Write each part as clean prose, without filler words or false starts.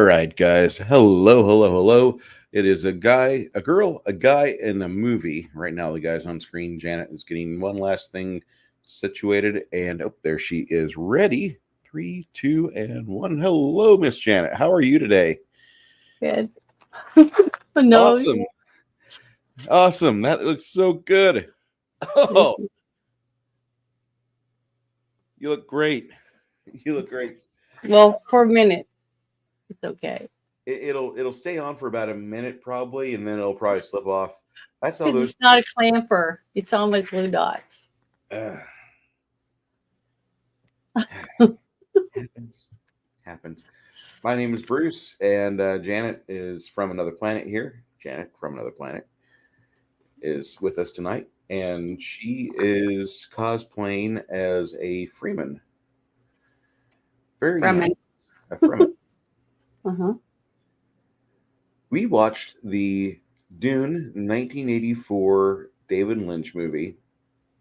right, guys. Hello, hello, hello. It is a guy, a girl, a guy, and a movie. Right now, the guy's on screen. Janet is getting one last thing situated, and oh, there she is ready. Three, two, and one. Hello, Miss Janet. How are you today? Good. A nose. Awesome. Awesome. That looks so good. Thank Oh, you. you look great. You look great. Well, for a minute, it's okay. It'll stay on for about a minute probably, and then it'll probably slip off. That's how Because those it's not a clamper. It's on with blue dots. uh, happens. Happens. My name is Bruce, and Janet is from another planet here. Janet from another planet is with us tonight, and she is cosplaying as a Freeman. Very nice. Ramen. A Freeman. Uh-huh. We watched the Dune 1984 David Lynch movie.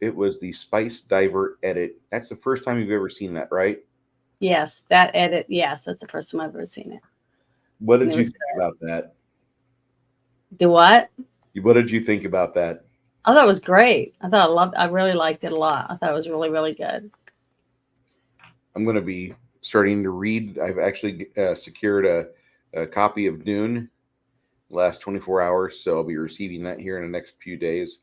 It was the Spice Diver edit. That's the first time you've ever seen that, right? Yes, that edit. Yes, that's the first time I've ever seen it. What And did it you was think about that? Do what? What did you think about that? I thought it was great. I really liked it a lot. I thought it was really, really good. I'm going to be starting to read. I've actually secured a copy of Dune the last 24 hours, so I'll be receiving that here in the next few days,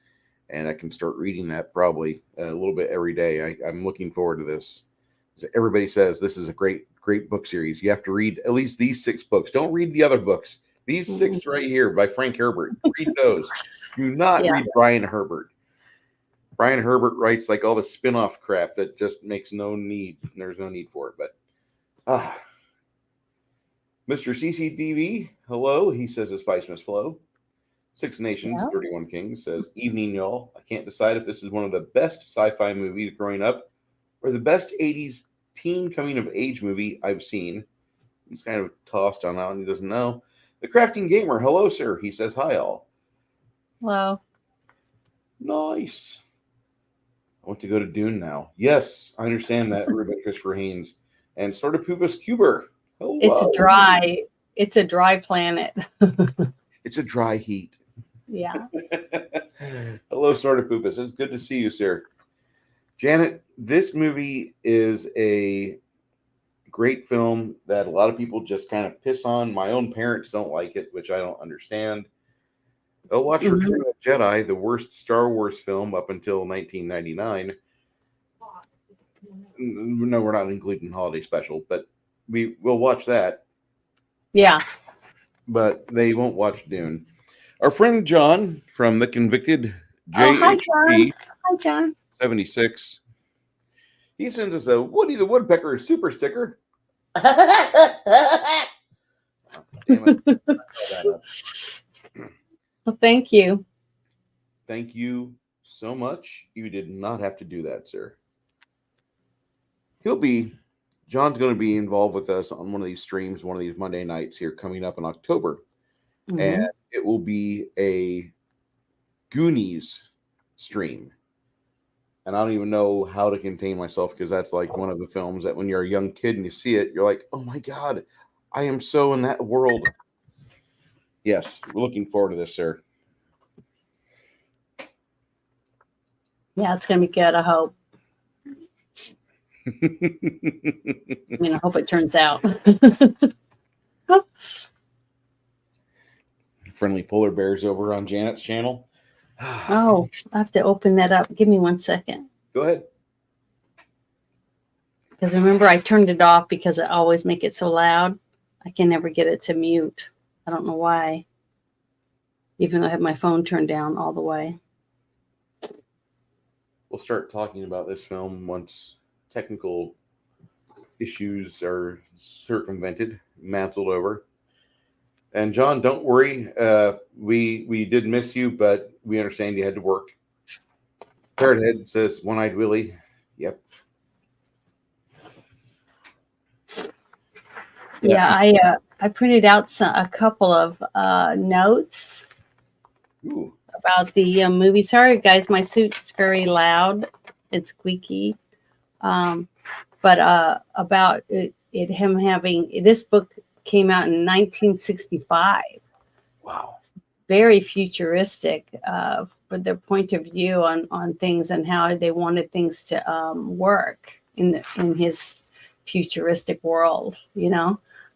and I can start reading that probably a little bit every day. I'm looking forward to this. Everybody says this is a great book series. You have to read at least these 6 books. Don't read the other books. These 6 right here by Frank Herbert. Read those. Do not Yeah. read Brian Herbert. Brian Herbert writes like all the spin-off crap that just makes no need. There's no need for it. But Mr. CCTV, hello. He says his spice must flow. 6 Nations, Yeah. 31 Kings says, evening, y'all. I can't decide if this is one of the best sci-fi movies growing up or the best 80s teen coming of age movie I've seen. He's kind of tossed on that one. He doesn't know. The Crafting Gamer, hello, sir. He says, hi, all. Well, Nice. I want to go to Dune now. Yes, I understand that, Ruben Christopher Haynes. And sort of Pubis Cuber. Hello. it's dry. It's a dry planet. It's a dry heat. Yeah. Hello, sort of Pubis. It's good to see you, sir. Janet, this movie is a great film that a lot of people just kind of piss on. My own parents don't like it, which I don't understand. They'll watch Return of the Jedi, the worst Star Wars film up until 1999. No, we're not including Holiday Special, but we will watch that. Yeah. But they won't watch Dune. Our friend John from The Convicted Oh, hi, John. JHP Hi, John. 76. He sends us a Woody the Woodpecker super sticker. Damn it. Well, thank you. Thank you so much. You did not have to do that, sir. John's going to be involved with us on one of these streams, one of these Monday nights here coming up in October. And it will be a Goonies stream. And I don't even know how to contain myself because that's like one of the films that when you're a young kid and you see it, you're like, oh my God, I am so in that world. Yes, we're looking forward to this, sir. Yeah, it's going to be good, I hope. I hope it turns out. Friendly polar bears over on Janet's channel. Oh, I have to open that up. Give me 1 second. Go ahead. Because remember, I turned it off because I always make it so loud. I can never get it to mute. I don't know why. Even though I have my phone turned down all the way. We'll start talking about this film once technical issues are circumvented, mantled over. And John, don't worry. We did miss you, but we understand you had to work. Parrot Head says, One-Eyed Willie. Yep. Yeah, I printed out a couple of notes. Ooh. About the movie. Sorry, guys, my suit's very loud. It's squeaky. But about him having this book came out in 1965. Wow. Very futuristic, with their point of view on things and how they wanted things to work in his futuristic world.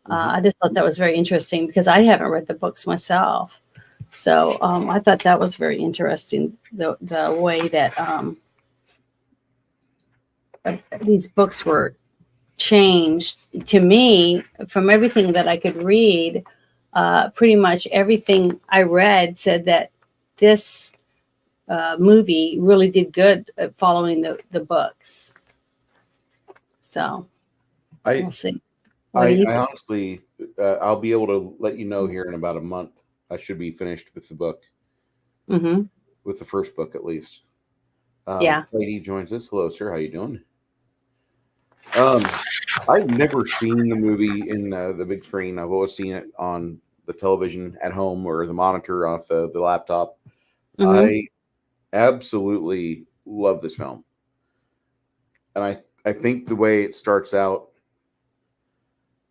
I just thought that was very interesting because I haven't read the books myself. So I thought that was very interesting, the way that these books were changed. To me, from everything that I could read, pretty much everything I read said that this movie really did good at following the books. So we'll see. What do you I think? honestly, I'll be able to let you know here in about a month. I should be finished with the book, Mm-hmm. with the first book at least. Yeah. Lady joins us. Hello, sir. How you doing? Um, I've never seen the movie in the big screen. I've always seen it on the television at home or the monitor off the laptop. Mm-hmm. I absolutely love this film, and I think the way it starts out,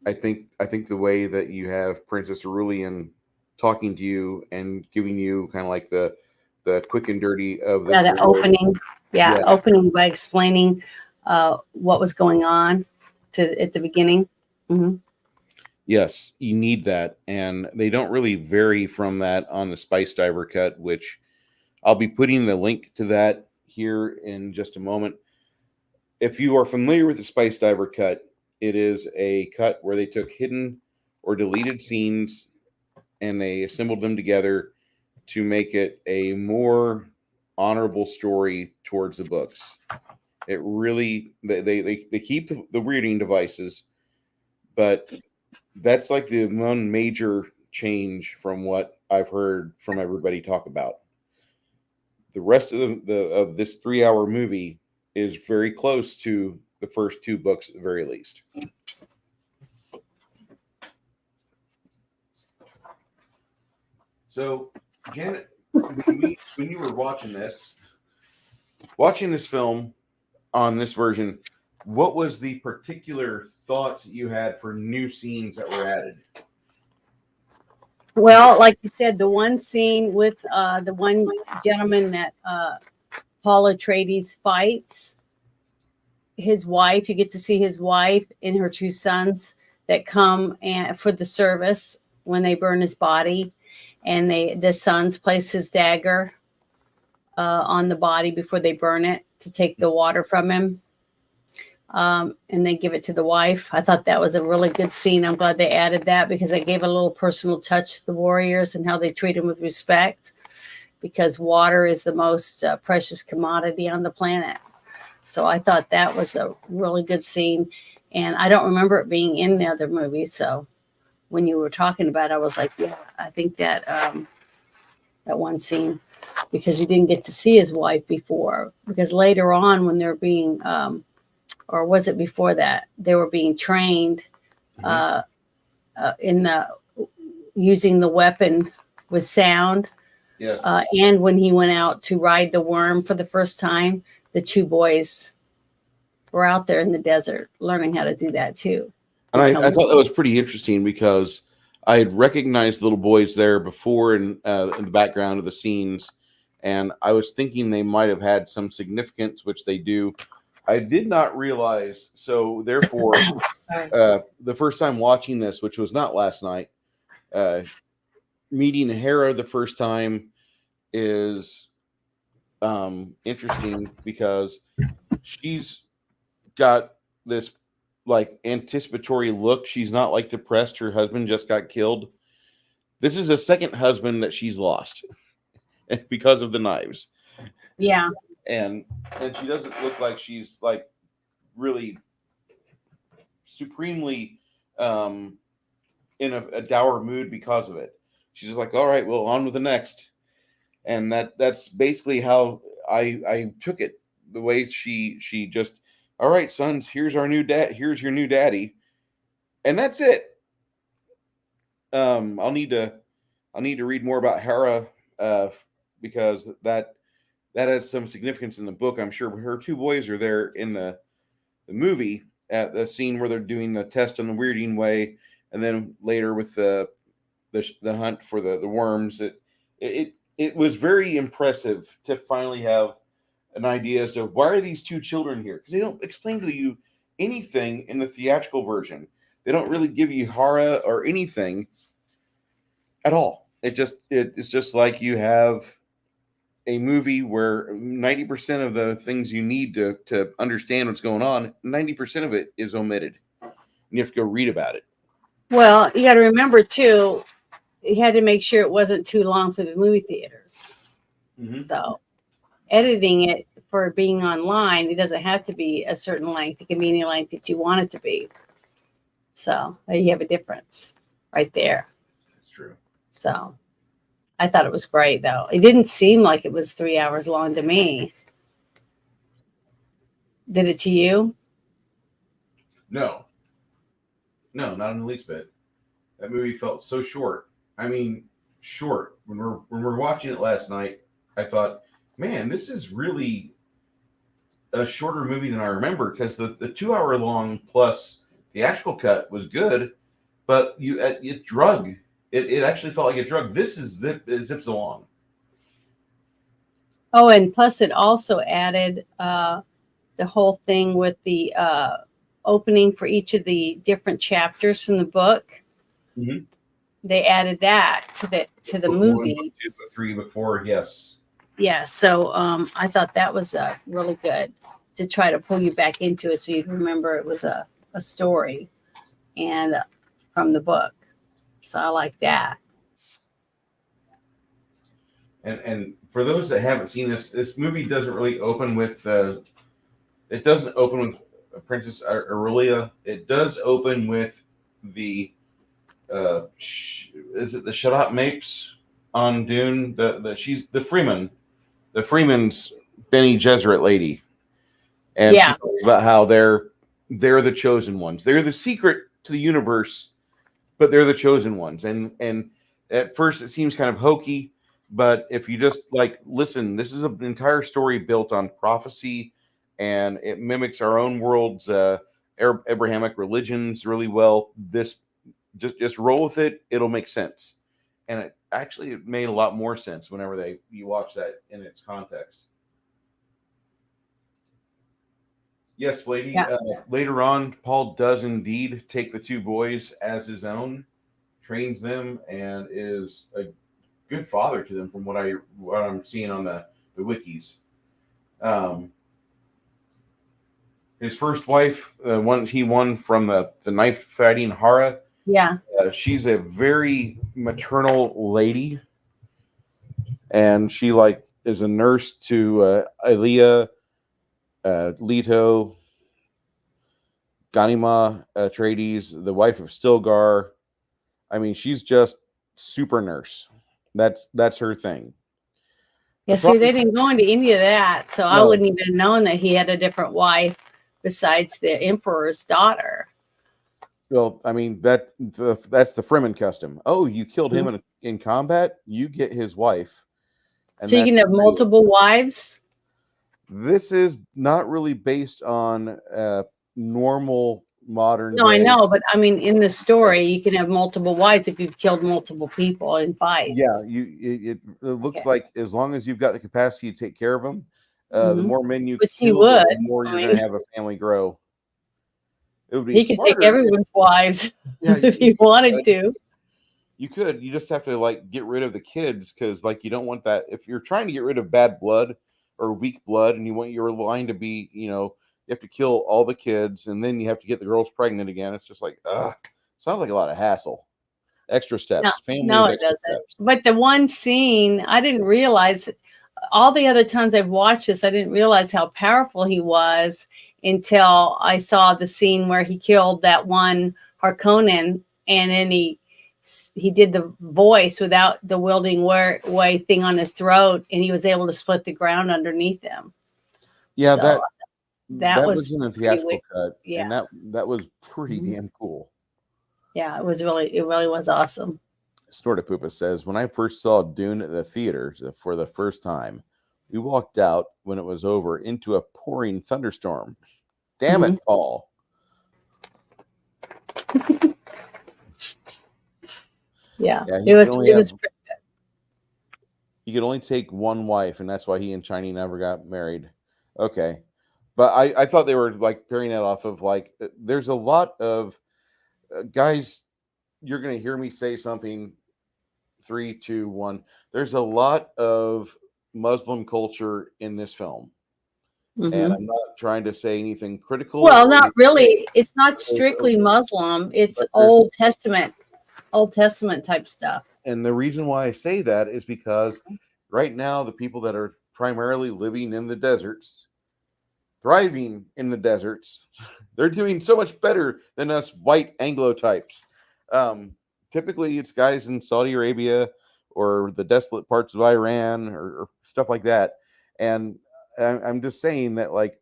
I think the way that you have Princess Aurelian talking to you and giving you kind of like the quick and dirty of Yeah, this the world. opening. Yeah, Yeah. opening by explaining what was going on at the beginning. Mm-hmm. Yes, you need that, and they don't really vary from that on the Spice Diver cut, which I'll be putting the link to that here in just a moment. If you are familiar with the Spice Diver cut, it is a cut where they took hidden or deleted scenes and they assembled them together to make it a more honorable story towards the books. It really they keep the weirding devices, but that's like the one major change from what I've heard from everybody talk about. The rest of of this 3 hour movie is very close to the first two books at the very least. So, Janet, when you were watching this film on this version, what was the particular thoughts that you had for new scenes that were added? Well, like you said, the one scene with the one gentleman that Paul Atreides fights, his wife, you get to see his wife and her two sons that come and for the service when they burn his body, and the sons place his dagger on the body before they burn it to take the water from him. And they give it to the wife. I thought that was a really good scene. I'm glad they added that because it gave a little personal touch to the warriors and how they treat them with respect, because water is the most precious commodity on the planet. So I thought that was a really good scene. And I don't remember it being in the other movies. So when you were talking about it, I was like, yeah, I think that that one scene, because you didn't get to see his wife before. Because later on, when they're being or was it before that, they were being trained uh, in the using the weapon with sound. Yes. And when he went out to ride the worm for the first time, the two boys were out there in the desert learning how to do that too. And I thought that was pretty interesting because I had recognized little boys there before in the background of the scenes, and I was thinking they might have had some significance, which they do. I did not realize. So therefore, the first time watching this, which was not last night, meeting Hera the first time is interesting because she's got this like anticipatory look. She's not like depressed. Her husband just got killed. This is a second husband that she's lost because of the knives. Yeah. And she doesn't look like she's like really supremely in a dour mood because of it. She's just like, all right, well, on with the next. And that's basically how I took it. The way she just, all right, sons, here's our new dad. Here's your new daddy, and that's it. I'll need to read more about Hera because that has some significance in the book. I'm sure her two boys are there in the movie at the scene where they're doing the test on the weirding way, and then later with the hunt for the worms. It was very impressive to finally have an idea as to why are these two children here, because they don't explain to you anything in the theatrical version. They don't really give you horror or anything at all. It's just like you have a movie where 90% of the things you need to understand what's going on, 90% of it is omitted. And you have to go read about it. Well, you got to remember too, he had to make sure it wasn't too long for the movie theaters. Mm-hmm. So editing it for being online, it doesn't have to be a certain length. It can be any length that you want it to be. So there you have a difference right there. That's true. So I thought it was great, though. It didn't seem like it was 3 hours long to me. Did it to you? No, not in the least bit. That movie felt so short. I mean, short. When we're watching it last night, I thought, man, this is really a shorter movie than I remember, because the 2 hour long plus theatrical cut was good, but it drug. It actually felt like it drug. This is it zips along. Oh, and plus it also added the whole thing with the opening for each of the different chapters from the book. Mm-hmm. They added that to the movie. 1, 2, 3, before, yes. Yeah, so I thought that was really good to try to pull you back into it, so you'd remember it was a story and from the book. So I like that. And for those that haven't seen this movie doesn't really open with it doesn't open with Princess Aurelia. It does open with the is it the Shadat Mapes on Dune? She's the Freeman's Bene Gesserit lady, and she talks about how they're the chosen ones. They're the secret to the universe, but they're the chosen ones. And at first it seems kind of hokey, but if you just listen, this is an entire story built on prophecy, and it mimics our own world's Abrahamic religions really well. This just roll with it; it'll make sense. And it made a lot more sense whenever you watch that in its context. Yes, lady. Yeah. Later on, Paul does indeed take the two boys as his own, trains them, and is a good father to them, from what I'm seeing on the wikis. His first wife, one he won from the knife fighting Hara. Yeah. She's a very maternal lady, and she is a nurse to Elia, Leto, Ganima Atreides, the wife of Stilgar. I mean, she's just super nurse. That's her thing. Yeah, see, they didn't go into any of that, so no. I wouldn't even have known that he had a different wife besides the Emperor's daughter. Well, I mean, that's the Fremen custom. Oh, you killed him in combat, you get his wife. And so you can have multiple wives? This is not really based on normal modern. No, I know, but I mean, in the story, you can have multiple wives if you've killed multiple people in fights. Yeah, it looks like as long as you've got the capacity to take care of them, the more men you kill, the more you're going to have a family grow. It would be. He could take everyone's wives if he wanted to. You could. You just have to get rid of the kids, because you don't want that. If you're trying to get rid of bad blood or weak blood, and you want your line to be, you have to kill all the kids, and then you have to get the girls pregnant again. It's just sounds like a lot of hassle. Extra steps. No, it doesn't. Steps. But the one scene, I didn't realize. All the other times I've watched this, I didn't realize how powerful he was until I saw the scene where he killed that one Harkonnen, and then he did the voice without the wielding way thing on his throat, and he was able to split the ground underneath him. Yeah, so, that was in a theatrical cut. Yeah, and that was pretty damn cool. Yeah, it really was awesome. Snortapoopa says, when I first saw Dune at the theaters for the first time, we walked out when it was over into a pouring thunderstorm. Damn it, Paul. Yeah, Yeah, it was. It was. he could only take one wife, and that's why he and Chiny never got married. Okay, but I thought they were like pairing that off of like there's a lot of guys. You're gonna hear me say something. Three, two, one. There's a lot of Muslim culture in this film, and Mhm. I'm not trying to say anything critical Well, or not anything. really. It's not strictly Muslim. It's But there's Old Testament type stuff. and the reason why I say that is because right now the people that are primarily living in the deserts, thriving in the deserts, they're doing so much better than us white Anglo types. Um, Typically, it's guys in Saudi Arabia or the desolate parts of Iran or stuff like that. And I'm just saying that, like,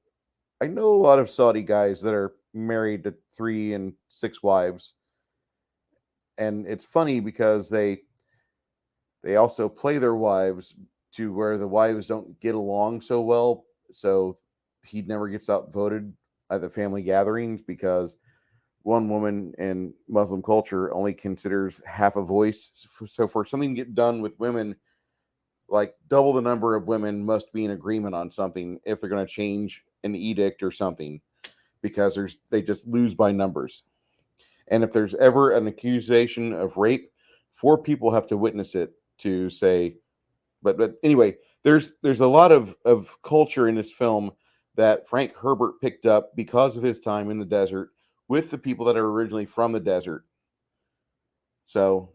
I know a lot of Saudi guys that are married to 3 and 6 wives, and it's funny because they also play their wives to where the wives don't get along so well. So he never gets outvoted at the family gatherings because one woman in Muslim culture only considers half a voice. So for something to get done with women, like double the number of women must be in agreement on something if they're going to change an edict or something because they just lose by numbers. And if there's ever an accusation of rape, 4 people have to witness it to say. But anyway, there's a lot of culture in this film that Frank Herbert picked up because of his time in the desert with the people that are originally from the desert. So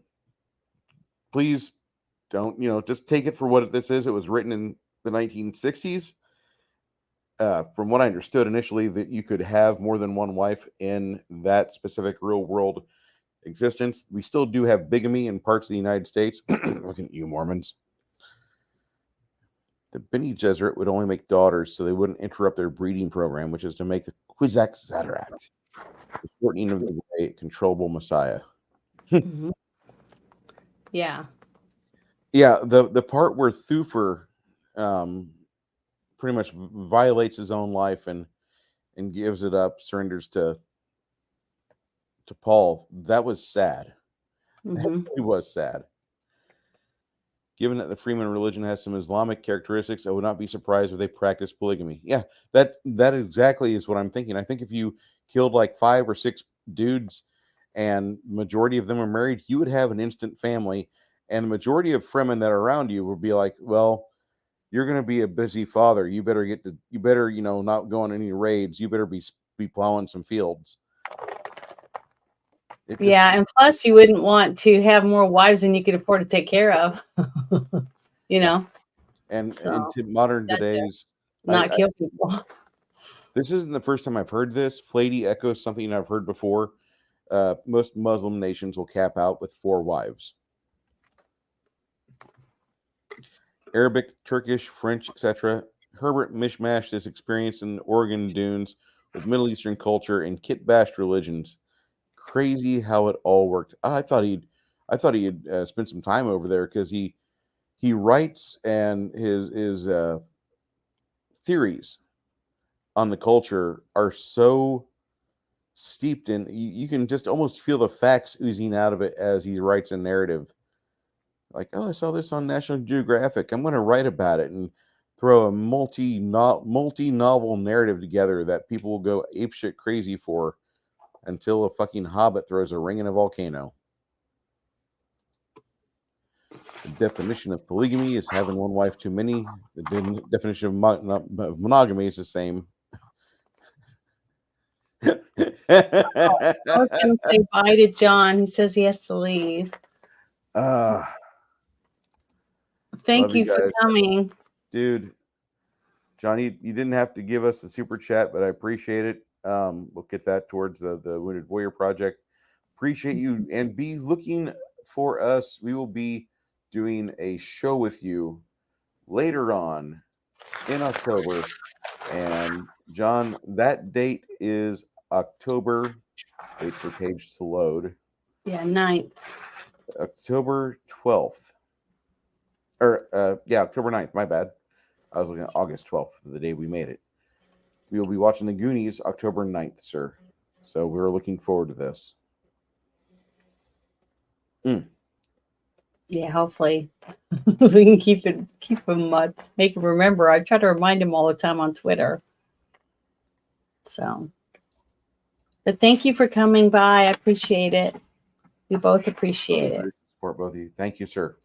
please don't, just take it for what this is. It was written in the 1960s. From what I understood initially, that you could have more than one wife in that specific real world existence. We still do have bigamy in parts of the United States. Look at you, Mormons. The Bene Gesserit would only make daughters so they wouldn't interrupt their breeding program, which is to make the Kwisatz Haderach, the shortening of the way, controllable Messiah. Mhm. Yeah. Yeah, the part where Thufir um, pretty much violates his own life and gives it up, surrenders to Paul. That was sad. That Hmm. really was sad. Given that the Freeman religion has some Islamic characteristics, I would not be surprised if they practice polygamy. Yeah, that exactly is what I'm thinking. I think if you killed like 5 or 6 dudes and majority of them are married, you would have an instant family, and the majority of Fremen that are around you would be like, well, you're going to be a busy father. You better, not go on any raids. You better be plowing some fields. It just Yeah, and plus you wouldn't want to have more wives than you could afford to take care of. you Yeah, know, and so into modern that today's, not kill people. this isn't the first time I've heard this. Flady echoes something I've heard before. Most Muslim nations will cap out with 4 wives. Arabic, Turkish, French, etc. Herbert mishmashed his experience in the Oregon dunes with Middle Eastern culture and kit bashed religions. Crazy how it all worked. I thought he had spent some time over there because he writes and his theories on the culture are so steeped in. You can just almost feel the facts oozing out of it as he writes a narrative. Like, oh, I saw this on National Geographic. I'm going to write about it and throw a multi novel narrative together that people will go apeshit crazy for until a fucking hobbit throws a ring in a volcano. The definition of polygamy is having one wife too many. The definition of monogamy is the same. I was gonna say bye to John. He says he has to leave. uh, Thank Love you you for guys. coming. Dude, Johnny, you didn't have to give us a super chat, but I appreciate it. We'll get that towards the Wounded Warrior Project. Appreciate you and be looking for us. We will be doing a show with you later on in October. And John, that date is October. Wait for page to load. Yeah, night. October 12th. Or yeah, October 9th. My bad. I was looking at August 12th, the day we made it. We will be watching the Goonies October 9th, sir. So we're looking forward to this. Yeah, hopefully we can keep him, make him remember. I try to remind him all the time on Twitter. So, but thank you for coming by. I appreciate it. We both appreciate it. Support both of you. Thank you, sir.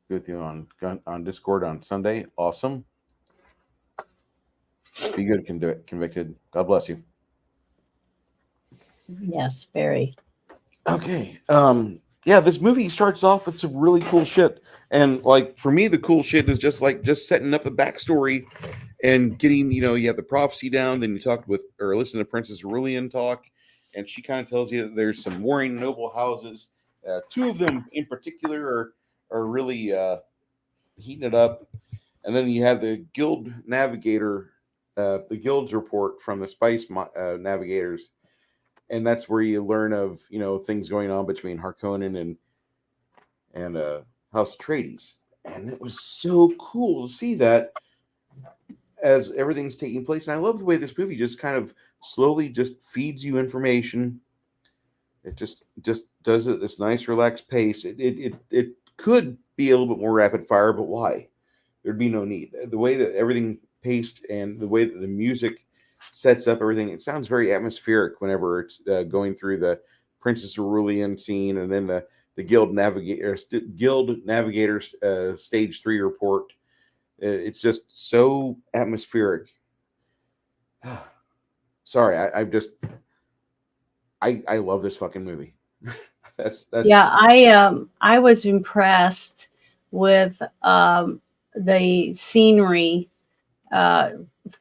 Be with you on Discord on Sunday. Awesome. Be good, convicted. God bless you. Yes, very. Okay. Yeah, this movie starts off with some really cool shit. And like for me, the cool shit is just setting up the backstory and getting, you have the prophecy down, then you talk with or listen to Princess Aurelian talk, and she kind of tells you that there's some warring noble houses. Two of them in particular are really heating it up. And then you have the guild navigator, the guild's report from the spice navigators, and that's where you learn of things going on between Harkonnen and House Atreides, and it was so cool to see that as everything's taking place. And I love the way this movie just kind of slowly just feeds you information. It just does it at this nice relaxed pace. It could be a little bit more rapid fire, but why? There'd be no need. The way that everything paced and the way that the music sets up everything, it sounds very atmospheric whenever it's going through the Princess Aurelian scene and then the Guild Navigators Stage 3 report. It's just so atmospheric. Sorry, I love this fucking movie. that's Yeah, I was impressed with the scenery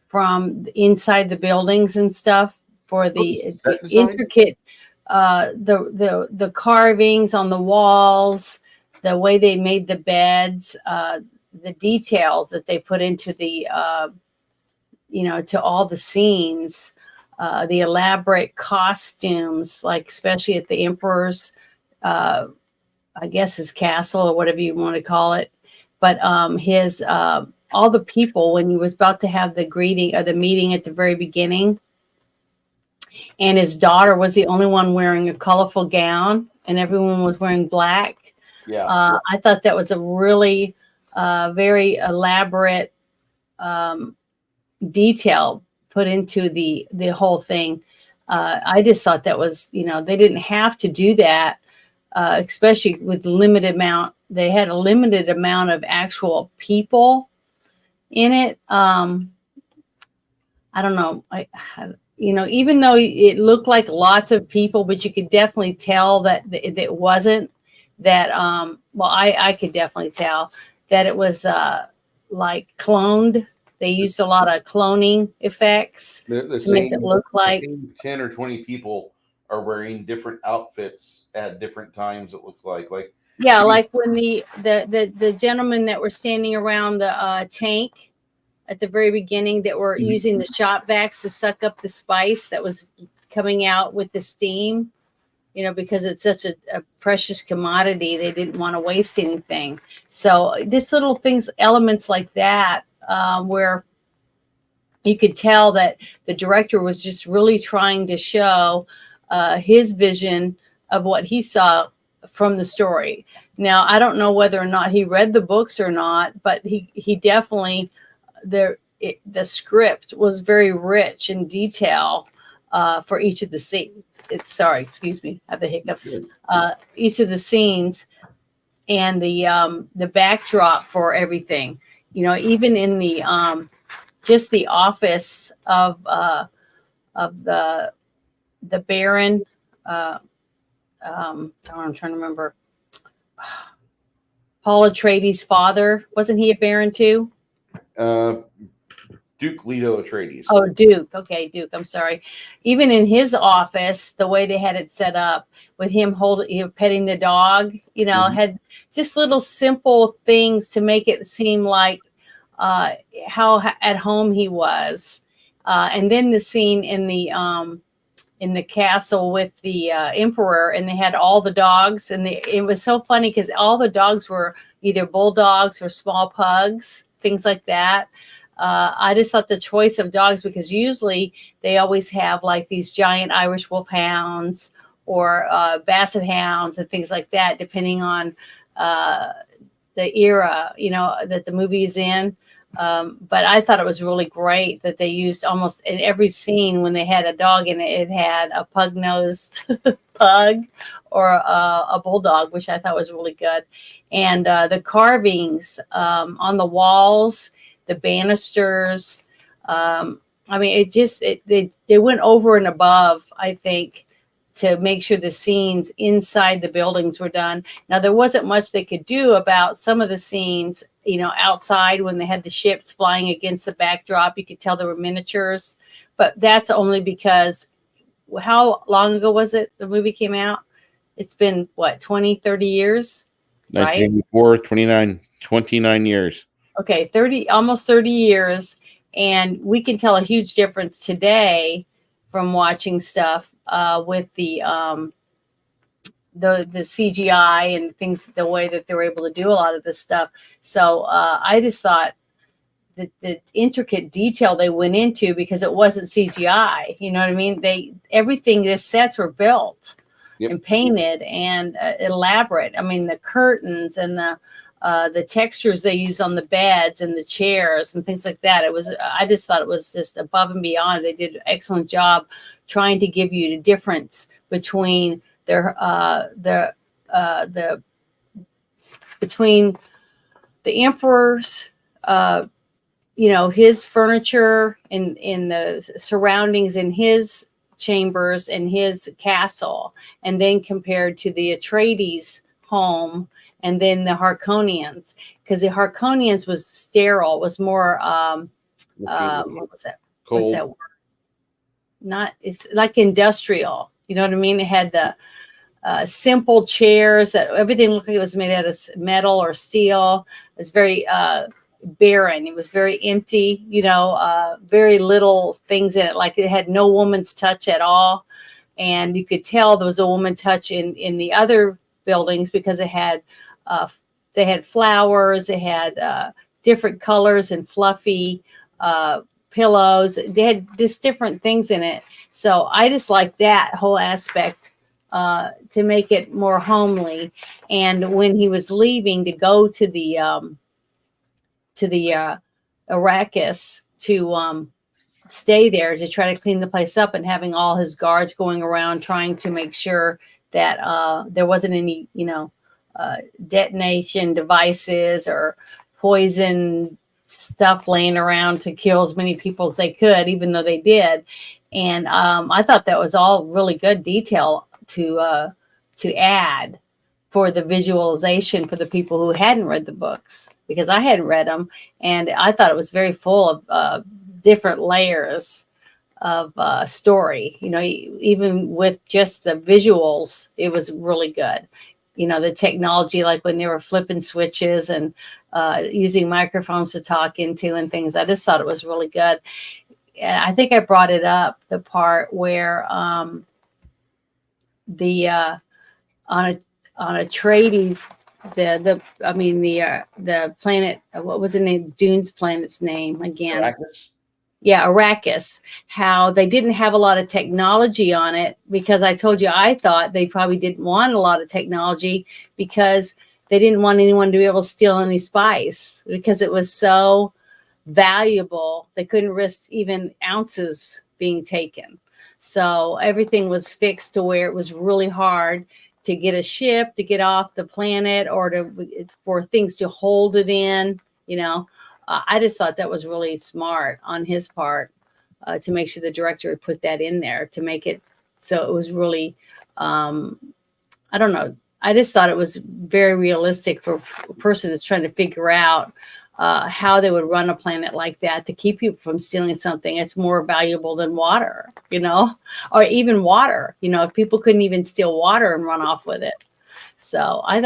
from inside the buildings and stuff for the intricate the carvings on the walls, the way they made the beds, the details that they put into the to all the scenes, the elaborate costumes, like especially at the Emperor's I guess his castle or whatever you want to call it. But his all the people when he was about to have the greeting or the meeting at the very beginning, and his daughter was the only one wearing a colorful gown, and everyone was wearing black. Yeah, I thought that was a really very elaborate detail put into the whole thing. I just thought that was they didn't have to do that. Especially with limited amount, they had a limited amount of actual people in it. I don't know. Even though it looked like lots of people, but you could definitely tell that it wasn't that. Well, I could definitely tell that it was like cloned. They used a lot of cloning effects to make it look like the same 10 or 20 people are wearing different outfits at different times. It looks like yeah, like when the gentlemen that were standing around the tank at the very beginning that were using the shop vacs to suck up the spice that was coming out with the steam, because it's such a precious commodity, they didn't want to waste anything. So this little things, elements like that, where you could tell that the director was just really trying to show his vision of what he saw from the story. Now, I don't know whether or not he read the books or not, but he definitely, the script was very rich in detail for each of the scenes. Excuse me, I have the hiccups. Each of the scenes and the backdrop for everything. Even in the just the office of the Baron. I'm trying to remember. Paul Atreides' father, wasn't he a Baron too? Duke Leto Atreides. Oh, Duke. Okay, Duke. I'm sorry. Even in his office, the way they had it set up with him petting the dog, had just little simple things to make it seem like how at home he was. And then the scene in the castle with the emperor, and they had all the dogs, and it was so funny because all the dogs were either bulldogs or small pugs, things like that. I just thought the choice of dogs, because usually they always have like these giant Irish wolfhounds or basset hounds and things like that, depending on the era, that the movie is in. But I thought it was really great that they used almost in every scene when they had a dog in it, it had a pug-nosed pug or a bulldog, which I thought was really good. And the carvings on the walls, the banisters. I mean, they went over and above, I think, to make sure the scenes inside the buildings were done. Now, there wasn't much they could do about some of the scenes, outside when they had the ships flying against the backdrop. You could tell there were miniatures, but that's only because how long ago was it the movie came out? It's been, what, 20, 30 years, right? 1984, 29 years. Okay, almost 30 years. And we can tell a huge difference today from watching stuff with the CGI and things, the way that they were able to do a lot of this stuff. So I just thought that the intricate detail they went into, because it wasn't CGI, you know what I mean? Everything, the sets were built and painted and elaborate. I mean, the curtains and the textures they used on the beds and the chairs and things like that. I just thought it was just above and beyond. They did an excellent job trying to give you the difference between between the emperor's, his furniture in the surroundings in his chambers and his castle, and then compared to the Atreides home, and then the Harkonians, because the Harkonians was sterile, was more what was that? Cold. What's that word? It's like industrial. You know what I mean? It had the simple chairs that everything looked like it was made out of metal or steel. It was very barren. It was very empty, very little things in it. Like it had no woman's touch at all. And you could tell there was a woman touch in the other buildings, because they had flowers, they had different colors and fluffy pillows. They had just different things in it. So I just like that whole aspect to make it more homely. And when he was leaving to go to the Arrakis to stay there to try to clean the place up, and having all his guards going around trying to make sure that there wasn't any, detonation devices or poison stuff laying around to kill as many people as they could, even though they did. And I thought that was all really good detail to add for the visualization for the people who hadn't read the books, because I hadn't read them, and I thought it was very full of different layers of story. Even with just the visuals, it was really good. The technology, like when they were flipping switches and using microphones to talk into and things, I just thought it was really good. And I think I brought it up, the part where on Atreides, the planet, what was the name? Dune's planet's name again? Arrakis. Yeah, Arrakis. How they didn't have a lot of technology on it, because I told you I thought they probably didn't want a lot of technology because they didn't want anyone to be able to steal any spice, because it was so valuable. They couldn't risk even ounces being taken. So everything was fixed to where it was really hard to get a ship to get off the planet, or for things to hold it in. I just thought that was really smart on his part to make sure the director had put that in there to make it so it was really, I don't know. I just thought it was very realistic for a person that's trying to figure out how they would run a planet like that to keep you from stealing something that's more valuable than water, or even water. If people couldn't even steal water and run off with it. So I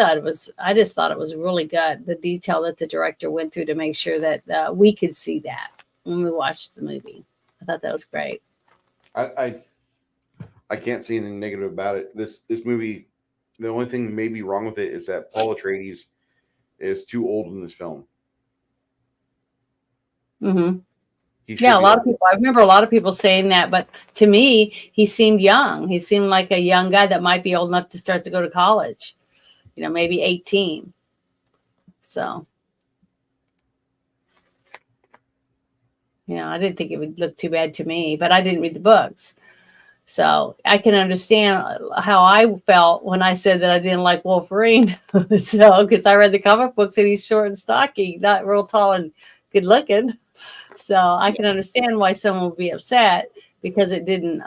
just thought it was really good, the detail that the director went through to make sure that we could see that when we watched the movie. I thought that was great. I can't see anything negative about it. This movie, the only thing maybe wrong with it is that Paul Atreides is too old in this film. Mm-hmm. He should Yeah, a be. lot of people. I remember a lot of people saying that, but to me, he seemed young. He seemed like a young guy that might be old enough to start to go to college. Maybe 18. So, I didn't think it would look too bad to me, but I didn't read the books. So I can understand how I felt when I said that I didn't like Wolverine. So, because I read the comic books and he's short and stocky, not real tall and good looking. So I can understand why someone would be upset because it didn't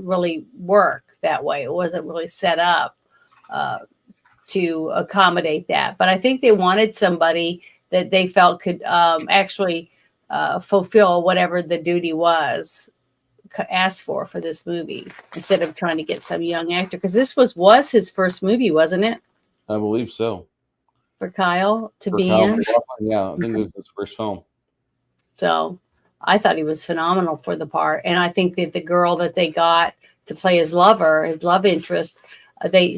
really work that way. It wasn't really set up to accommodate that. But I think they wanted somebody that they felt could actually fulfill whatever the duty was asked for this movie instead of trying to get some young actor, because this was his first movie, wasn't it, I believe so. for Kyle to For be Kyle in? MacLachlan, yeah, I think it was his first film. So I thought he was phenomenal for the part, and I think that the girl that they got to play his lover, his love interest,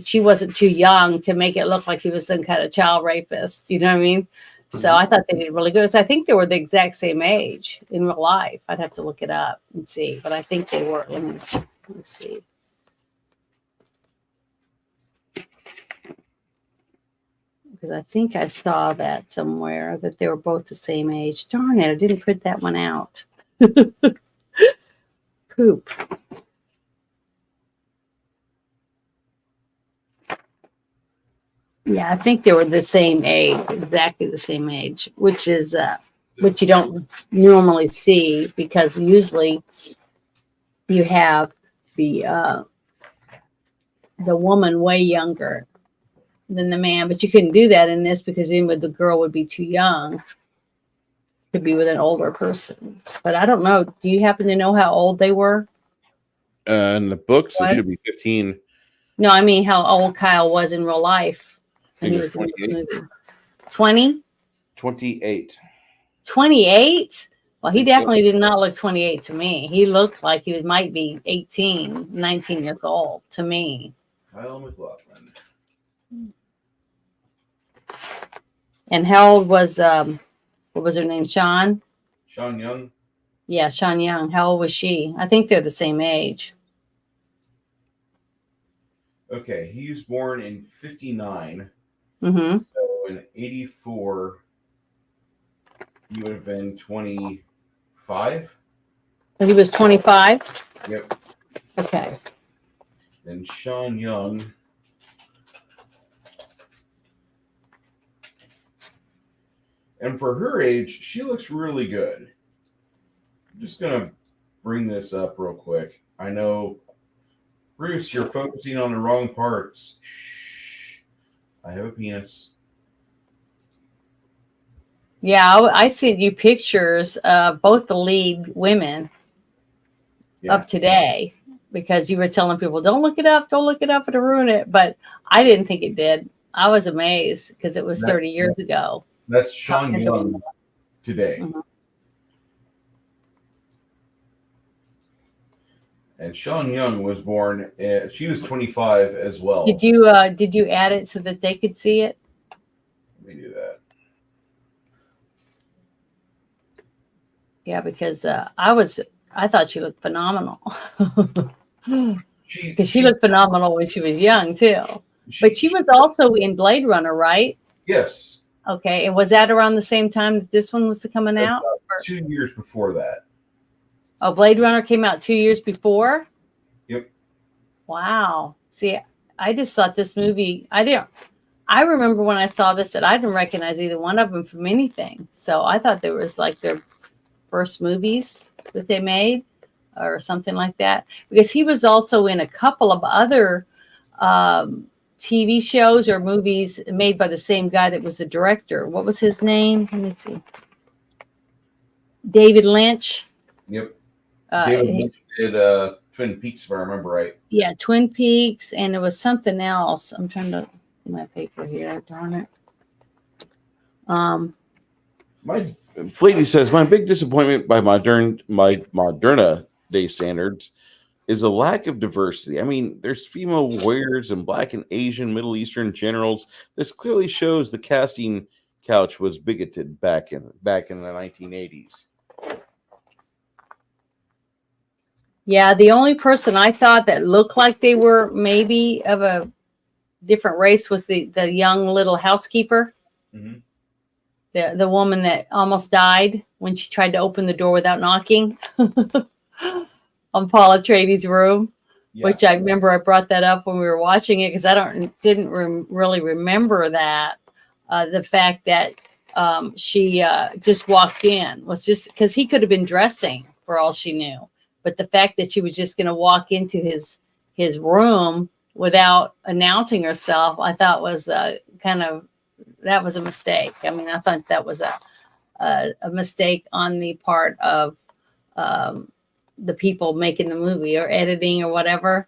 she wasn't too young to make it look like he was some kind of child rapist. You know what I mean? So I thought they did really good. So I think they were the exact same age in real life. I'd have to look it up and see, but I think they were. Let me see. Because I think I saw that somewhere that they were both the same age. Darn it, I didn't print that one out. Poop. Yeah, I think they were the same age, exactly the same age, which is which you don't normally see, because usually you have the woman way younger than the man, but you couldn't do that in this because then the girl would be too young to be with an older person. But I don't know. Do you happen to know how old they were? In the books, it What? should be 15. No, I mean how old Kyle was in real life when he I was think in it's this movie. 20? 28. 28? Well, he Think so. definitely did not look 28 to me. He looked like he might be 18, 19 years old to me. Kyle MacLachlan. And how old was what was her name? Sean? Sean Young. Yeah, Sean Young. How old was she? I think they're the same age. Okay, he was born in 59. Mm-hmm. So in 84, he would have been 25. He was 25? Yep. Okay. Then Sean Young. And for her age, she looks really good. I'm just going to bring this up real quick. I know, Bruce, you're focusing on the wrong parts. Shh. I have a penis. Yeah, I sent you pictures of both the lead women of today, because you were telling people, don't look it up, it'll ruin it. But I didn't think it did. I was amazed because it was 30 years ago. That's Sean Young today. Mhm. And Sean Young was born, she was 25 as well. Did you add it so that they could see it? Let me do that. Yeah, because I thought she looked phenomenal. Because she looked phenomenal when she was young too. But she was also in Blade Runner, right? Yes. Okay, and was that around the same time that this one was coming out? 2 years before that. Oh, Blade Runner came out 2 years before? Yep. Wow. See, I just thought this movie, I remember when I saw this that I didn't recognize either one of them from anything. So I thought there was like their first movies that they made or something like that. Because he was also in a couple of other TV shows or movies made by the same guy that was the director. What was his name? Let me see. David Lynch. Yep. David Lynch did Twin Peaks, if I remember right. Yeah, Twin Peaks, and it was something else. I'm trying to get my paper here. Darn it. My Fleety says my big disappointment by Moderna day standards is a lack of diversity. I mean, there's female warriors and Black and Asian Middle Eastern generals. This clearly shows the casting couch was bigoted back in the 1980s. Yeah, the only person I thought that looked like they were maybe of a different race was the young little housekeeper, Mhm. the woman that almost died when she tried to open the door without knocking on Paul Atreides' room. Yeah. Which I remember I brought that up when we were watching it because I didn't really remember that. The fact that she just walked in was just because he could have been dressing for all she knew, but the fact that she was just going to walk into his room without announcing herself, I thought was that was a mistake. I mean, I thought that was a mistake on the part of the people making the movie or editing or whatever,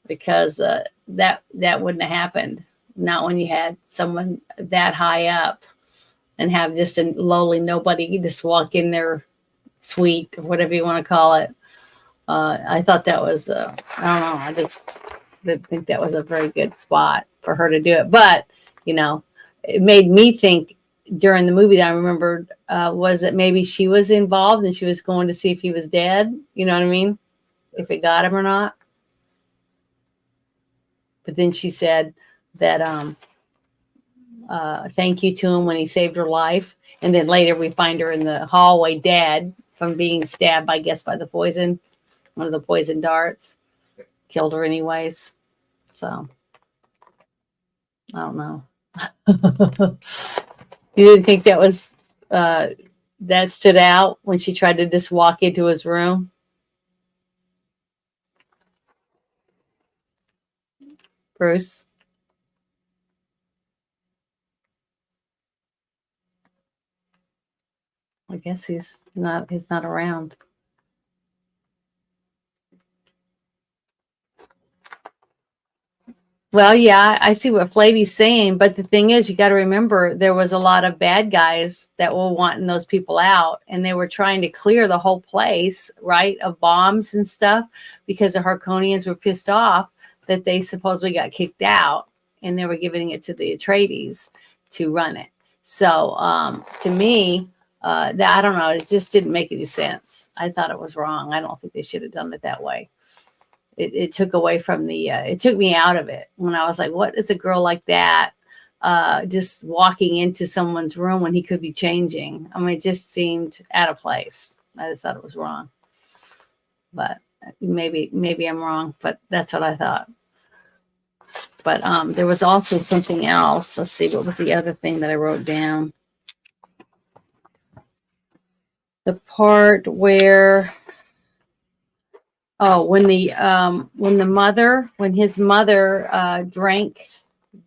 because that wouldn't have happened. Not when you had someone that high up and have just a lowly nobody just walk in their suite or whatever you want to call it. I thought that was, I don't know. I just didn't think that was a very good spot for her to do it. But, it made me think during the movie that I remembered was that maybe she was involved and she was going to see if he was dead. You know what I mean? If it got him or not. But then she said that thank you to him when he saved her life. And then later we find her in the hallway dead from being stabbed, I guess, by the poison, one of the poison darts. Killed her anyways. So, I don't know. You didn't think that was, that stood out when she tried to just walk into his room? Bruce? I guess he's not around. Well, yeah, I see what Flady's saying, but the thing is, you got to remember there was a lot of bad guys that were wanting those people out, and they were trying to clear the whole place, right, of bombs and stuff, because the Harkonians were pissed off that they supposedly got kicked out, and they were giving it to the Atreides to run it. So, to me, that I don't know, it just didn't make any sense. I thought it was wrong. I don't think they should have done it that way. It took away from it took me out of it when I was like, what is a girl like that just walking into someone's room when he could be changing? I mean, it just seemed out of place. I just thought it was wrong, but maybe I'm wrong, but that's what I thought. But there was also something else. Let's see, what was the other thing that I wrote down? The part where when his mother drank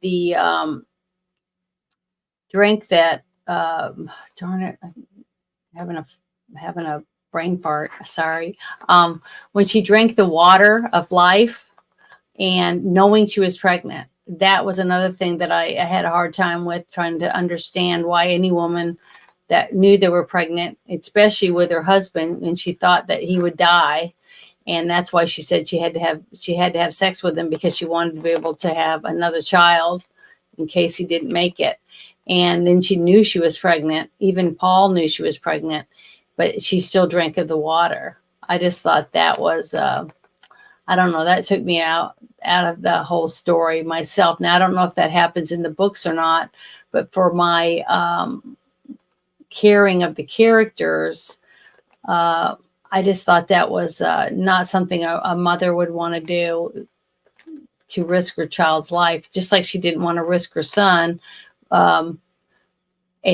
that, darn it, I'm having a brain fart. Sorry. When she drank the water of life and knowing she was pregnant, that was another thing that I had a hard time with, trying to understand why any woman that knew they were pregnant, especially with her husband, and she thought that he would die. And that's why she said she had to have sex with him, because she wanted to be able to have another child in case he didn't make it. And then she knew she was pregnant. Even Paul knew she was pregnant, but she still drank of the water. I just thought that was, I don't know, that took me out of the whole story myself. Now, I don't know if that happens in the books or not, but for my caring of the characters, I just thought that was not something a mother would want to do, to risk her child's life, just like she didn't want to risk her son. And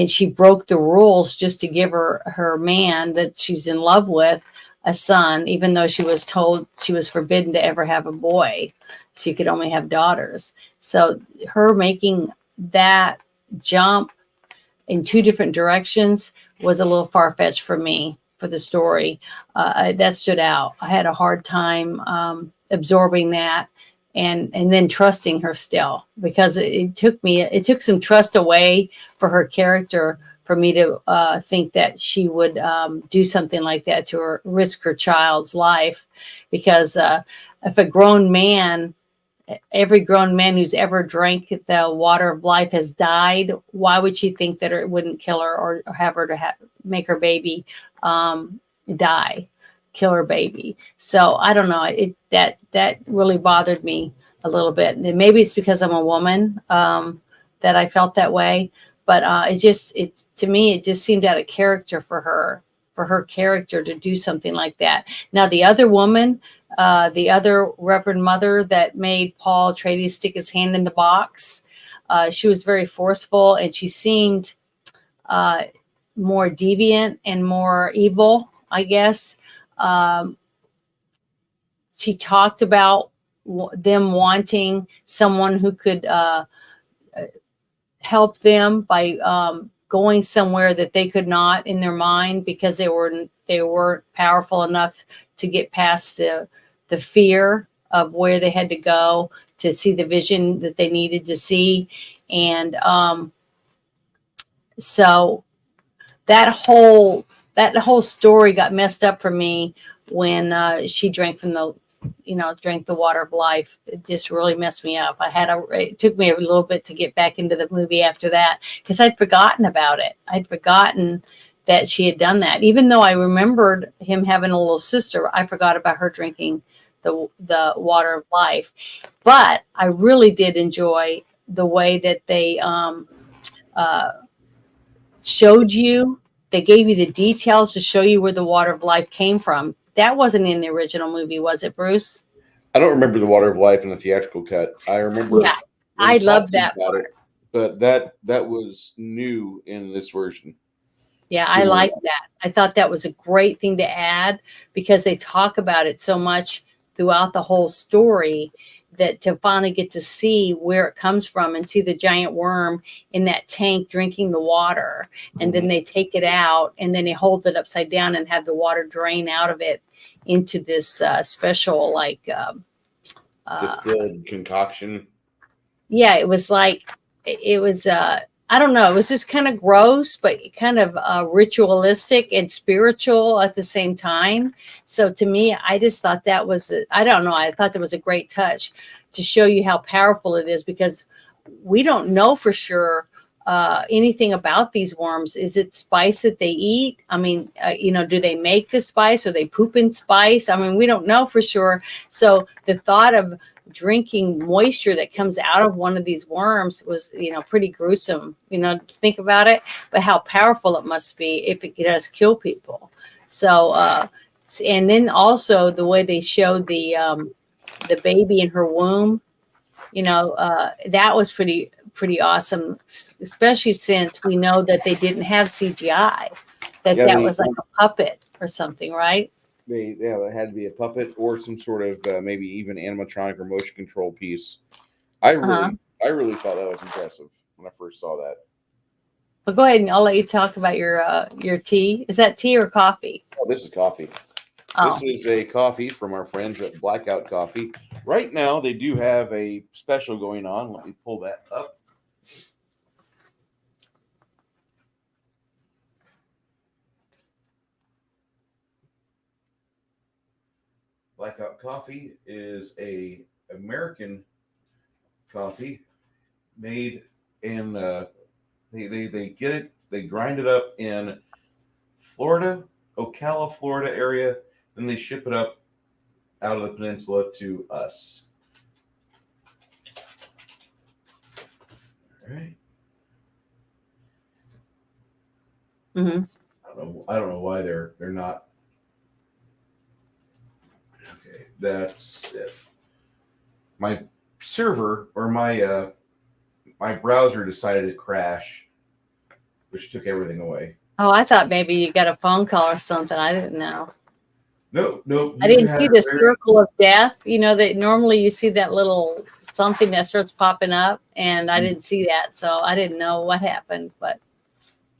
she broke the rules just to give her man that she's in love with a son, even though she was told she was forbidden to ever have a boy. She could only have daughters. So her making that jump in two different directions was a little far-fetched for me, for the story. That stood out. I had a hard time absorbing that and then trusting her still, because it took some trust away for her character for me to think that she would do something like that to risk her child's life. Because if a grown man, every grown man who's ever drank the water of life has died, why would she think that it wouldn't kill her or have her to make her baby die? kill her baby. So I don't know. That really bothered me a little bit. And maybe it's because I'm a woman that I felt that way. But it to me it just seemed out of character for her character to do something like that. Now the other woman, the other Reverend Mother that made Paul Atreides stick his hand in the box, she was very forceful, and she seemed more deviant and more evil, I guess. She talked about them wanting someone who could help them by going somewhere that they could not in their mind, because they weren't powerful enough to get past the fear of where they had to go to see the vision that they needed to see. And so that whole story got messed up for me when she drank from drank the water of life. It just really messed me up. It took me a little bit to get back into the movie after that, because I'd forgotten about it. I'd forgotten that she had done that. Even though I remembered him having a little sister, I forgot about her drinking the water of life. But I really did enjoy the way that they showed you. They gave you the details to show you where the water of life came from. That wasn't in the original movie, was it, Bruce? I don't remember the Water of Life in the theatrical cut. I remember. Yeah, I love that about it, but that was new in this version. Yeah, I like that. I thought that was a great thing to add, because they talk about it so much throughout the whole story, that to finally get to see where it comes from and see the giant worm in that tank drinking the water, and then they take it out and then they hold it upside down and have the water drain out of it into this special distilled concoction. Yeah, it was I don't know, it was just kind of gross, but kind of ritualistic and spiritual at the same time. So to me, I just thought that was, I don't know, I thought that was a great touch to show you how powerful it is, because we don't know for sure anything about these worms. Is it spice that they eat? I mean, do they make the spice, or they poop in spice? I mean, we don't know for sure. So the thought of drinking moisture that comes out of one of these worms was, pretty gruesome, to think about it, but how powerful it must be if it does kill people. So, and then also the way they showed the baby in her womb, that was pretty awesome, especially since we know that they didn't have CGI, that was like a puppet or something, right? It had to be a puppet or some sort of maybe even animatronic or motion control piece. I really thought that was impressive when I first saw that. Well, go ahead, and I'll let you talk about your tea. Is that tea or coffee? Oh, this is coffee. Oh. This is a coffee from our friends at Blackout Coffee. Right now, they do have a special going on. Let me pull that up. Blackout Coffee is a American coffee made in they grind it up in Florida, Ocala, Florida area, then they ship it up out of the peninsula to us. All right. Mm-hmm. I don't know why they're not. Okay, that's it. My server or my browser decided to crash, which took everything away. Oh, I thought maybe you got a phone call or something. I didn't know. Nope. I didn't see the circle of death. That normally you see that little something that starts popping up, and I didn't see that, so I didn't know what happened. But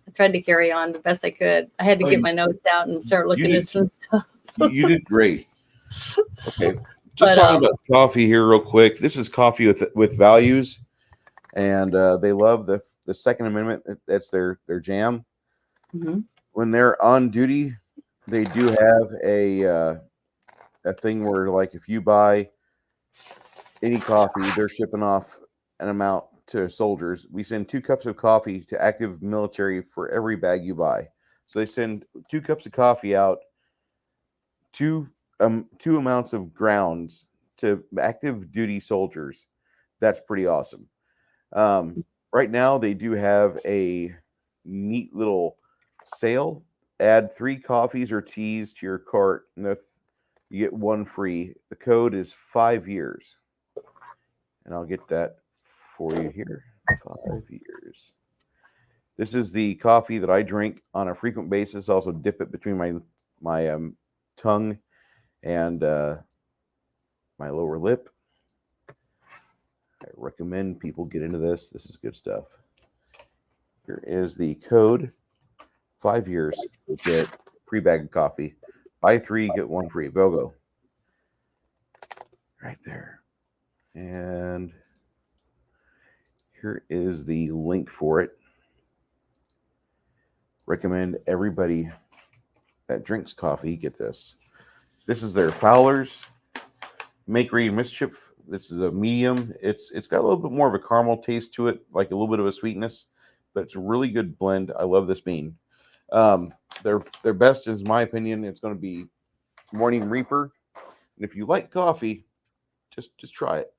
I tried to carry on the best I could. I had to get my notes out and start looking at some stuff. You did great. Okay, just talking about coffee here real quick. This is coffee with values, and they love the Second Amendment. That's their jam. Mm-hmm. When they're on duty, they do have a thing where, like, if you buy any coffee, they're shipping off an amount to soldiers. We send 2 cups of coffee to active military for every bag you buy. So they send 2 cups of coffee out two amounts of grounds to active duty soldiers. That's pretty awesome. Right now they do have a neat little sale. Add 3 coffees or teas to your cart, and you get 1 free. The code is 5 years, and I'll get that for you here. 5 years. This is the coffee that I drink on a frequent basis. Also dip it between my tongue and my lower lip. I recommend people get into this. This is good stuff. Here is the code. 5 years, get free bag of coffee. Buy 3, get 1 free. BOGO. Right there. And here is the link for it. Recommend everybody that drinks coffee get this. This is their Fowler's Makery Mischief. This is a medium. It's got a little bit more of a caramel taste to it, like a little bit of a sweetness, but it's a really good blend. I love this bean. Their best, is my opinion, it's going to be Morning Reaper. And if you like coffee, just try it.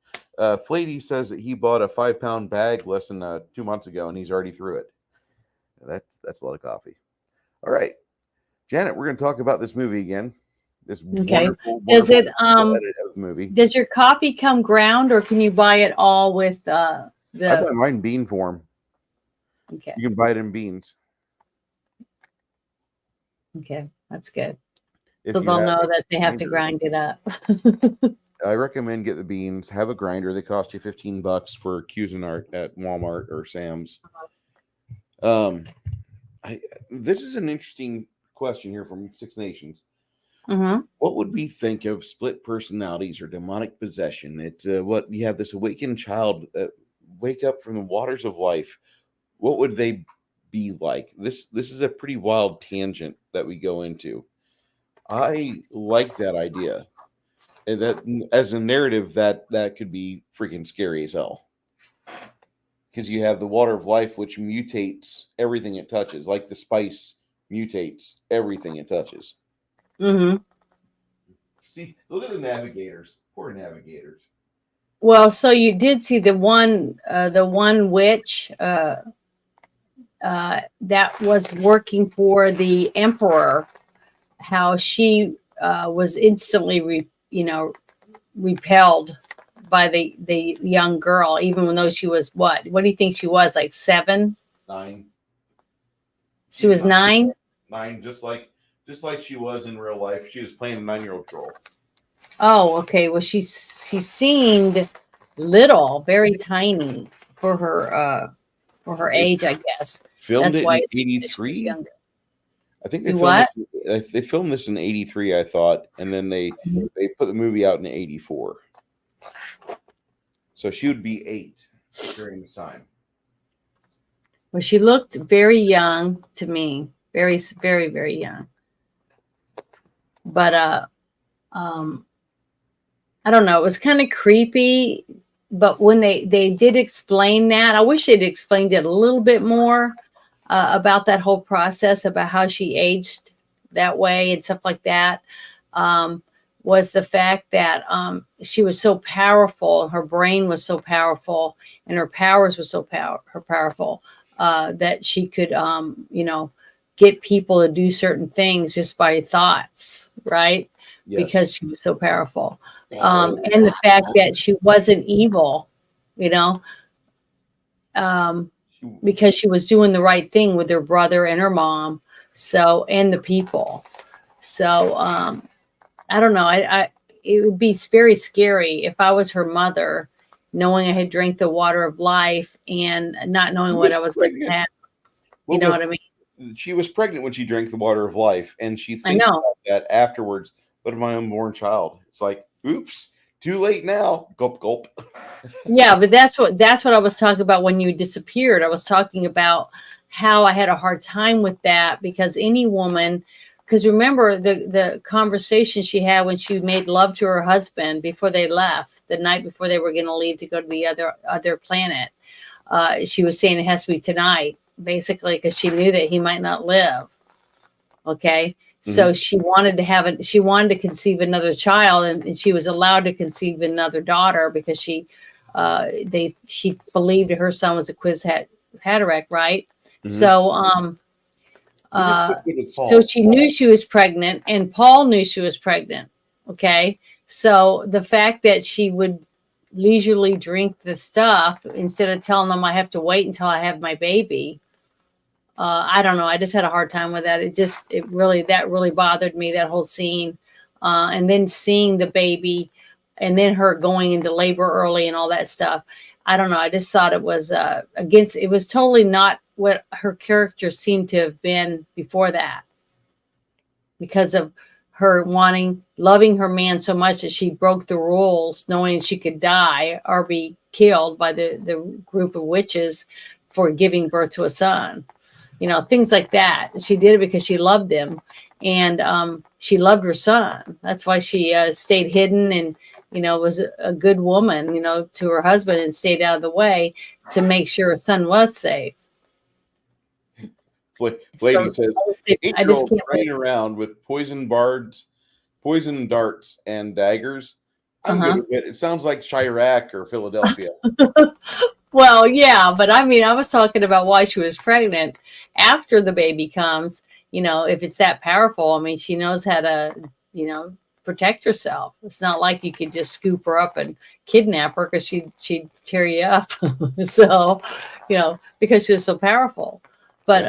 Flady says that he bought a 5-pound bag less than 2 months ago, and he's already through it. That's a lot of coffee. All right, Janet, we're going to talk about this movie again. This wonderful Does it edit of the movie. Does your coffee come ground, or can you buy it all with I buy mine in bean form. Okay. You can buy it in beans. Okay, that's good. If So you they'll have know a that they have to grinder. grind it up. I recommend get the beans. Have a grinder. They cost you $15 for Cuisinart at Walmart or Sam's. This is an interesting question here from Six Nations. Mm-hmm. What would we think of split personalities or demonic possession? It's what you have this awakened child wake up from the waters of life. What would they be like? This is a pretty wild tangent that we go into. I like that idea. And that as a narrative, that could be freaking scary as hell. Because you have the water of life, which mutates everything it touches, like the spice mutates everything it touches. Mm-hmm. See, look at the navigators. Poor navigators. Well, so you did see the one witch that was working for the emperor, how she was instantly repelled by the young girl, even though she was what do you think she was, like 7? 9. She was 9. 9, just like she was in real life. She was playing a 9-year-old girl. Oh, okay. Well, she seemed little, very tiny for her age, I guess. Filmed That's it why in it's 83. I think they Do filmed what? they filmed this in 83, I thought, and then they put the movie out in 84. So she would be 8 during this time. Well, she looked very young to me, very, very, very young. But I don't know. It was kind of creepy. But when they did explain that, I wish they'd explained it a little bit more about that whole process, about how she aged that way and stuff like that. Was the fact that she was so powerful, her brain was so powerful, and her powers were so powerful that she could, get people to do certain things just by thoughts, right? Yes. Because she was so powerful. And the fact that she wasn't evil, because she was doing the right thing with her brother and her mom, and the people. So I don't know. It would be very scary if I was her mother, knowing I had drank the water of life and not knowing what I was going to have. You know what I mean? She was pregnant when she drank the water of life, and she I thinks know. about that afterwards. But of my unborn child, it's like, oops, too late now. Gulp, gulp. Yeah, but that's what I was talking about when you disappeared. I was talking about how I had a hard time with that, because any woman, because remember the conversation she had when she made love to her husband before they left, the night before they were going to leave to go to the other planet. She was saying it has to be tonight, basically, because she knew that he might not live. Okay. So she wanted to conceive another child, and she was allowed to conceive another daughter because she believed her son was a cataract, right? So so she knew she was pregnant, and Paul knew she was pregnant. Okay, so the fact that she would leisurely drink the stuff instead of telling them I have to wait until I have my baby. I don't know. I just had a hard time with that. That really bothered me, that whole scene. And then seeing the baby and then her going into labor early and all that stuff. I don't know. I just thought it was it was totally not what her character seemed to have been before that, because of her loving her man so much that she broke the rules, knowing she could die or be killed by the group of witches for giving birth to a son. Things like that. She did it because she loved him, and she loved her son. That's why she stayed hidden and, was a good woman, to her husband, and stayed out of the way to make sure her son was safe. Lady says, I just can't running around with poison darts, and daggers. I'm good with it. It sounds like Chirac or Philadelphia. Well, yeah, but I mean, I was talking about why she was pregnant after the baby comes. If it's that powerful, I mean, she knows how to, protect herself. It's not like you could just scoop her up and kidnap her, because she'd tear you up. So, because she was so powerful. But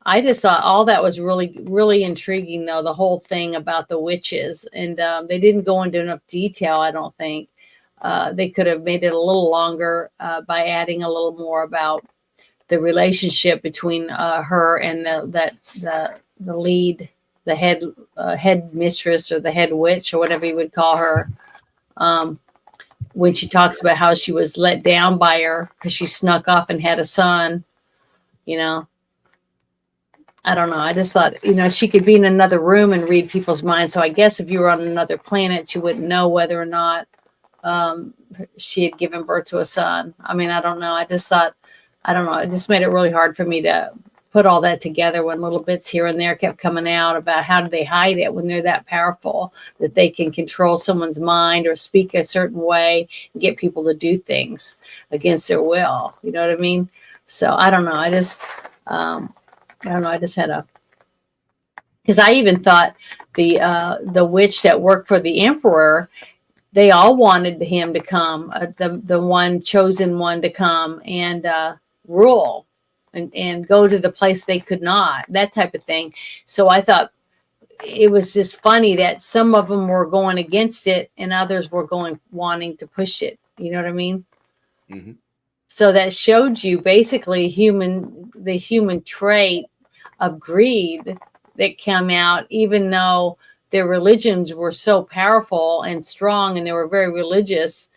I just thought all that was really, really intriguing, though, the whole thing about the witches. And they didn't go into enough detail, I don't think. They could have made it a little longer by adding a little more about the relationship between her and the lead, the head mistress, or the head witch, or whatever you would call her. When she talks about how she was let down by her because she snuck off and had a son, I don't know. I just thought, she could be in another room and read people's minds. So I guess if you were on another planet, you wouldn't know whether or not she had given birth to a son. I mean, I don't know. I just thought, I don't know. It just made it really hard for me to put all that together when little bits here and there kept coming out about how do they hide it when they're that powerful that they can control someone's mind or speak a certain way and get people to do things against their will. You know what I mean? So I don't know. I don't know. I just had because I even thought the witch that worked for the emperor, they all wanted him to come, the one chosen one to come and rule and go to the place they could not, that type of thing. So I thought it was just funny that some of them were going against it and others were wanting to push it. You know what I mean? Mm-hmm. So that showed you basically the human trait of greed that came out, even though their religions were so powerful and strong, and they were very religious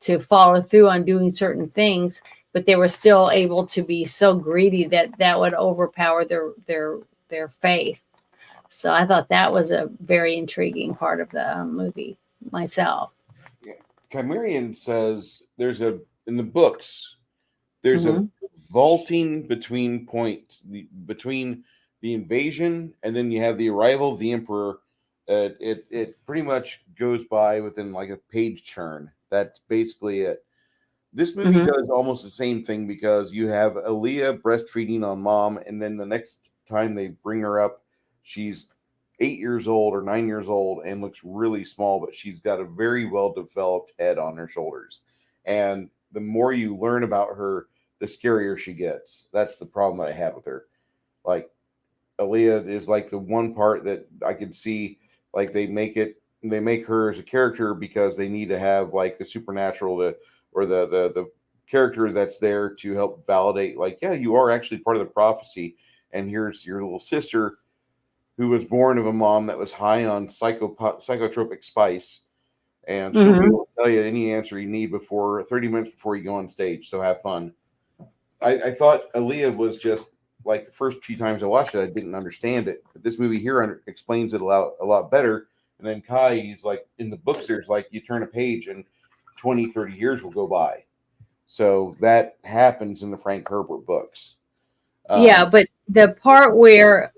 to follow through on doing certain things, but they were still able to be so greedy that would overpower their faith. So I thought that was a very intriguing part of the movie myself. Yeah. Chimerian says in the books, there's a vaulting between points, between the invasion and then you have the arrival of the emperor. It pretty much goes by within like a page turn. That's basically it. This movie does almost the same thing because you have Aaliyah breastfeeding on mom, and then the next time they bring her up, she's 8 years old or 9 years old and looks really small, but she's got a very well developed head on her shoulders. And the more you learn about her, the scarier she gets. That's the problem that I had with her. Like, Aaliyah is like the one part that I could see, like they make her as a character because they need to have like the supernatural, or the character that's there to help validate, like, yeah, you are actually part of the prophecy. And here's your little sister who was born of a mom that was high on psychotropic spice. And she'll be able to tell you any answer you need 30 minutes before you go on stage. So have fun. I thought Aaliyah was just like the first few times I watched it, I didn't understand it. But this movie here explains it a lot better. And then Kai, he's like, in the books, there's like you turn a page and 20, 30 years will go by. So that happens in the Frank Herbert books. Yeah, but the part where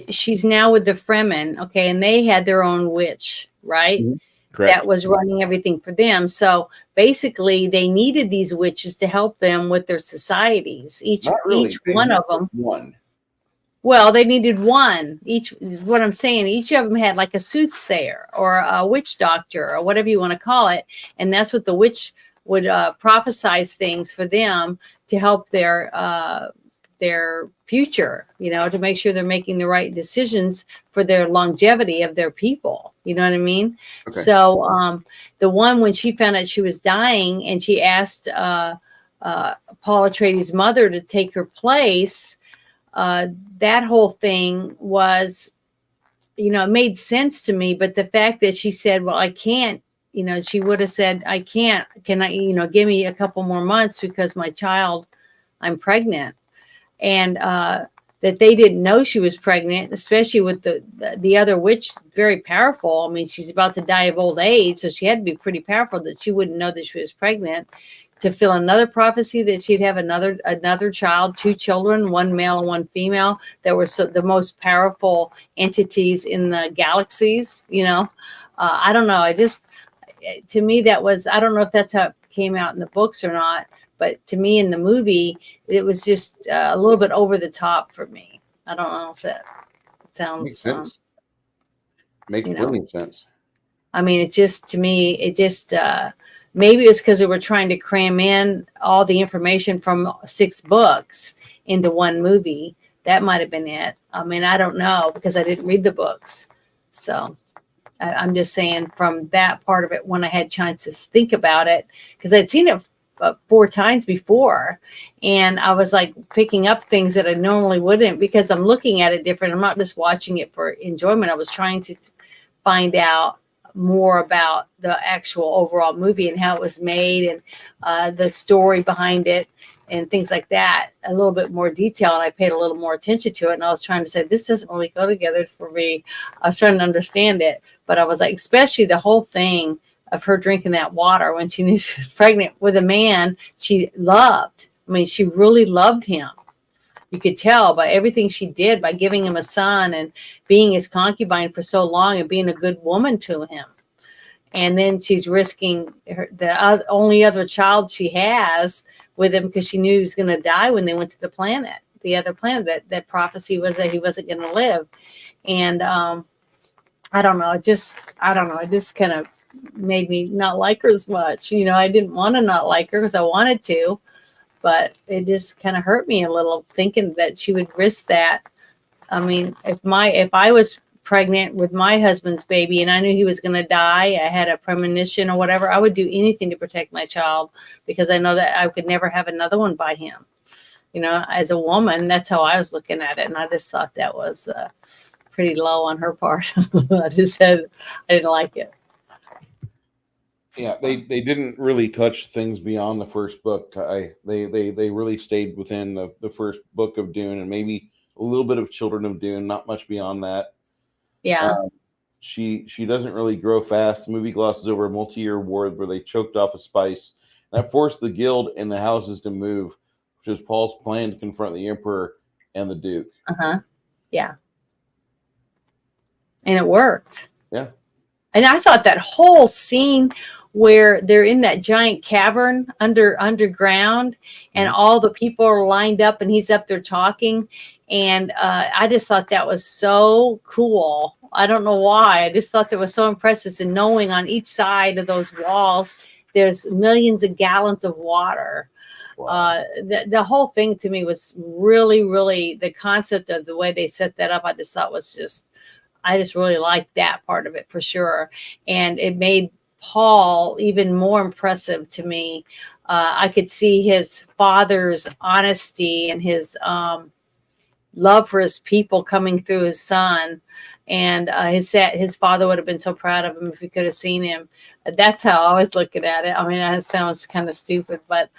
she's now with the Fremen, okay, and they had their own witch, right? Mhm. Correct. That was running everything for them. So basically, they needed these witches to help them with their societies. Not really. Each They one need of them. one. Well, they needed one. Each, what I'm saying, each of them had like a soothsayer or a witch doctor or whatever you want to call it, and that's what the witch would prophesize things for them to help their future, you know, to make sure they're making the right decisions for their longevity of their people. You know what I mean? Okay. So the one when she found out she was dying and she asked Paul Atreides' mother to take her place, that whole thing was, you know, it made sense to me. But the fact that she said, well, I can't, you know, she would have said, I can't, can I, you know, give me a couple more months because my child, I'm pregnant. And that they didn't know she was pregnant, especially with the other witch, very powerful. I mean, she's about to die of old age, so she had to be pretty powerful that she wouldn't know that she was pregnant. To fill another prophecy that she'd have another child, 2 children, 1 male and 1 female, that were the most powerful entities in the galaxies. You know, I don't know. To me, that was, I don't know if that's how it came out in the books or not, but to me in the movie, it was just a little bit over the top for me. I don't know if that sounds Makes sense. Makes you know. plenty of sense. I mean, it just, to me, it just, maybe it's because they were trying to cram in all the information from 6 books into one movie. That might have been it. I mean, I don't know because I didn't read the books. So I'm just saying from that part of it, when I had chance to think about it, because I'd seen it 4 times before, and I was like picking up things that I normally wouldn't because I'm looking at it different. I'm not just watching it for enjoyment. I was trying to find out more about the actual overall movie and how it was made and the story behind it and things like that, a little bit more detail. And I paid a little more attention to it. And I was trying to say, this doesn't really go together for me. I was trying to understand it, but I was like, especially the whole thing of her drinking that water when she knew she was pregnant with a man she loved. I mean, she really loved him. You could tell by everything she did, by giving him a son and being his concubine for so long and being a good woman to him. And then she's risking the only other child she has with him because she knew he was going to die when they went to the other planet. That prophecy was that he wasn't going to live. And I don't know. It just kind of made me not like her as much. You know, I didn't want to not like her because I wanted to, but it just kind of hurt me a little thinking that she would risk that. I mean, if I was pregnant with my husband's baby and I knew he was going to die, I had a premonition or whatever, I would do anything to protect my child because I know that I could never have another one by him. You know, as a woman, that's how I was looking at it. And I just thought that was pretty low on her part. I just said I didn't like it. Yeah, they didn't really touch things beyond the first book. They really stayed within the first book of Dune and maybe a little bit of Children of Dune, not much beyond that. Yeah. She doesn't really grow fast. The movie glosses over a multi-year war where they choked off a spice. That forced the guild and the houses to move, which was Paul's plan to confront the Emperor and the Duke. Yeah. And it worked. Yeah. And I thought that whole scene where they're in that giant cavern underground and all the people are lined up and he's up there talking. And I just thought that was so cool. I don't know why. I just thought that was so impressive. And knowing on each side of those walls, there's millions of gallons of water. Wow. The whole thing to me was really, really, the concept of the way they set that up, I just thought was just, I just really liked that part of it for sure. And it made Paul even more impressive to me. I could see his father's honesty and his love for his people coming through his son. And his father would have been so proud of him if he could have seen him. That's how I was looking at it. I mean, that sounds kind of stupid, but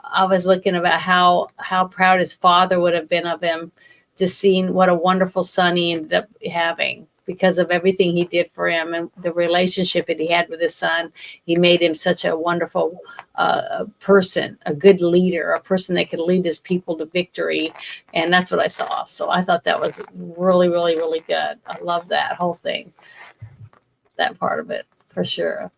I was looking about how proud his father would have been of him, to seeing what a wonderful son he ended up having. because of everything he did for him and the relationship that he had with his son. He made him such a wonderful person, a good leader, a person that could lead his people to victory. And that's what I saw. So I thought that was really, really, really good. I love that whole thing, that part of it for sure.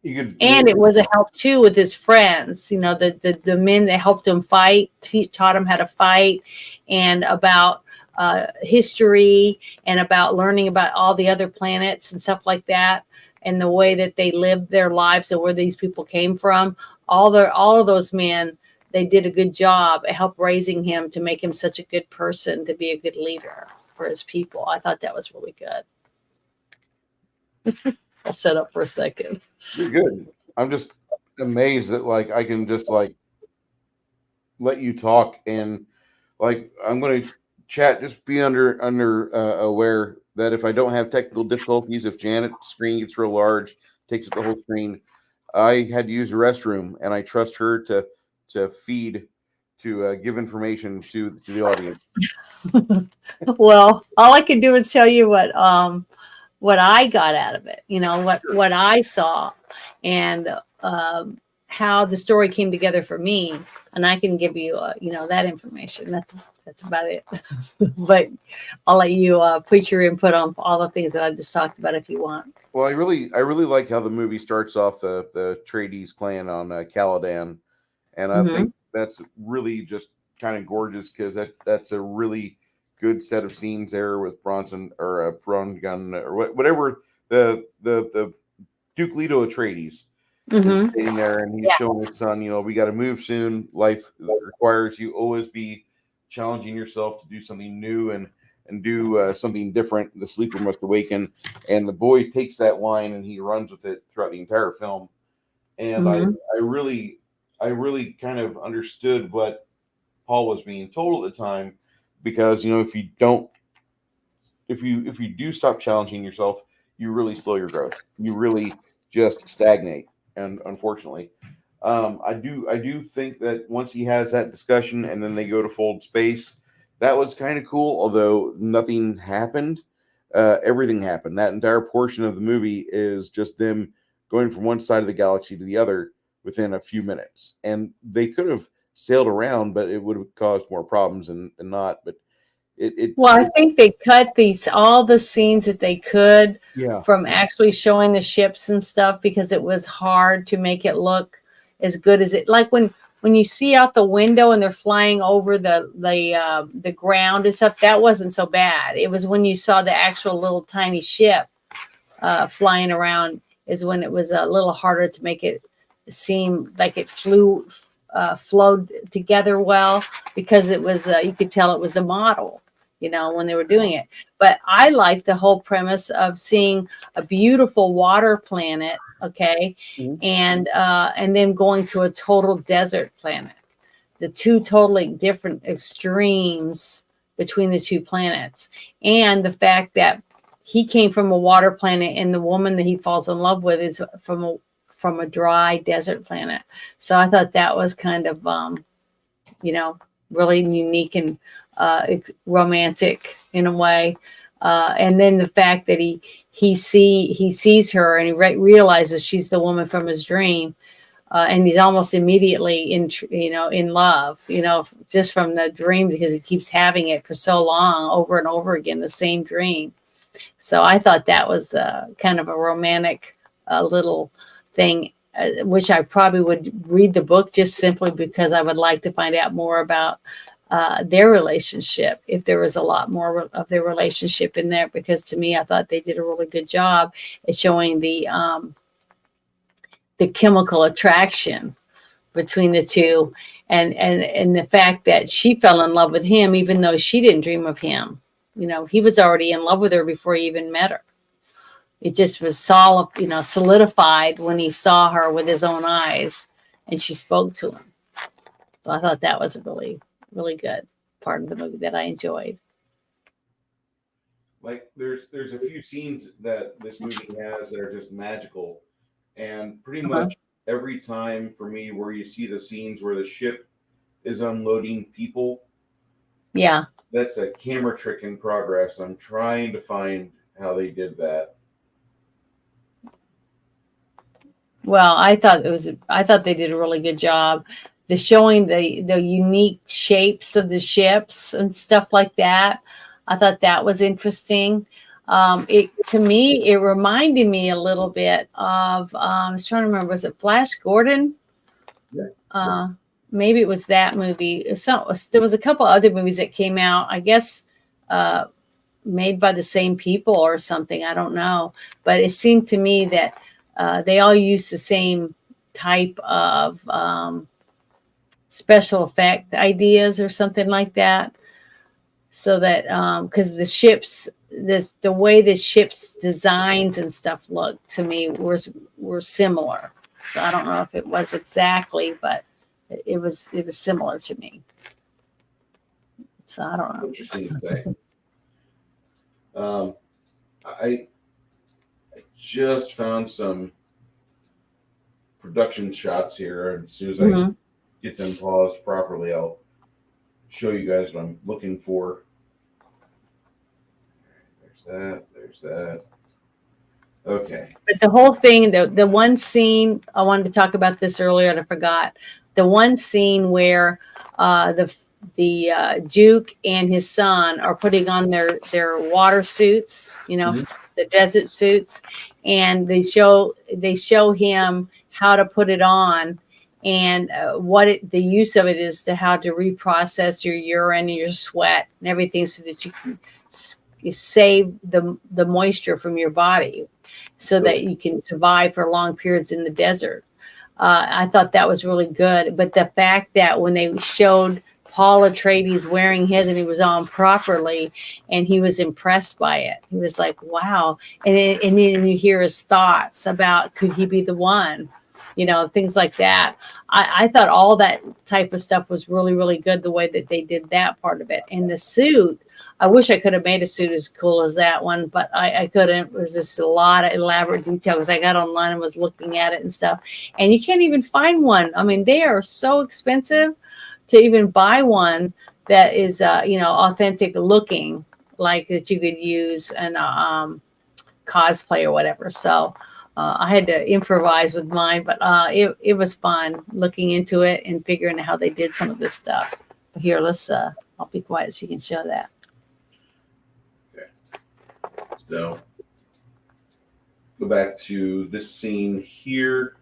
And it was a help too with his friends, you know, the men that helped him fight. He taught him how to fight, and about history, and about learning about all the other planets and stuff like that, and the way that they lived their lives and where these people came from. All of those men, they did a good job at help raising him to make him such a good person, to be a good leader for his people. I thought that was really good. I'll shut up for a second. You're good. I'm just amazed that like I can just like let you talk, and like I'm going to chat. Just be under aware that if I don't have technical difficulties, if Janet's screen gets real large, takes up the whole screen, I had to use the restroom, and I trust her to feed, to give information to the audience. Well, all I can do is tell you what I got out of it, you know, what I saw, and how the story came together for me. And I can give you, you know, that information. That's about it. But I'll let you put your input on all the things that I just talked about if you want. Well, I really like how the movie starts off the Trades clan on Caladan, and I think that's really just kind of gorgeous, because that's a really good set of scenes there with Bronson or Brongun or whatever the Duke Leto Atreides is sitting there, and he's showing his son, you know, we got to move soon. Life requires you always be challenging yourself to do something new and do something different. The sleeper must awaken, and the boy takes that line and he runs with it throughout the entire film. And I really kind of understood what Paul was being told at the time, because, you know, if you do stop challenging yourself, you really slow your growth. You really just stagnate. And unfortunately, I do think that once he has that discussion and then they go to Fold Space, that was kind of cool. Although nothing happened, everything happened. That entire portion of the movie is just them going from one side of the galaxy to the other within a few minutes, and they could have sailed around, but it would have caused more problems and not. But well, I think they cut all the scenes that they could from actually showing the ships and stuff, because it was hard to make it look as good as it, like when you see out the window and they're flying over the ground and stuff, that wasn't so bad. It was when you saw the actual little tiny ship flying around is when it was a little harder to make it seem like it flowed together well, because it was you could tell it was a model, you know, when they were doing it. But I like the whole premise of seeing a beautiful water planet, okay, and then going to a total desert planet. The two totally different extremes between the two planets, and the fact that he came from a water planet, and the woman that he falls in love with is from a dry desert planet. So I thought that was kind of, you know, really unique and romantic in a way. And then the fact that he sees her and he realizes she's the woman from his dream, and he's almost immediately in love, you know, just from the dream, because he keeps having it for so long, over and over again, the same dream. So I thought that was kind of a romantic little thing, which I probably would read the book just simply because I would like to find out more about their relationship, if there was a lot more of their relationship in there, because to me, I thought they did a really good job at showing the chemical attraction between the two, and the fact that she fell in love with him even though she didn't dream of him. You know, he was already in love with her before he even met her. It just was solidified when he saw her with his own eyes and she spoke to him. So I thought that was a really, really good part of the movie that I enjoyed. Like there's a few scenes that this movie has that are just magical, and pretty much every time for me where you see the scenes where the ship is unloading people, yeah, that's a camera trick in progress. I'm trying to find how they did that. Well, I thought they did a really good job. The showing the unique shapes of the ships and stuff like that. I thought that was interesting. It to me, it reminded me a little bit of I was trying to remember, was it Flash Gordon? Yeah. Maybe it was that movie. There was a couple other movies that came out, I guess, made by the same people or something. I don't know, but it seemed to me that they all use the same type of special effect ideas or something like that. So that because the ships, the way the ships designs and stuff looked to me were similar. So I don't know if it was exactly, but it was similar to me. So I don't know. Interesting to say. I just found some production shots here. As soon as I get them paused properly, I'll show you guys what I'm looking for. There's that. Okay. But the whole thing, the one scene, I wanted to talk about this earlier and I forgot. The one scene where the Duke and his son are putting on their water suits, the desert suits, and they show him how to put it on and the use of it is to how to reprocess your urine and your sweat and everything so that you can save the moisture from your body so that you can survive for long periods in the desert. I thought that was really good. But the fact that when they showed Paul Atreides wearing his and he was on properly and he was impressed by it, he was like, wow. And then you hear his thoughts about, could he be the one? Things like that. I thought all that type of stuff was really, really good, the way that they did that part of it. And the suit, I wish I could have made a suit as cool as that one, but I couldn't. It was just a lot of elaborate detail because I got online and was looking at it and stuff. And you can't even find one. I mean, they are so expensive to even buy one that is, authentic looking, like that you could use in cosplay or whatever. So I had to improvise with mine, but it was fun looking into it and figuring out how they did some of this stuff. Here, I'll be quiet so you can show that. So go back to this scene here.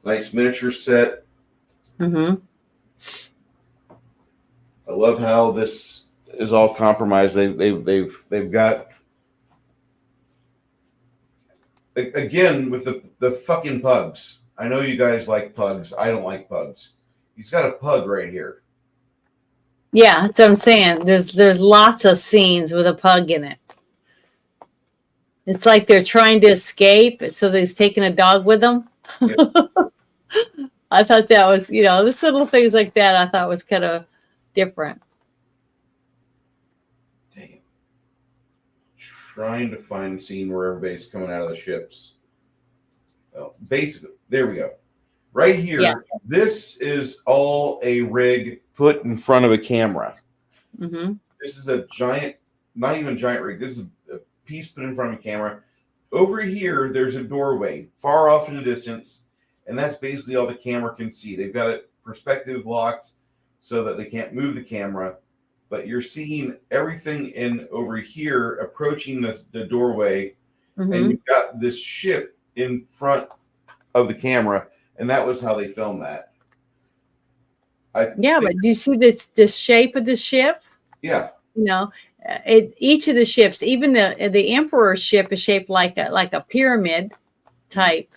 Nice miniature set. Mm-hmm. I love how this is all compromised. They've got, again, with the fucking pugs. I know you guys like pugs. I don't like pugs. He's got a pug right here. Yeah, that's what I'm saying. There's lots of scenes with a pug in it. It's like they're trying to escape, so they're taking a dog with them. Yeah. I thought that was, this little things like that I thought was kind of different. Damn. Trying to find a scene where everybody's coming out of the ships. Well, basically, there we go. Right here, yeah. This is all a rig put in front of a camera. Mm-hmm. This is a giant, not even giant rig. This is a piece put in front of a camera. Over here, there's a doorway far off in the distance, and that's basically all the camera can see. They've got it perspective locked so that they can't move the camera, but you're seeing everything in over here approaching the doorway, and you've got this ship in front of the camera, and that was how they filmed that. But do you see the shape of the ship? Yeah. Each of the ships, even the Emperor's ship, is shaped like a pyramid type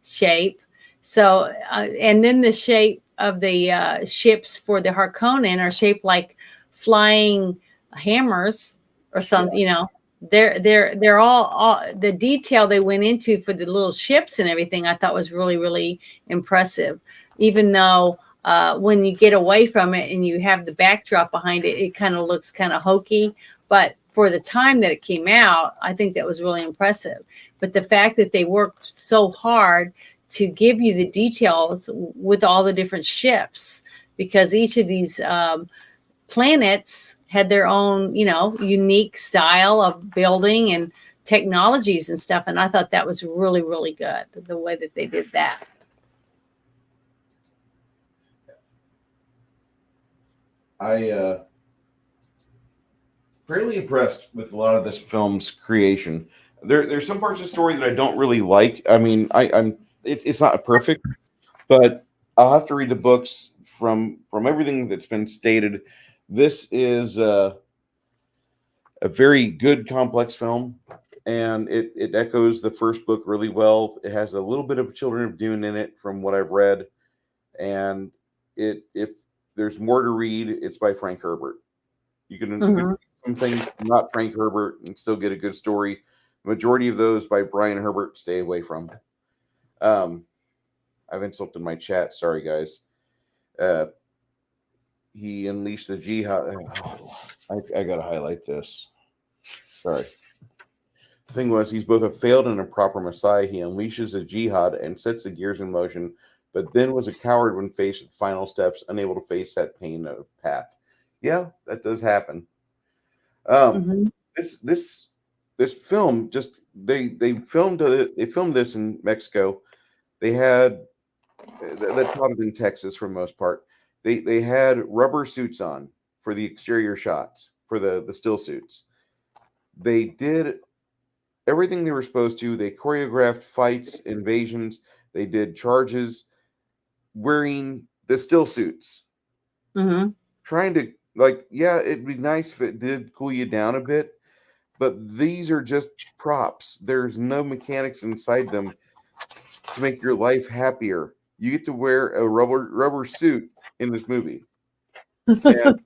shape. So, and then the shape of the ships for the Harkonnen are shaped like flying hammers or something. Yeah. They're all the detail they went into for the little ships and everything. I thought was really, really impressive. Even though when you get away from it and you have the backdrop behind it, it kind of looks kind of hokey. But for the time that it came out, I think that was really impressive. But the fact that they worked so hard to give you the details with all the different ships, because each of these planets had their own, unique style of building and technologies and stuff. And I thought that was really, really good, the way that they did that. Fairly impressed with a lot of this film's creation. There's some parts of the story that I don't really like. I mean, it's not perfect, but I'll have to read the books from everything that's been stated. This is a very good, complex film, and it echoes the first book really well. It has a little bit of Children of Dune in it, from what I've read, and if there's more to read, it's by Frank Herbert. You can read something not Frank Herbert and still get a good story. The majority of those by Brian Herbert, stay away from. I've insulted my chat. Sorry, guys. He unleashed the jihad. I got to highlight this. Sorry. The thing was, he's both a failed and improper messiah. He unleashes the jihad and sets the gears in motion, but then was a coward when faced with final steps, unable to face that pain of path. Yeah, that does happen. This film, just they filmed this in Mexico. They had that's not in Texas for the most part. They had rubber suits on for the exterior shots, for the still suits. They did everything they were supposed to. They choreographed fights, invasions. They did charges wearing the still suits. Trying to, it'd be nice if it did cool you down a bit, but these are just props. There's no mechanics inside them to make your life happier. You get to wear a rubber suit in this movie. And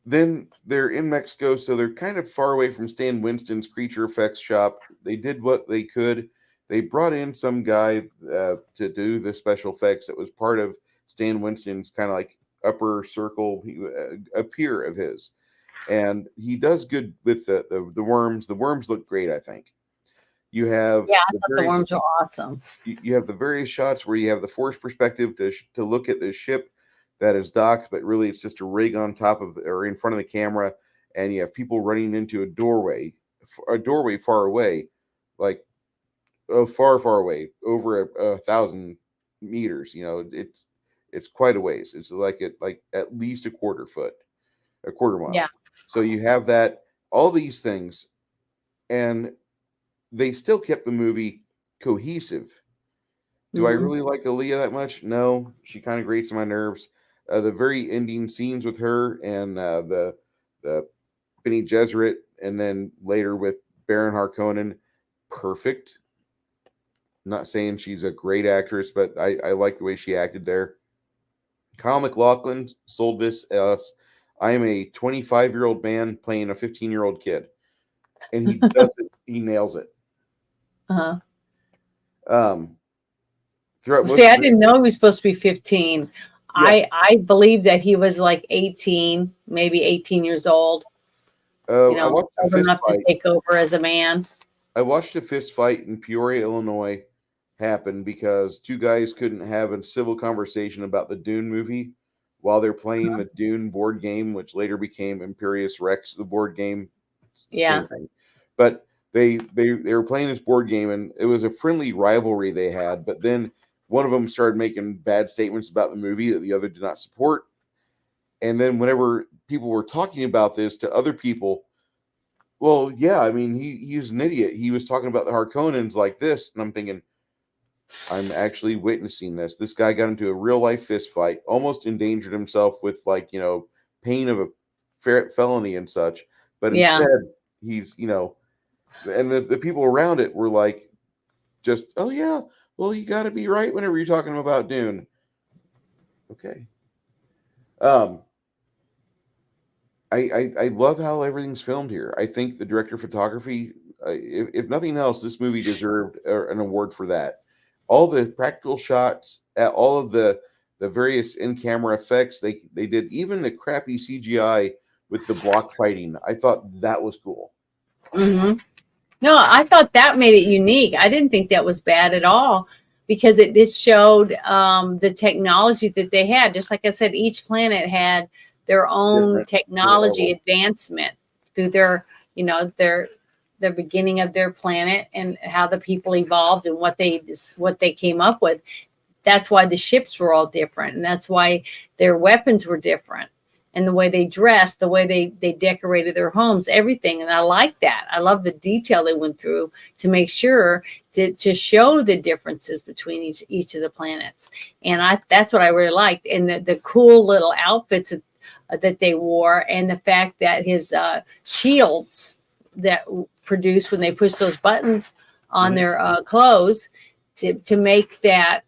then they're in Mexico, so they're kind of far away from Stan Winston's creature effects shop. They did what they could. They brought in some guy to do the special effects that was part of Stan Winston's kind of like upper circle, a peer of his. And he does good with the worms. The worms look great, I think. You have I thought the worms are awesome. You have the various shots where you have the forced perspective to look at the ship that is docked, but really it's just a rig on top of or in front of the camera, and you have people running into a doorway far away, like far away, over 1,000 meters. It's quite a ways. It's like at least a quarter mile. Yeah. So you have that, all these things, and they still kept the movie cohesive. Do I really like Aaliyah that much? No, she kind of grates on my nerves. The very ending scenes with her and the Bene Gesserit, and then later with Baron Harkonnen, perfect. I'm not saying she's a great actress, but I like the way she acted there. Kyle MacLachlan sold this as, I am a 25-year-old man playing a 15-year-old kid. And he does it. He nails it. See, I didn't know he was supposed to be 15. Yeah. I believe that he was like 18, maybe 18 years old. Old enough to take over as a man. I watched a fist fight in Peoria, Illinois happen because two guys couldn't have a civil conversation about the Dune movie while they're playing the Dune board game, which later became Imperius Rex, the board game. Yeah. But they were playing this board game, and it was a friendly rivalry they had, but then one of them started making bad statements about the movie that the other did not support. And then whenever people were talking about this to other people, well, yeah, I mean, he was an idiot. He was talking about the Harkonnens like this. And I'm thinking, I'm actually witnessing this. This guy got into a real life fist fight, almost endangered himself with pain of a felony and such. But instead, he's, and the people around it were like, just, oh yeah, well, you got to be right whenever you're talking about Dune. Okay. I love how everything's filmed here. I think the director of photography, if nothing else, this movie deserved an award for that. All the practical shots, all of the various in-camera effects they did, even the crappy CGI with the block fighting. I thought that was cool. No, I thought that made it unique. I didn't think that was bad at all because it just showed the technology that they had. Just like I said, each planet had their own Different. technology advancement through their, you know, their beginning of their planet and how the people evolved and what they came up with. That's why the ships were all different, and that's why their weapons were different, and the way they dressed, the way they decorated their homes, everything. And I like that. I love the detail they went through to make sure to show the differences between each of the planets. And that's what I really liked. And the cool little outfits that they wore, and the fact that his shields that produced when they push those buttons on their clothes to make that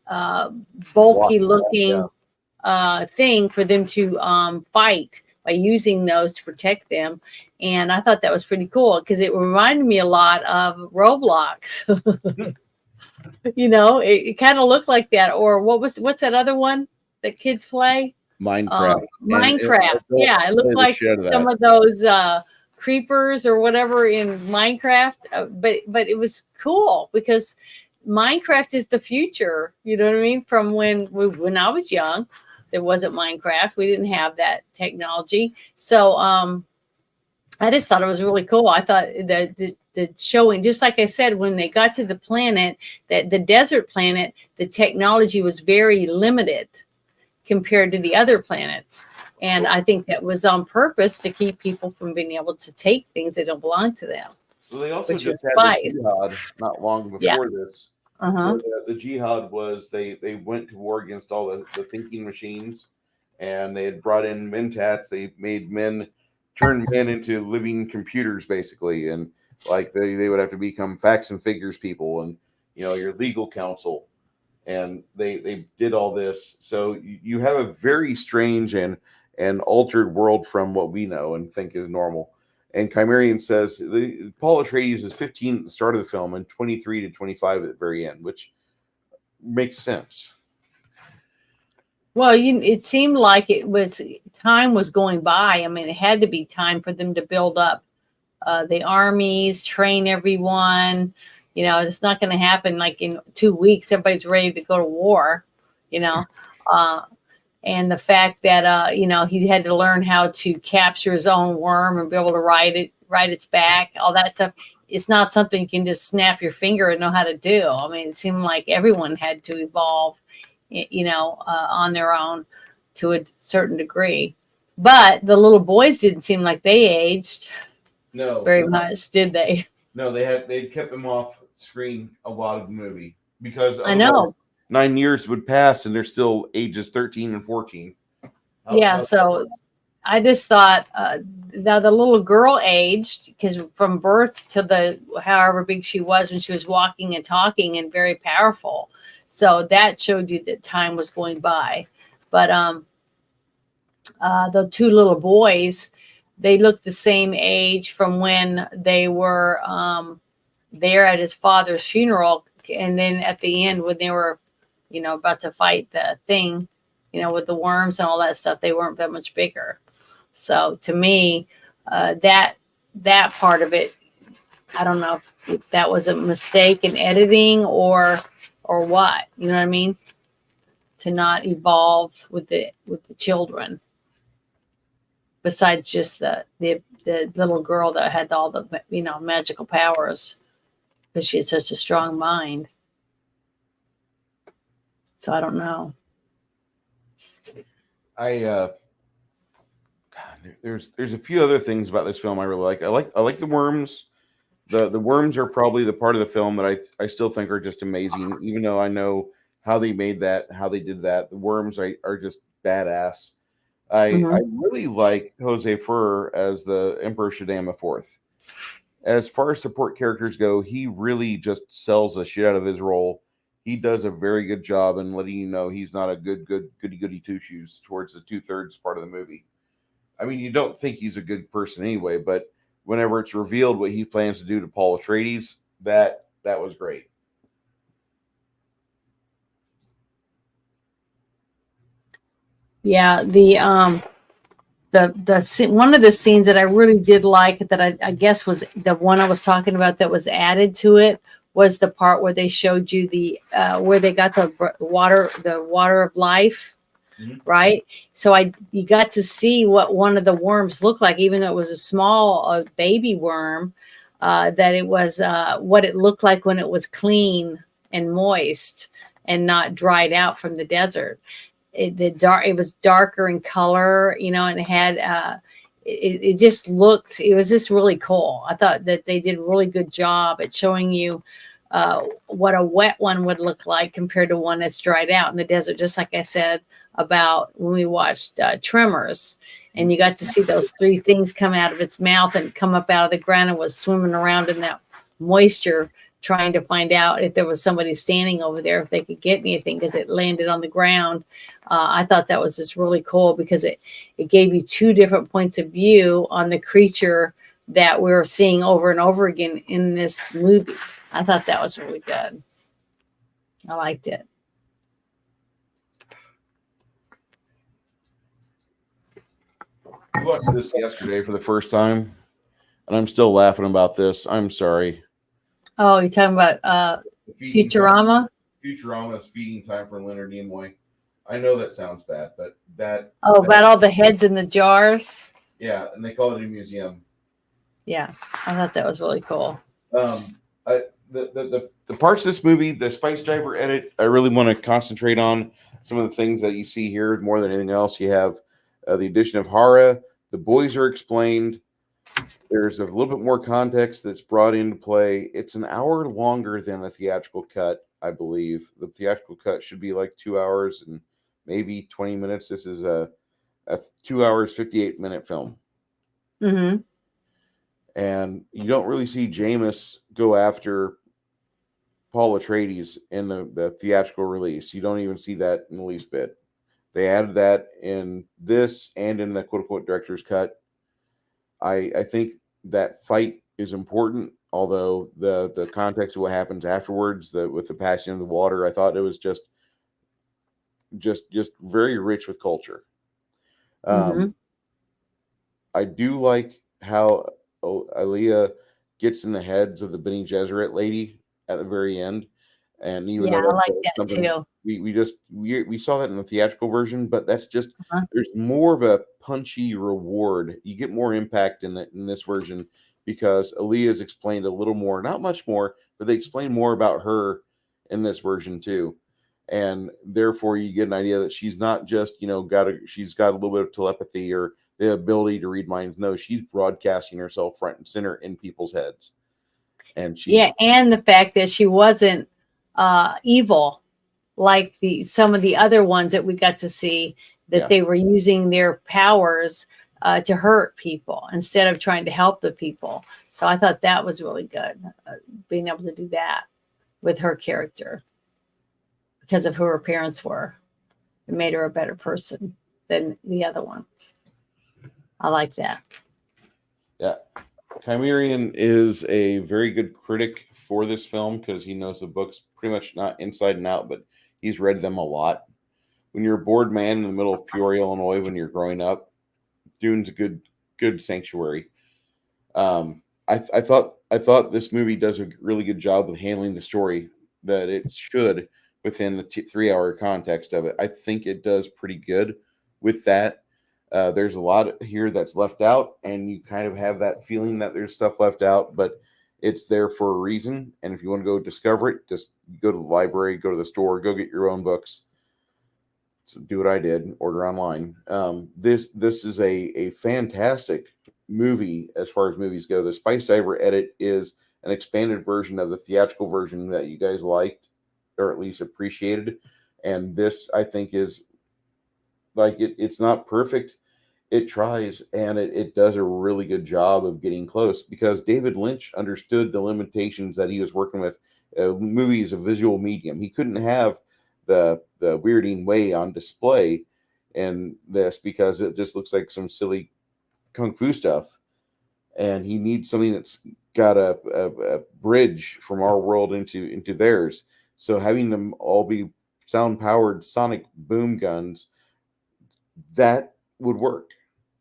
bulky looking thing for them to fight by using those to protect them. And I thought that was pretty cool because it reminded me a lot of Roblox. You know, it kind of looked like that. Or what's that other one that kids play? Minecraft. Minecraft. Yeah, it looked like some of those creepers or whatever in Minecraft. But it was cool because Minecraft is the future. You know what I mean? From when I was young, there wasn't Minecraft. We didn't have that technology. So I just thought it was really cool. I thought the showing, just like I said, when they got to the planet, that the desert planet, the technology was very limited compared to the other planets. And I think that was on purpose to keep people from being able to take things that don't belong to them. Well, they also Which just was had spice. the jihad not long before this. Uh-huh. The jihad was they went to war against all the thinking machines, and they had brought in mentats. They made turn men into living computers, basically, and like they would have to become facts and figures people, and you know, your legal counsel, and they did all this. So you have a very strange and altered world from what we know and think is normal. And Chimerian says Paul Atreides is 15 at the start of the film and 23 to 25 at the very end, which makes sense. Well, it seemed like time was going by. I mean, it had to be time for them to build up the armies, train everyone. You know, it's not going to happen like in 2 weeks. Everybody's ready to go to war, you know. And the fact that, you know, he had to learn how to capture his own worm and be able to ride its back, all that stuff. It's not something you can just snap your finger and know how to do. I mean, it seemed like everyone had to evolve, you know, on their own to a certain degree. But the little boys didn't seem like they aged very much, did they? No, they'd kept them off screen a lot of the movie because I know 9 years would pass and they're still ages 13 and 14. So I just thought now the little girl aged because from birth to the however big she was when she was walking and talking and very powerful. So that showed you that time was going by. But the two little boys, they looked the same age from when they were there at his father's funeral. And then at the end when they were, you know, about to fight the thing, you know, with the worms and all that stuff, they weren't that much bigger. So to me, that part of it, I don't know if that was a mistake in editing or what, you know what I mean? To not evolve with the children. Besides just the little girl that had all the, you know, magical powers because she had such a strong mind. So I don't know. There's a few other things about this film I really like. I like the worms. The worms are probably the part of the film that I still think are just amazing, even though I know how they made that, how they did that. The worms are just badass. I really like Jose Ferrer as the Emperor Shaddam IV. As far as support characters go, he really just sells the shit out of his role. He does a very good job in letting you know he's not a goody two-shoes towards the 2/3 part of the movie. I mean, you don't think he's a good person anyway, but whenever it's revealed what he plans to do to Paul Atreides, that was great. Yeah, the one of the scenes that I really did like that I guess was the one I was talking about that was added to it was the part where they showed you the where they got the water of life. Mhm. right? So you got to see what one of the worms looked like, even though it was a small baby worm. That it was what it looked like when it was clean and moist and not dried out from the desert. It was darker in color, and it had it just looked, it was just really cool. I thought that they did a really good job at showing you what a wet one would look like compared to one that's dried out in the desert, just like I said about when we watched Tremors, and you got to see those three things come out of its mouth and come up out of the ground and was swimming around in that moisture, trying to find out if there was somebody standing over there, if they could get anything, because it landed on the ground. I thought that was just really cool because it gave you two different points of view on the creature that we're seeing over and over again in this movie. I thought that was really good. I liked it. I watched this yesterday for the first time, and I'm still laughing about this. I'm sorry. Oh, you're talking about Futurama? Futurama's feeding time for Leonard Nimoy. I know that sounds bad, but About all the heads in the jars. Yeah, and they call it a museum. Yeah, I thought that was really cool. The parts of this movie, the Spice Driver edit, I really want to concentrate on some of the things that you see here more than anything else. You have the addition of Hara. The boys are explained. There's a little bit more context that's brought into play. It's an hour longer than the theatrical cut, I believe. The theatrical cut should be like 2 hours and maybe 20 minutes. This is a 2 hours, 58-minute film. Mm-hmm. And you don't really see Jameis go after Paul Atreides in the theatrical release. You don't even see that in the least bit. They added that in this and in the quote-unquote director's cut. I think that fight is important, although the context of what happens afterwards, with the passing of the water, I thought it was just very rich with culture. I do like how Aaliyah gets in the heads of the Bene Gesserit lady at the very end, and even Yeah, though I like that's that something too. we saw that in the theatrical version, but that's just Uh-huh. there's more of a punchy reward. You get more impact in this version because Aaliyah is explained a little more, not much more, but they explain more about her in this version too. And therefore you get an idea that she's not just, she's got a little bit of telepathy or the ability to read minds. No, she's broadcasting herself front and center in people's heads. And and the fact that she wasn't evil like some of the other ones that we got to see, that they were using their powers to hurt people instead of trying to help the people. So I thought that was really good, being able to do that with her character because of who her parents were. It made her a better person than the other one. I like that. Yeah. Chimerian is a very good critic for this film because he knows the books pretty much not inside and out, but he's read them a lot. When you're a bored man in the middle of Peoria, Illinois, when you're growing up, Dune's a good sanctuary. I thought this movie does a really good job of handling the story that it should within the 3-hour context of it. I think it does pretty good with that. There's a lot here that's left out, and you kind of have that feeling that there's stuff left out, but it's there for a reason. And if you want to go discover it, just go to the library, go to the store, go get your own books. So do what I did, order online. This is a fantastic movie as far as movies go. The Spice Diver edit is an expanded version of the theatrical version that you guys liked, or at least appreciated. And this, I think, is like it's not perfect. It tries, and it does a really good job of getting close because David Lynch understood the limitations that he was working with. Movie is a visual medium. He couldn't have the weirding way on display in this because it just looks like some silly kung fu stuff, and he needs something that's got a bridge from our world into theirs. So having them all be sound powered sonic boom guns, that would work.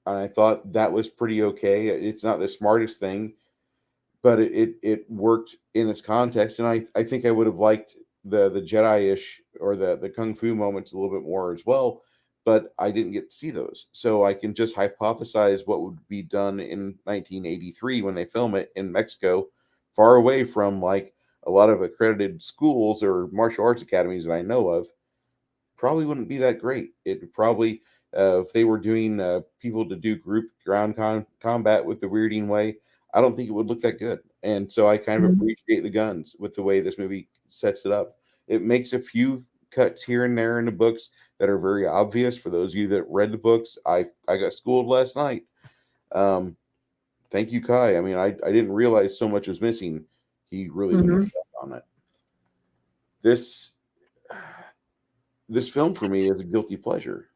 And I thought that was pretty okay. It's not the smartest thing, but it worked in its context. And I think I would have liked the Jedi-ish or the kung fu moments a little bit more as well. but I didn't get to see those. So I can just hypothesize what would be done in 1983 when they film it in Mexico, far away from like a lot of accredited schools or martial arts academies that I know of. Probably wouldn't be that great. It would probably, if they were doing people to do group ground combat with the Weirding way, I don't think it would look that good. And so I kind of appreciate the guns with the way this movie sets it up. It makes a few cuts here and there in the books that are very obvious. For those of you that read the books, I got schooled last night. Thank you, Kai. I mean, I didn't realize so much was missing. He really went on it. This film for me is a guilty pleasure.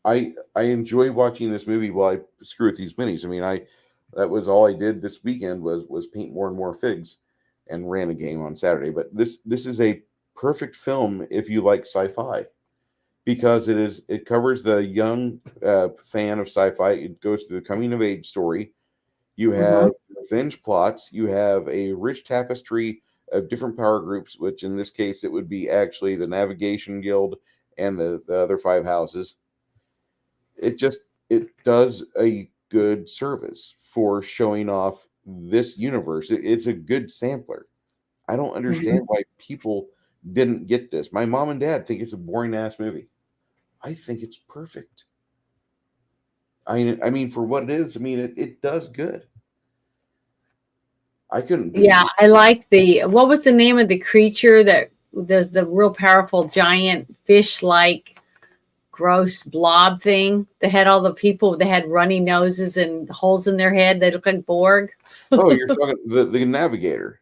I enjoy watching this movie while I screw with these minis. I mean, that was all I did this weekend was paint more and more figs and ran a game on Saturday. But this is a perfect film if you like sci-fi, because it covers the young fan of sci-fi. It goes through the coming of age story. You have revenge plots. You have a rich tapestry of different power groups, which in this case it would be actually the Navigation Guild and the other 5 houses. It does a good service for showing off this universe. It's a good sampler. I don't understand why people didn't get this. My mom and dad think it's a boring ass movie. I think it's perfect. I mean, for what it is, I mean, it does good. I couldn't. Yeah, I like what was the name of the creature that there's the real powerful giant fish-like gross blob thing that had all the people that had runny noses and holes in their head. They look like Borg. Oh, you're talking the Navigator.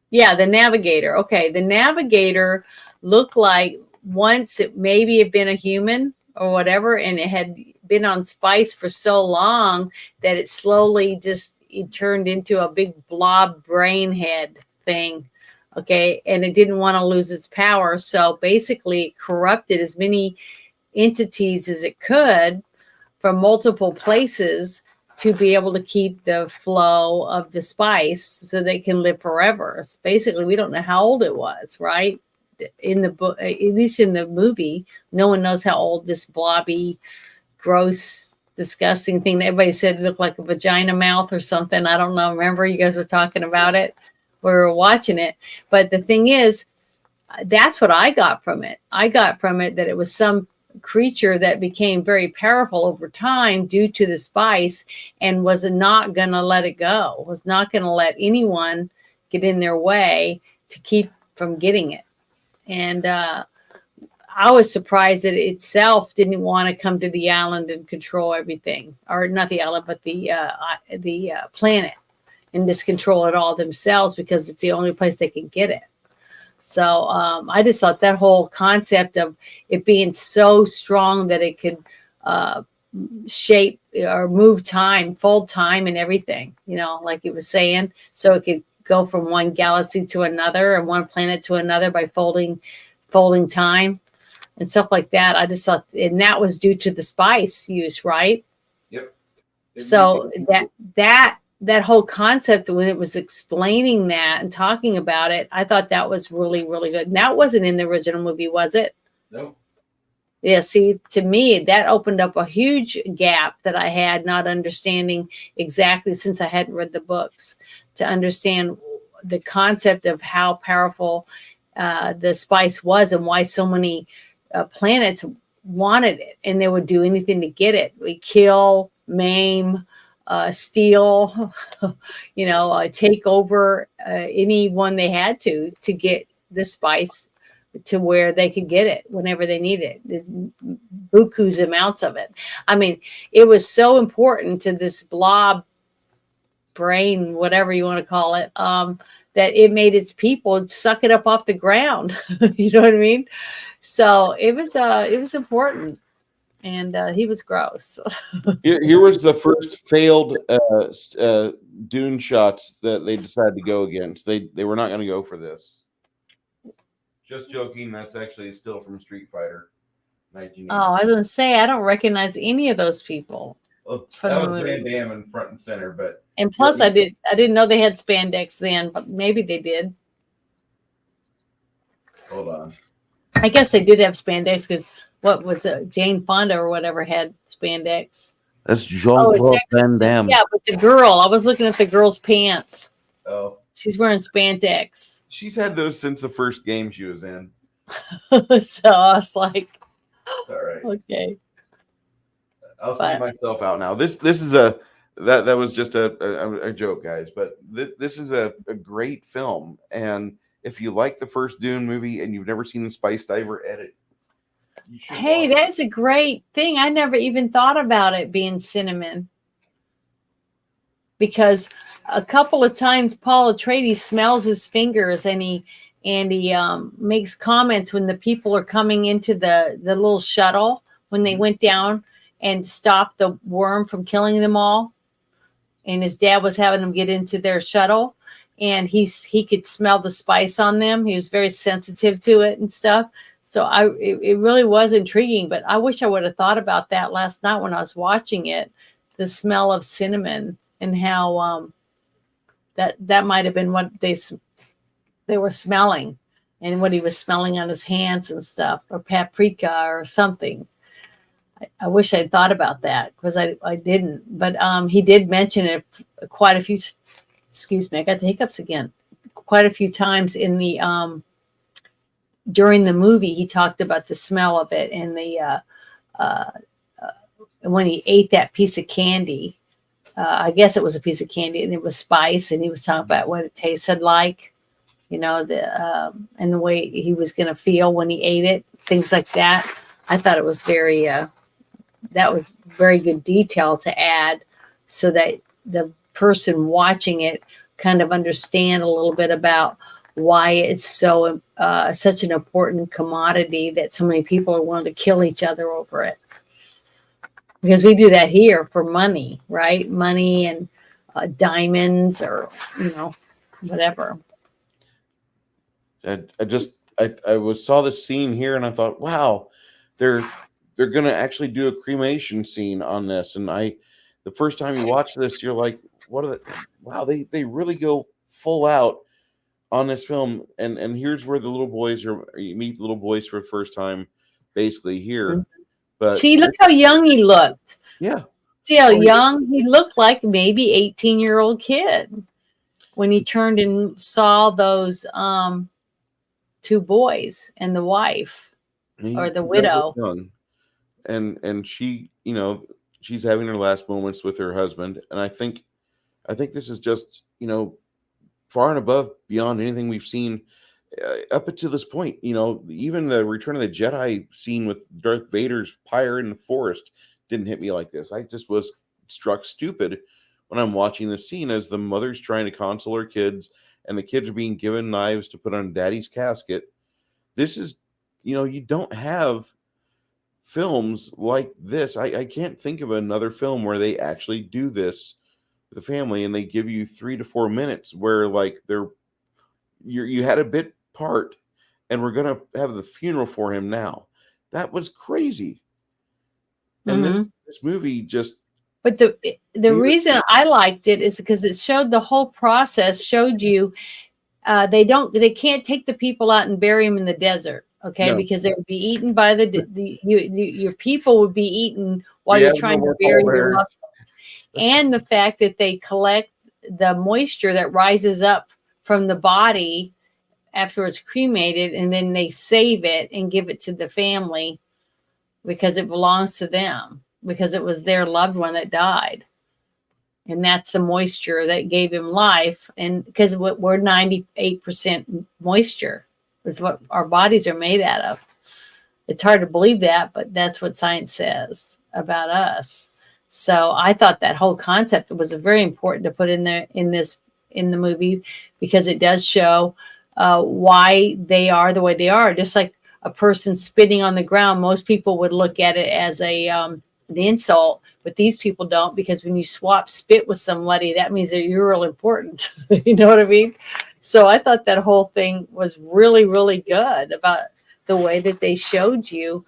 Yeah, the Navigator. Okay, the Navigator looked like once it maybe had been a human or whatever, and it had been on spice for so long that it slowly it turned into a big blob brain head thing. Okay, and it didn't want to lose its power, so basically it corrupted as many entities as it could from multiple places to be able to keep the flow of the spice so they can live forever. So basically, we don't know how old it was, right? In the book, at least in the movie, no one knows how old this blobby, gross, disgusting thing that everybody said it looked like a vagina mouth or something. I don't know. Remember, you guys were talking about it. We were watching it. But the thing is, that's what I got from it. I got from it that it was some creature that became very powerful over time due to the spice and was not going to let it go, was not going to let anyone get in their way to keep from getting it. And I was surprised that it itself didn't want to come to the island and control everything, or not the island, but the planet, and just control it all themselves because it's the only place they can get it. So I just thought that whole concept of it being so strong that it could shape or move time, fold time and everything, like it was saying, so it could go from one galaxy to another and one planet to another by folding time and stuff like that. I just thought, and that was due to the spice use, right? Yep. So that whole concept, when it was explaining that and talking about it, I thought that was really, really good. And that wasn't in the original movie, was it? No. Yeah, see, to me, that opened up a huge gap that I had not understanding exactly, since I hadn't read the books, to understand the concept of how powerful the spice was and why so many planets wanted it, and they would do anything to get it. We kill, maim, steal, take over anyone they had to get the spice to where they could get it whenever they need it. There's buku's amounts of it. I mean, it was so important to this blob brain, whatever you want to call it, that it made its people suck it up off the ground. You know what I mean? So it was important. And he was gross. Here was the first failed Dune shots that they decided to go against. They were not going to go for this. Just joking. That's actually still from Street Fighter. 1980. Oh, I was going to say, I don't recognize any of those people. Well, that was Van Damme in front and center, but and plus, I didn't know they had spandex then, but maybe they did. Hold on. I guess they did have spandex because what was it? Jane Fonda or whatever had spandex. That's Oh, it's Jean-Claude Van Damme. yeah, but the girl, I was looking at the girl's pants. Oh, She's wearing spandex. She's had those since the first game she was in. So I was like, it's all right. okay. I'll see But- myself out now. This is that was just a joke, guys. But this is a great film, and if you like the first Dune movie and you've never seen the Spice Diver edit, you should Hey, watch it. that's a great thing. I never even thought about it being cinnamon. Because a couple of times Paul Atreides smells his fingers and he makes comments when the people are coming into the little shuttle when they went down and stopped the worm from killing them all. And his dad was having them get into their shuttle, and he could smell the spice on them. He was very sensitive to it and stuff. So it really was intriguing, but I wish I would have thought about that last night when I was watching it, the smell of cinnamon and how that might have been what they were smelling and what he was smelling on his hands and stuff, or paprika or something. I wish I'd thought about that because I didn't, but he did mention it quite a few, excuse me, I got the hiccups again, quite a few times in the, during the movie, he talked about the smell of it and the, when he ate that piece of candy, I guess it was a piece of candy and it was spice, and he was talking about what it tasted like, and the way he was going to feel when he ate it, things like that. I thought it was that was very good detail to add so that the person watching it kind of understand a little bit about why it's so such an important commodity that so many people are willing to kill each other over it. Because we do that here for money, right? Money and diamonds or, whatever. I saw this scene here and I thought, wow, they're going to actually do a cremation scene on this. And the first time you watch this, you're like, wow, they really go full out on this film. And here's where you meet the little boys for the first time, basically here. Mm-hmm. But see, look how young he looked. Yeah. See how young he looked, like maybe 18-year-old kid when he turned and saw those two boys and the wife or the widow. And she, she's having her last moments with her husband. And I think this is just, far and above beyond anything we've seen up until this point. Even the Return of the Jedi scene with Darth Vader's pyre in the forest didn't hit me like this. I just was struck stupid when I'm watching this scene as the mother's trying to console her kids and the kids are being given knives to put on daddy's casket. This is, you don't have films like this. I can't think of another film where they actually do this with the family and they give you 3 to 4 minutes where like you had a bit part and we're going to have the funeral for him now. That was crazy. And this movie just. But the reason I liked it is because it showed the whole process, showed you they can't take the people out and bury them in the desert. Okay. No. Because they would be eaten by your people would be eaten while you're trying to bury your loved ones. And the fact that they collect the moisture that rises up from the body after it's cremated, and then they save it and give it to the family because it belongs to them, because it was their loved one that died. And that's the moisture that gave him life. And because we're 98% moisture is what our bodies are made out of. It's hard to believe that, but that's what science says about us. So I thought that whole concept was very important to put in there in the movie, because it does show why they are the way they are. Just like a person spitting on the ground, most people would look at it as an insult, but these people don't, because when you swap spit with somebody, that means that you're real important. You know what I mean? So I thought that whole thing was really, really good about the way that they showed you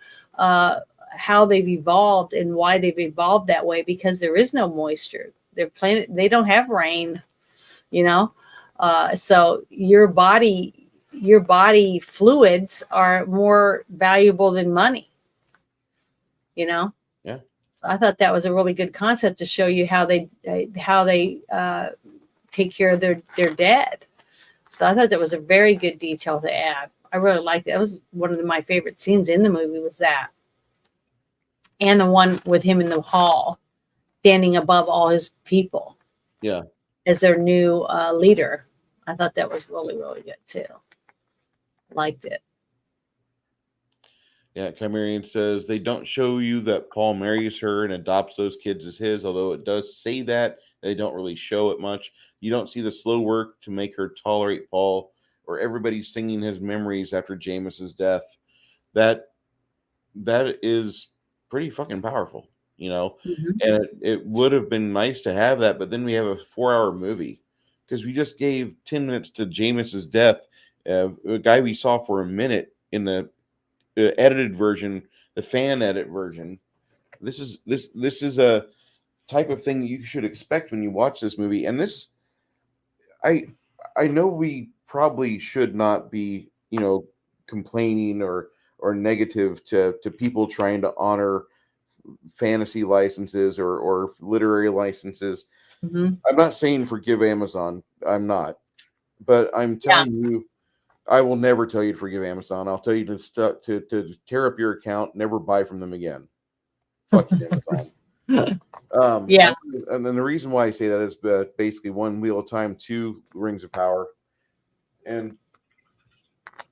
how they've evolved and why they've evolved that way, because there is no moisture. They don't have rain, so your body fluids are more valuable than money. you know? Yeah. So I thought that was a really good concept to show you how they take care of their dead. So I thought that was a very good detail to add. I really liked it. That was one of my favorite scenes in the movie was that. And the one with him in the hall, standing above all his people. Yeah. As their new leader. I thought that was really, really good too. Liked it. Yeah, Chimerian says they don't show you that Paul marries her and adopts those kids as his, although it does say that. They don't really show it much. You don't see the slow work to make her tolerate Paul or everybody singing his memories after Jameis's death. That is pretty fucking powerful, you know? Mm-hmm. And it would have been nice to have that, but then we have a 4-hour movie because we just gave 10 minutes to Jameis's death, a guy we saw for a minute in the edited version, the fan edit version. This is a type of thing that you should expect when you watch this movie. And this, I know we probably should not be, you know, complaining or negative to people trying to honor fantasy licenses or literary licenses. Mm-hmm. I'm not saying forgive Amazon. I'm not, but I'm telling you, I will never tell you to forgive Amazon. I'll tell you to tear up your account, never buy from them again. Fuck you, Amazon. Yeah. And then the reason why I say that is basically 1, Wheel of Time, 2, Rings of Power. And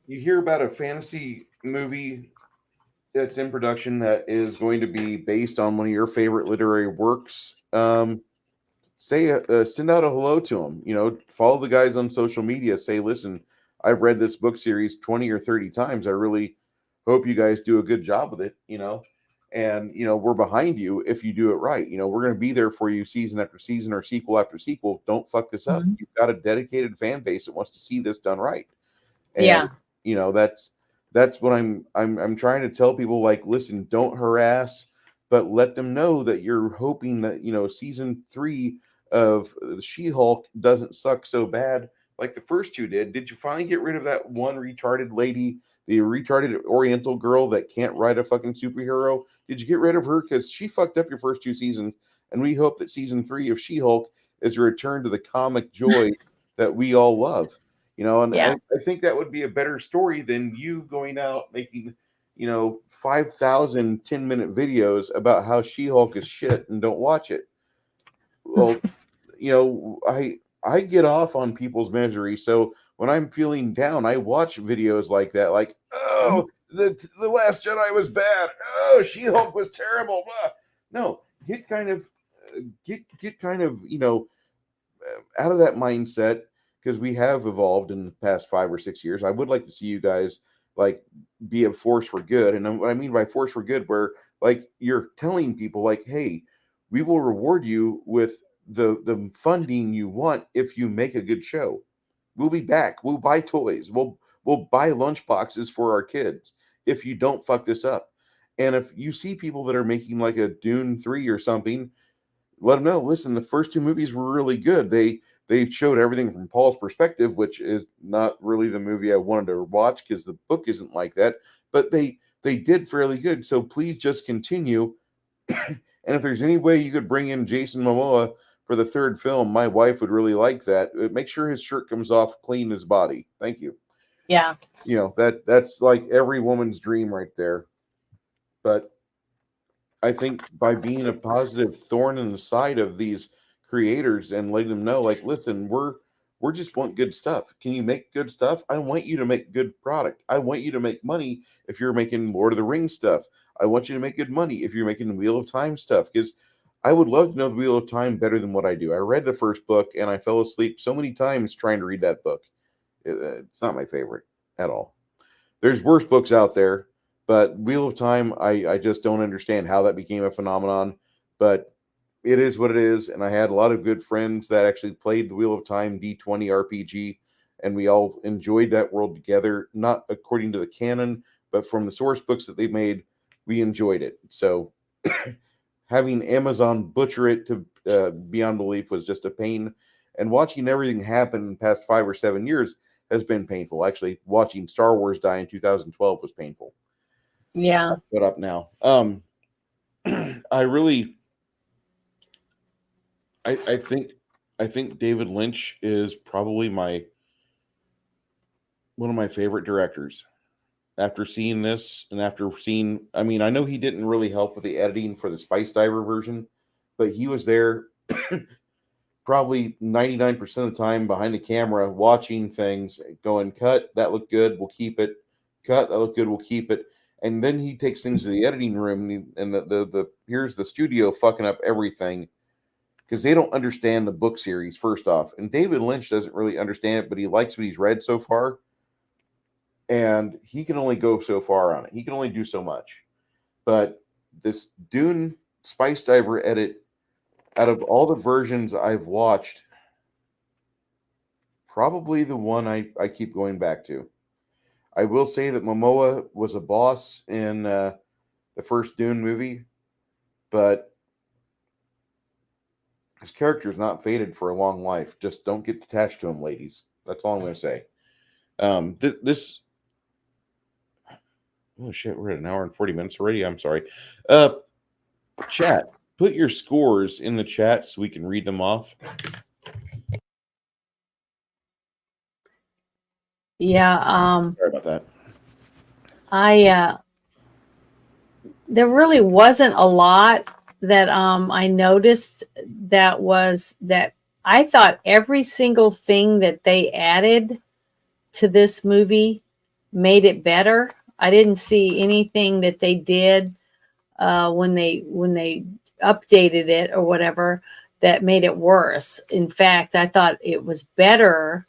you hear about a fantasy movie that's in production that is going to be based on one of your favorite literary works. Send out a hello to them. You know, follow the guys on social media. Say, listen, I've read this book series 20 or 30 times. I really hope you guys do a good job with it, you know. And, you know, we're behind you if you do it right. You know, we're going to be there for you season after season or sequel after sequel. Don't fuck this up. Mm-hmm. You've got a dedicated fan base that wants to see this done right. And, Yeah. you know, that's what I'm trying to tell people, like, listen, don't harass, but let them know that you're hoping that, you know, season 3 of She-Hulk doesn't suck so bad like the first 2 did. Did you finally get rid of that one retarded lady, the retarded Oriental girl that can't write a fucking superhero? Did you get rid of her? Because she fucked up your first 2 seasons, and we hope that season 3 of She-Hulk is a return to the comic joy that we all love. You know, and Yeah. I think that would be a better story than you going out making, you know, 5,000 10-minute videos about how She-Hulk is shit and don't watch it. Well, you know, I get off on people's misery. So when I'm feeling down, I watch videos like that, like, oh, the Last Jedi was bad. Oh, She-Hulk was terrible. Blah. No, get kind of, you know, out of that mindset, because we have evolved in the past 5 or 6 years. I would like to see you guys like be a force for good. And what I mean by force for good, where like you're telling people like, hey, we will reward you with the funding you want if you make a good show. We'll be back. We'll buy toys. We'll buy lunch boxes for our kids if you don't fuck this up. And if you see people that are making like a Dune 3 or something, let them know, listen, the first 2 movies were really good. They showed everything from Paul's perspective, which is not really the movie I wanted to watch because the book isn't like that, but they did fairly good. So please just continue. And if there's any way you could bring in Jason Momoa for the 3rd film, my wife would really like that. Make sure his shirt comes off clean his body. Thank you. Yeah. You know, that's like every woman's dream right there. But I think by being a positive thorn in the side of these creators and letting them know, like, listen, we're just want good stuff. Can you make good stuff? I want you to make good product. I want you to make money if you're making Lord of the Rings stuff. I want you to make good money if you're making Wheel of Time stuff. Because I would love to know the Wheel of Time better than what I do. I read the first book and I fell asleep so many times trying to read that book. It's not my favorite at all. There's worse books out there, but Wheel of Time, I just don't understand how that became a phenomenon. But it is what it is. And I had a lot of good friends that actually played the Wheel of Time D20 RPG, and we all enjoyed that world together, not according to the canon, but from the source books that they made, we enjoyed it. So having Amazon butcher it to beyond belief was just a pain. And watching everything happen in the past 5 or 7 years has been painful. Actually, watching Star Wars die in 2012 was painful. Yeah. Shut up now. I really, I think David Lynch is probably one of my favorite directors. After seeing this, and after seeing, I mean, I know he didn't really help with the editing for the Spice Diver version, but he was there probably 99% of the time behind the camera watching things, going, cut, that looked good, we'll keep it. Cut, that looked good, we'll keep it. And then he takes things to the editing room, and the here's the studio fucking up everything because they don't understand the book series, first off. And David Lynch doesn't really understand it, but he likes what he's read so far. And he can only go so far on it. He can only do so much. But this Dune Spice Diver edit, out of all the versions I've watched, probably the one I keep going back to. I will say that Momoa was a boss in the first Dune movie, but his character is not fated for a long life. Just don't get attached to him, ladies. That's all I'm going to say. This Oh shit, we're at an hour and 40 minutes already. I'm sorry. Chat, put your scores in the chat so we can read them off. Yeah. Sorry about that. There really wasn't a lot that I noticed that I thought every single thing that they added to this movie made it better. I didn't see anything that they did when they updated it or whatever that made it worse. In fact, I thought it was better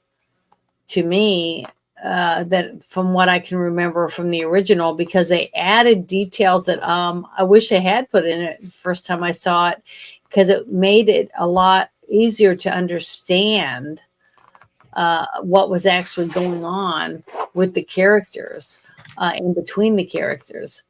to me that from what I can remember from the original, because they added details that I wish they had put in it the first time I saw it, because it made it a lot easier to understand what was actually going on with the characters in between the characters.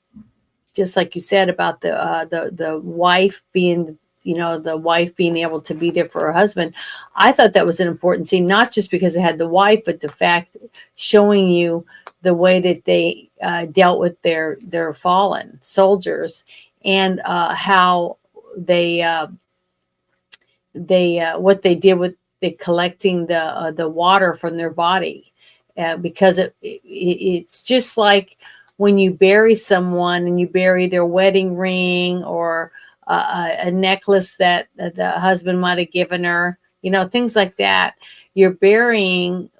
Just like you said about the wife being, the wife being able to be there for her husband. I thought that was an important scene, not just because it had the wife, but the fact showing you the way that they dealt with their fallen soldiers, and how they what they did with the collecting the water from their body, because it's just like when you bury someone and you bury their wedding ring or a necklace that the husband might have given her, things like that. You're burying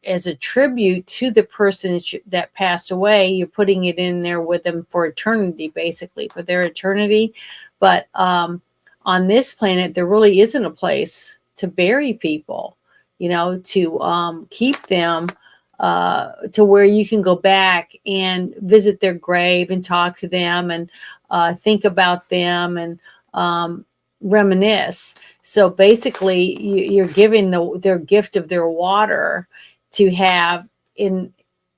as a tribute to the person that passed away. You're putting it in there with them for eternity, basically for their eternity. But on this planet, there really isn't a place to bury people, to keep them to where you can go back and visit their grave and talk to them and think about them and reminisce. So basically, you're giving their gift of their water to have in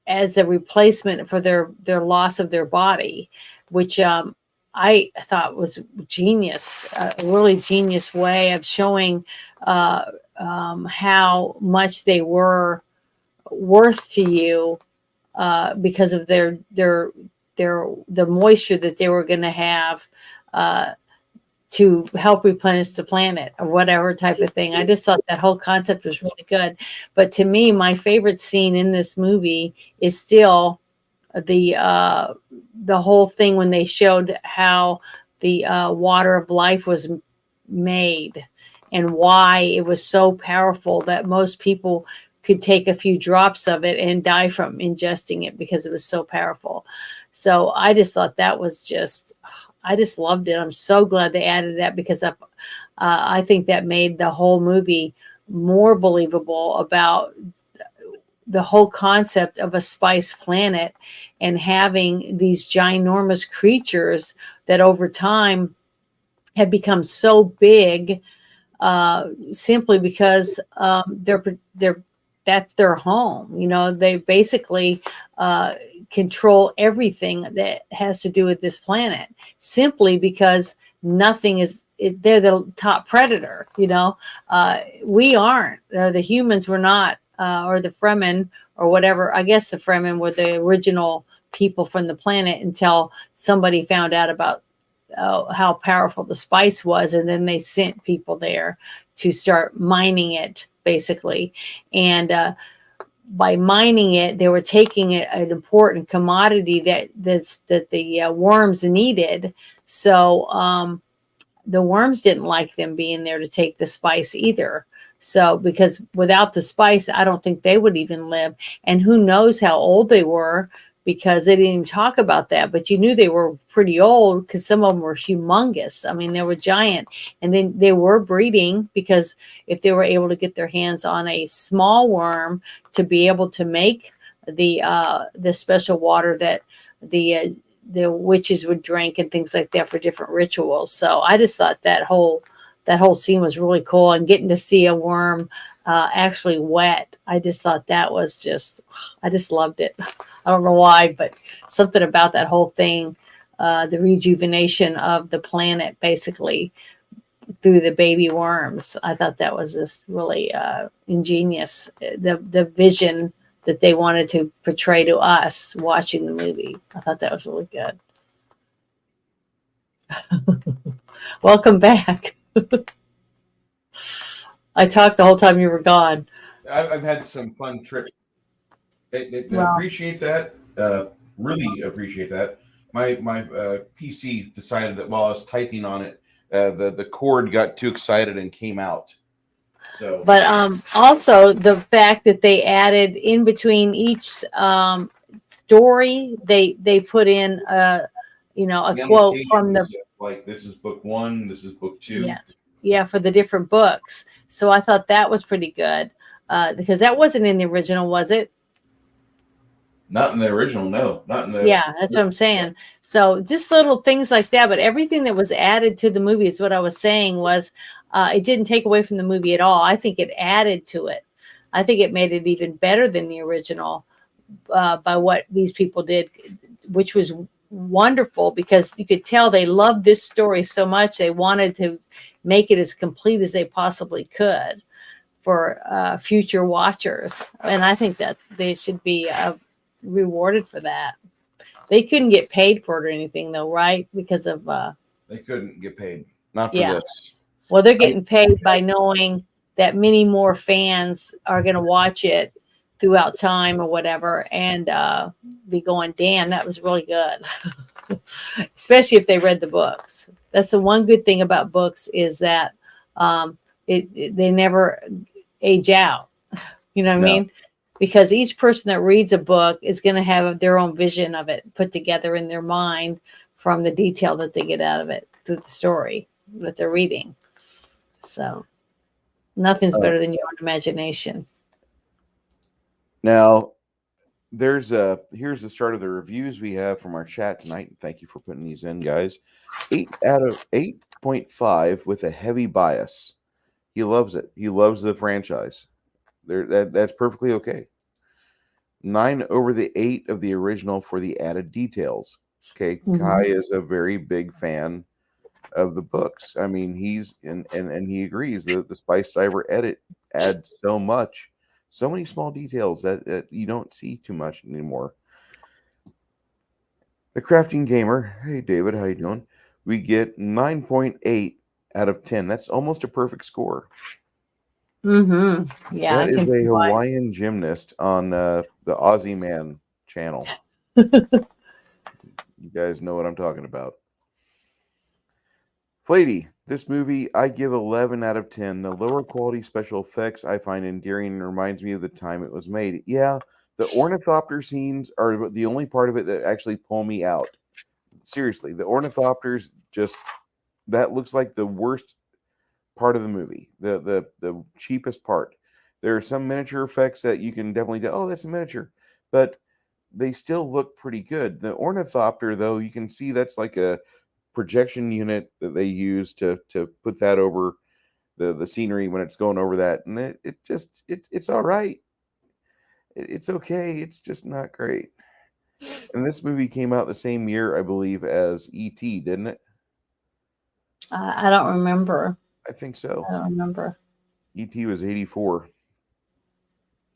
as a replacement for their loss of their body, which I thought was genius, a really genius way of showing how much they were worth to you because of the moisture that they were going to have to help replenish the planet or whatever type of thing. I just thought that whole concept was really good. But to me, my favorite scene in this movie is still the whole thing when they showed how the water of life was made and why it was so powerful that most people could take a few drops of it and die from ingesting it because it was so powerful. So I just thought that was I just loved it. I'm so glad they added that, because I think that made the whole movie more believable about the whole concept of a spice planet and having these ginormous creatures that over time have become so big simply because that's their home. They basically control everything that has to do with this planet, simply because they're the top predator. We aren't. The humans were not, or the Fremen or whatever. I guess the Fremen were the original people from the planet until somebody found out about how powerful the spice was, and then they sent people there to start mining it, basically. And by mining it, they were taking an important commodity that the worms needed. So the worms didn't like them being there to take the spice either. So, because without the spice, I don't think they would even live. And who knows how old they were, because they didn't even talk about that. But you knew they were pretty old because some of them were humongous. I mean, they were giant. And then they were breeding, because if they were able to get their hands on a small worm to be able to make the special water that the witches would drink and things like that for different rituals. So I just thought that whole scene was really cool, and getting to see a worm actually wet. I just thought that was I just loved it. I don't know why, but something about that whole thing, the rejuvenation of the planet, basically through the baby worms. I thought that was just really ingenious. The vision that they wanted to portray to us watching the movie. I thought that was really good. Welcome back. I talked the whole time you were gone. I've had some fun trips. Wow. Appreciate that. Really appreciate that. My PC decided that while I was typing on it, the cord got too excited and came out. So, But also the fact that they added in between each story, they put in a quote from the like, this is book 1, this is book 2. Yeah, for the different books. So I thought that was pretty good, because that wasn't in the original, was it? Not in the original, no. Not in the. Yeah, that's what I'm saying. So just little things like that, but everything that was added to the movie is what I was saying was, it didn't take away from the movie at all. I think it added to it. I think it made it even better than the original, by what these people did, which was wonderful, because you could tell they loved this story so much they wanted to make it as complete as they possibly could for future watchers. And I think that they should be rewarded for that. They couldn't get paid for it or anything, though, right? Because of They couldn't get paid. Not for this. Well, they're getting paid by knowing that many more fans are going to watch it throughout time or whatever, and be going, damn, that was really good. Especially if they read the books. That's the one good thing about books, is that they never age out. You know what I mean? Because each person that reads a book is going to have their own vision of it put together in their mind from the detail that they get out of it through the story that they're reading. So nothing's better than your own imagination. Now, here's the start of the reviews we have from our chat tonight. Thank you for putting these in, guys. 8 out of 8.5 with a heavy bias. He loves it. He loves the franchise. That's perfectly okay. 9 over the 8 of the original for the added details. Okay, Kai is a very big fan of the books. I mean, he's and he agrees that the Spice Diver edit adds so many small details that you don't see too much anymore. The Crafting Gamer, hey David, how you doing? We get 9.8 out of 10. That's almost a perfect score. Yeah, that is a Hawaiian gymnast on the Aussie Man channel. You guys know what I'm talking about. Flady, this movie I give 11 out of 10. The lower quality special effects I find endearing and reminds me of the time it was made. Yeah, the ornithopter scenes are the only part of it that actually pull me out. Seriously, the ornithopters that looks like the worst part of the movie, the cheapest part. There are some miniature effects that you can definitely do. Oh, that's a miniature, but they still look pretty good. The ornithopter, though, you can see that's like a projection unit that they use to put that over the scenery when it's going over that, and it's all right. It's okay. It's just not great. And this movie came out the same year, I believe, as E.T., didn't it? I don't remember. I think so. I don't remember. E.T. was 84.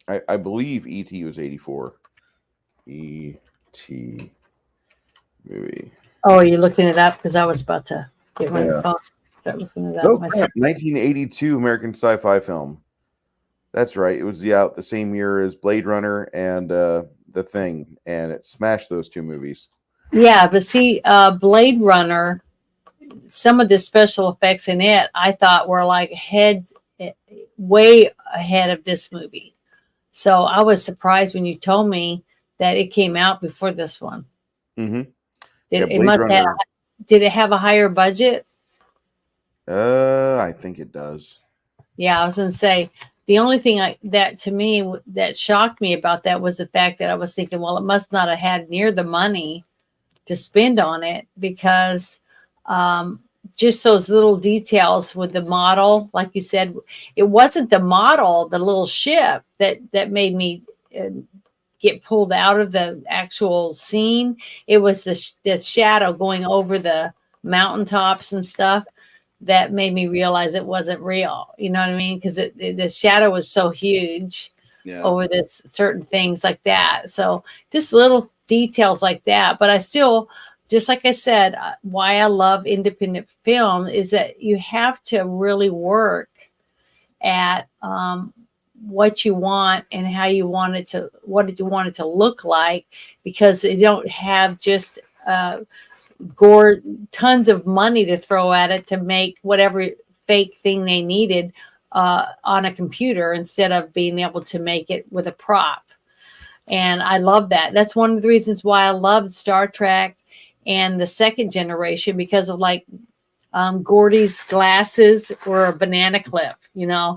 I believe E.T. was 84. E.T. movie. Oh, are you looking it up? Because I was about to get my Yeah. phone, start looking it up Oh myself. crap! 1982 American sci-fi film. That's right. It was out the same year as Blade Runner and The Thing, and it smashed those two movies. Yeah, but see, Blade Runner, some of the special effects in it, I thought were like way ahead of this movie. So I was surprised when you told me that it came out before this one. Mm-hmm. Yeah, Did it Blade must have? Runner. Did it have a higher budget? I think it does. Yeah, I was going to say the only thing that to me that shocked me about that was the fact that I was thinking, well, it must not have had near the money to spend on it because um, just those little details with the model, like you said, it wasn't the model, the little ship that made me uh, get pulled out of the actual scene. It was the shadow going over the mountaintops and stuff that made me realize it wasn't real. You know what I mean? Because the shadow was so huge Yeah. over this certain things like that. So just little details like that. But I still, just like I said, why I love independent film is that you have to really work at what you want and how you want it to, what did you want it to look like, because you don't have just gore tons of money to throw at it to make whatever fake thing they needed on a computer instead of being able to make it with a prop. And I love that. That's one of the reasons why I love Star Trek and the second generation, because of like Gordy's glasses or a banana clip, Yeah.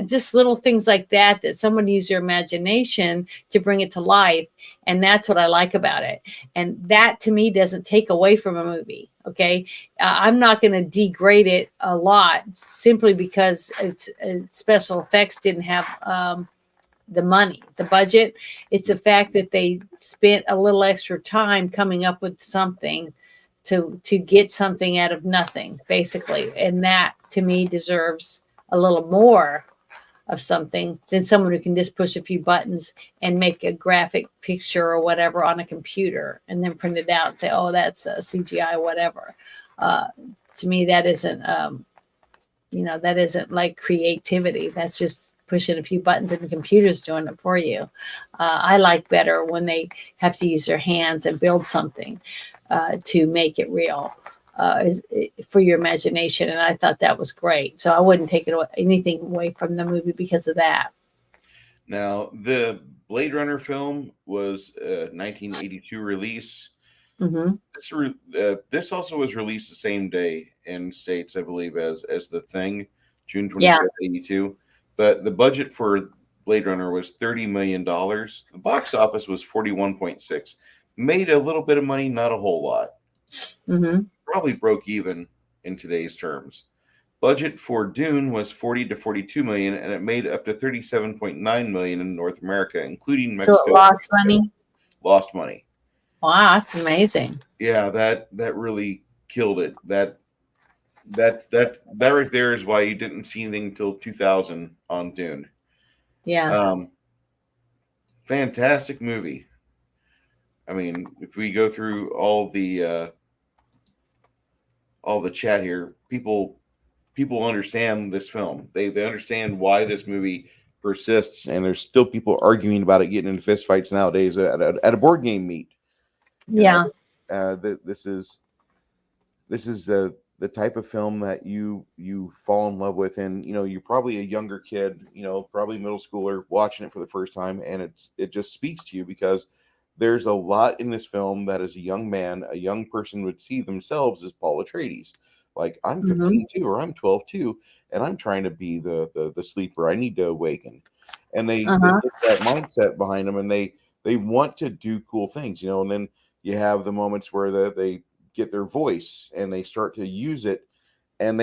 just little things like that, that someone use their imagination to bring it to life. And that's what I like about it. And that to me doesn't take away from a movie. Okay. I'm not going to degrade it a lot simply because it's special effects didn't have the money, the budget. It's the fact that they spent a little extra time coming up with something to get something out of nothing, basically. And that to me deserves a little more of something than someone who can just push a few buttons and make a graphic picture or whatever on a computer and then print it out and say, oh, that's a CGI, whatever. To me, that isn't, that isn't like creativity. That's just pushing a few buttons and the computer's doing it for you. I like better when they have to use their hands and build something to make it real for your imagination. And I thought that was great. So I wouldn't take anything away from the movie because of that. Now, the Blade Runner film was a 1982 release. Mm-hmm. This also was released the same day in states, I believe, as The Thing, June 25th, Yeah. 82. But the budget for Blade Runner was $30 million. The box office was 41.6. Made a little bit of money, not a whole lot. Mm-hmm. Probably broke even in today's terms. Budget for Dune was 40 to 42 million, and it made up to 37.9 million in North America, including Mexico. So it lost money. Lost money. Wow, that's amazing. Yeah, that really killed it. That right there is why you didn't see anything until 2000 on Dune. Yeah. Fantastic movie. I mean, if we go through all the chat here, people understand this film. They understand why this movie persists, and there's still people arguing about it, getting into fistfights nowadays at a board game meet. Yeah. This is the type of film that you fall in love with, and you're probably a younger kid, probably middle schooler watching it for the first time, and it just speaks to you because there's a lot in this film that as a young man, a young person would see themselves as Paul Atreides. Like, I'm 15 too, or I'm 12 too, and I'm trying to be the sleeper. I need to awaken. And they put that mindset behind them, and they want to do cool things, and then you have the moments where they get their voice and they start to use it, and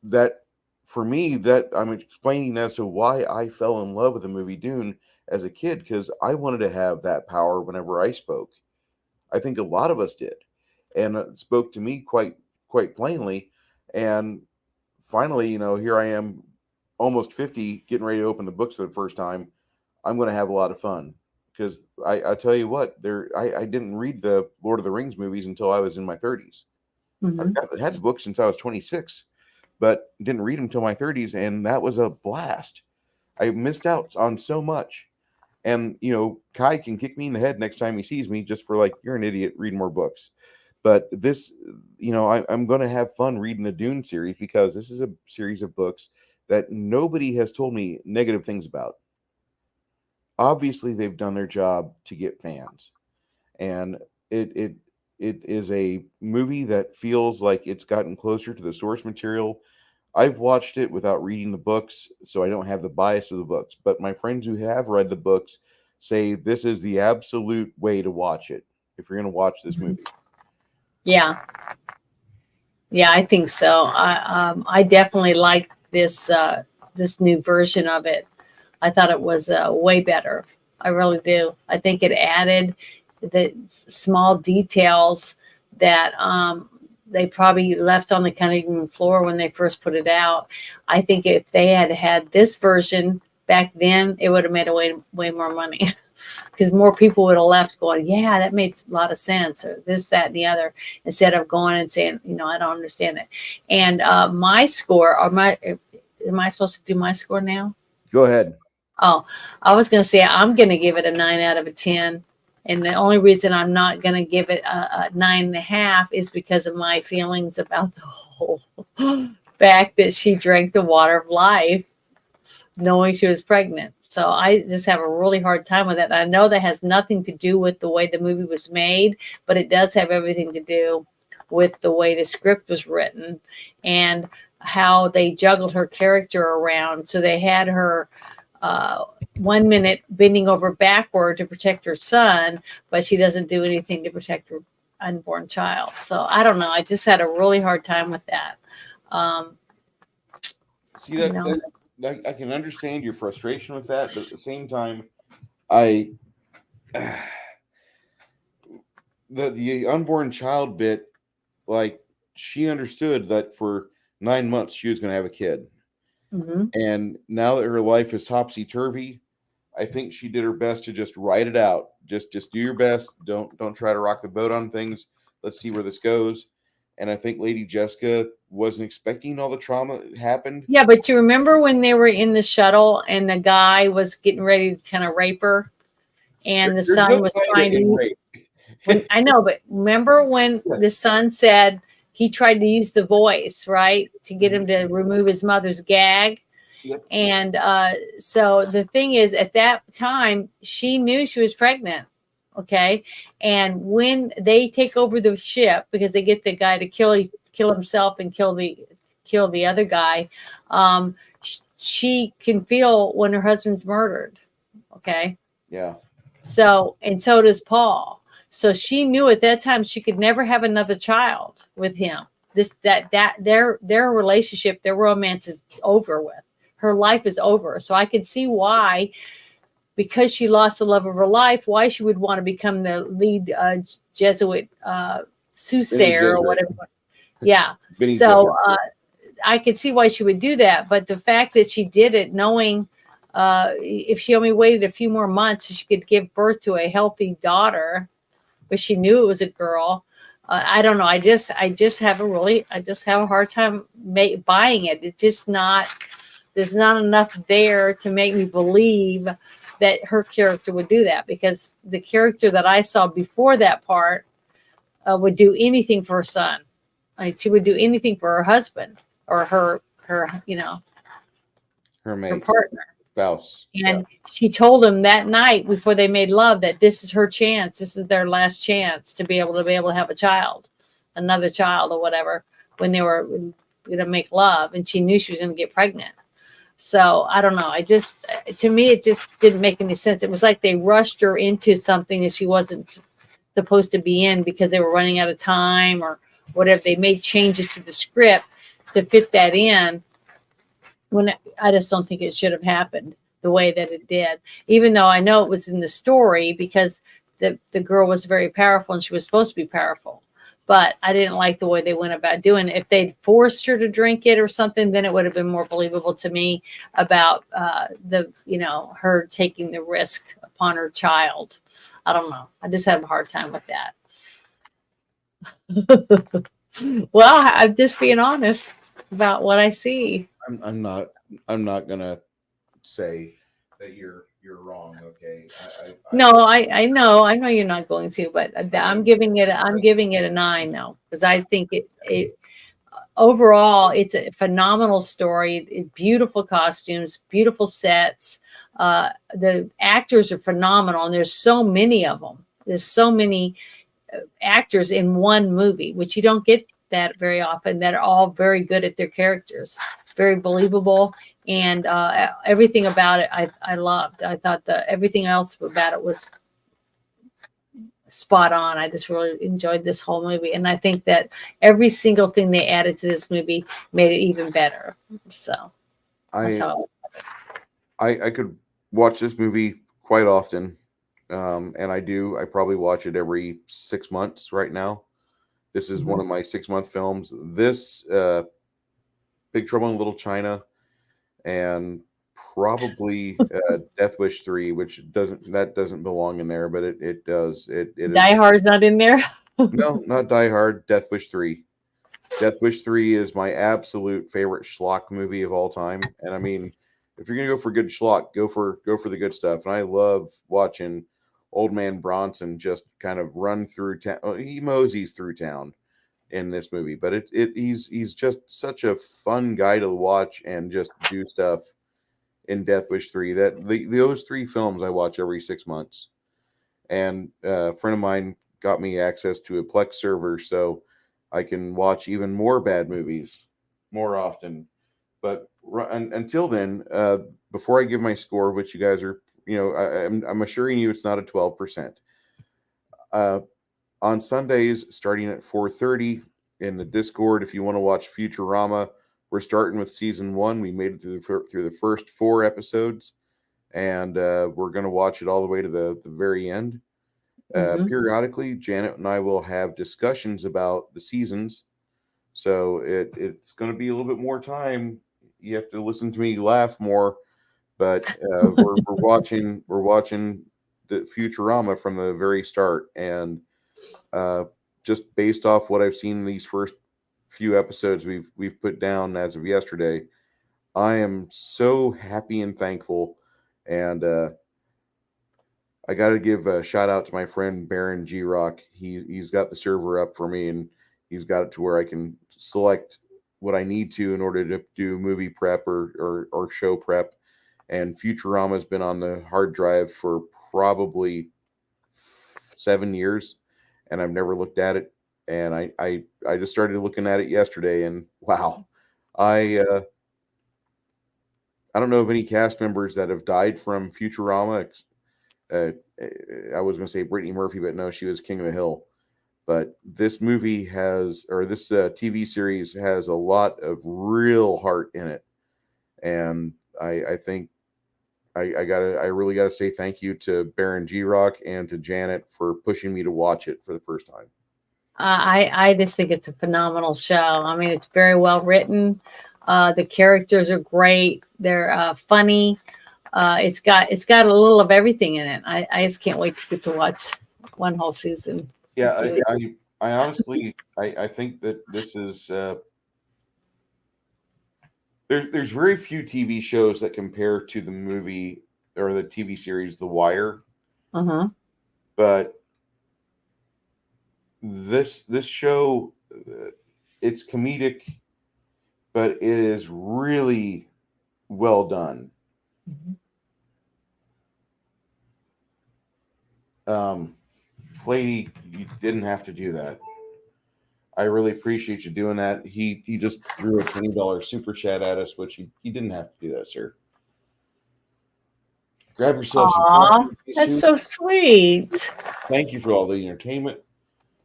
that for me, that I'm explaining as to why I fell in love with the movie Dune as a kid, because I wanted to have that power whenever I spoke. I think a lot of us did, and it spoke to me quite plainly. And finally, here I am, almost 50, getting ready to open the books for the first time. I'm going to have a lot of fun. because I tell you what, I didn't read the Lord of the Rings movies until I was in my 30s. Mhm. I've had the book since I was 26, but didn't read them until my 30s, and that was a blast. I missed out on so much. And Kai can kick me in the head next time he sees me just for like, you're an idiot, read more books. But this, I'm going to have fun reading the Dune series because this is a series of books that nobody has told me negative things about. Obviously, they've done their job to get fans, and it is a movie that feels like it's gotten closer to the source material. I've watched it without reading the books, so I don't have the bias of the books. But my friends who have read the books say this is the absolute way to watch it if you're going to watch this movie. Yeah. Yeah, I think so. I definitely like this new version of it. I thought it was way better. I really do. I think it added the small details that they probably left on the cutting room floor when they first put it out. I think if they had had this version back then, it would have made way more money. Because more people would have left going, yeah, that makes a lot of sense, or this, that, and the other, instead of going and saying, I don't understand it. And my score, am I supposed to do my score now? Go ahead. Oh, I was going to say I'm going to give it a 9 out of a 10. And the only reason I'm not going to give it a 9.5 is because of my feelings about the whole fact that she drank the water of life knowing she was pregnant. So I just have a really hard time with that. I know that has nothing to do with the way the movie was made, but it does have everything to do with the way the script was written and how they juggled her character around. So they had her 1 minute bending over backward to protect her son, but she doesn't do anything to protect her unborn child. So I don't know. I just had a really hard time with that. See that I can understand your frustration with that, but at the same time, the unborn child bit, like, she understood that for 9 months she was going to have a kid, and now that her life is topsy turvy, I think she did her best to just write it out. Just do your best. Don't try to rock the boat on things. Let's see where this goes. And I think Lady Jessica wasn't expecting all the trauma that happened. Yeah, but you remember when they were in the shuttle and the guy was getting ready to kind of rape her, and the son was trying to. I know, but remember when the son said he tried to use the voice, right, to get him to remove his mother's gag? Yep. And so the thing is, at that time, she knew she was pregnant. Okay. And when they take over the ship, because they get the guy to kill himself and kill the other guy, she can feel when her husband's murdered. Okay. Yeah. So, and so does Paul. So she knew at that time she could never have another child with him. Their relationship, their romance is over with. Her life is over. So I could see why, because she lost the love of her life, why she would want to become the lead Jesuit soothsayer or whatever. Yeah. So I could see why she would do that. But the fact that she did it knowing if she only waited a few more months, she could give birth to a healthy daughter, but she knew it was a girl. I don't know. I just have a hard time buying it. It's just not, there's not enough there to make me believe that her character would do that, because the character that I saw before that part would do anything for her son. She would do anything for her husband or her partner. Spouse. And she told him that night before they made love that this is her chance. This is their last chance to be able to have a child, another child or whatever, when they were going to make love. And she knew she was going to get pregnant. So I don't know. To me, it just didn't make any sense. It was like they rushed her into something that she wasn't supposed to be in because they were running out of time or whatever. They made changes to the script to fit that in, when I just don't think it should have happened the way that it did, even though I know it was in the story because the girl was very powerful and she was supposed to be powerful. But I didn't like the way they went about doing it. If they'd forced her to drink it or something, then it would have been more believable to me about her taking the risk upon her child. I don't know. I just have a hard time with that. Well, I'm just being honest about what I see. I'm not gonna say that you're wrong. Okay. No, I know you're not going to, but I'm giving it a 9 though, because I think it overall it's a phenomenal story, beautiful costumes, beautiful sets. The actors are phenomenal, and there's so many of them. There's so many actors in one movie, which you don't get that very often, that are all very good at their characters, very believable, and everything about it I loved. I thought everything else about it was spot on. I just really enjoyed this whole movie, and I think that every single thing they added to this movie made it even better. So that's how I could watch this movie quite often, and I do. I probably watch it every 6 months right now. This is one of my 6-month films. This Big Trouble in Little China, and probably Death Wish 3, which doesn't belong in there, but it does. It Die Hard's not in there. No, not Die Hard. Death Wish 3. Death Wish 3 is my absolute favorite schlock movie of all time. And I mean, if you're gonna go for good schlock, go for the good stuff. And I love watching Old Man Bronson just kind of run through town. He moseys through town in this movie, but he's just such a fun guy to watch and just do stuff in Death Wish 3. Those 3 films I watch every 6 months. And a friend of mine got me access to a Plex server, so I can watch even more bad movies more often. But until then, before I give my score, which you guys are, I'm assuring you it's not a 12%. On Sundays, starting at 4:30 in the Discord, if you want to watch Futurama, we're starting with season 1. We made it through the first 4 episodes, and we're going to watch it all the way to the very end. Periodically, Janet and I will have discussions about the seasons, so it's going to be a little bit more time. You have to listen to me laugh more, but we're watching the Futurama from the very start, and just based off what I've seen in these first few episodes we've put down as of yesterday, I am so happy and thankful, and I got to give a shout out to my friend Baron G Rock. He's got the server up for me, and he's got it to where I can select what I need to in order to do movie prep or show prep. And Futurama's been on the hard drive for probably 7 years, and I've never looked at it. And I just started looking at it yesterday, and wow, I don't know of any cast members that have died from Futurama. I was going to say Brittany Murphy, but no, she was King of the Hill. But this movie this TV series has a lot of real heart in it, and I think I really gotta say thank you to Baron G Rock and to Janet for pushing me to watch it for the first time. I just think it's a phenomenal show. I mean, it's very well written. The characters are great. They're funny. It's got a little of everything in it. I just can't wait to get to watch one whole season. Yeah, I honestly I think that this is there's very few TV shows that compare to the movie or the TV series The Wire. But this show, it's comedic, but it is really well done. Lady, you didn't have to do that. I really appreciate you doing that. He just threw a $20 super chat at us, which he didn't have to do that, sir. Grab yourself some coffee. That's so sweet. Thank you for all the entertainment.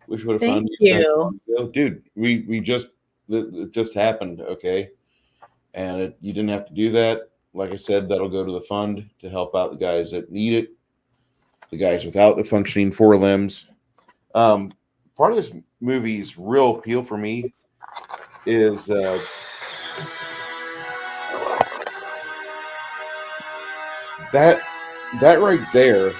Wish would have Thank found you. Dude, we just it just happened, okay? And you didn't have to do that. Like I said, that'll go to the fund to help out the guys that need it, the guys without the functioning 4 limbs. Part of this movie's real appeal for me is that right there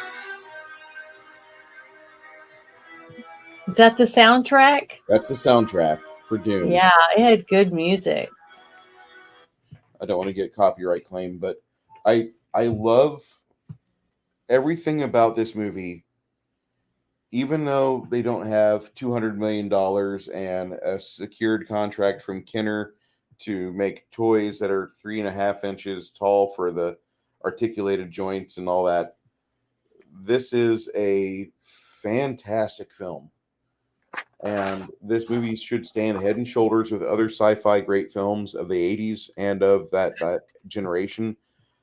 that the soundtrack? That's the soundtrack for Dune. Yeah, it had good music. I don't want to get copyright claim, but I love everything about this movie. Even though they don't have $200 million and a secured contract from Kenner to make toys that are 3.5 inches tall for the articulated joints and all that, this is a fantastic film. And this movie should stand head and shoulders with other sci-fi great films of the 80s and of that generation.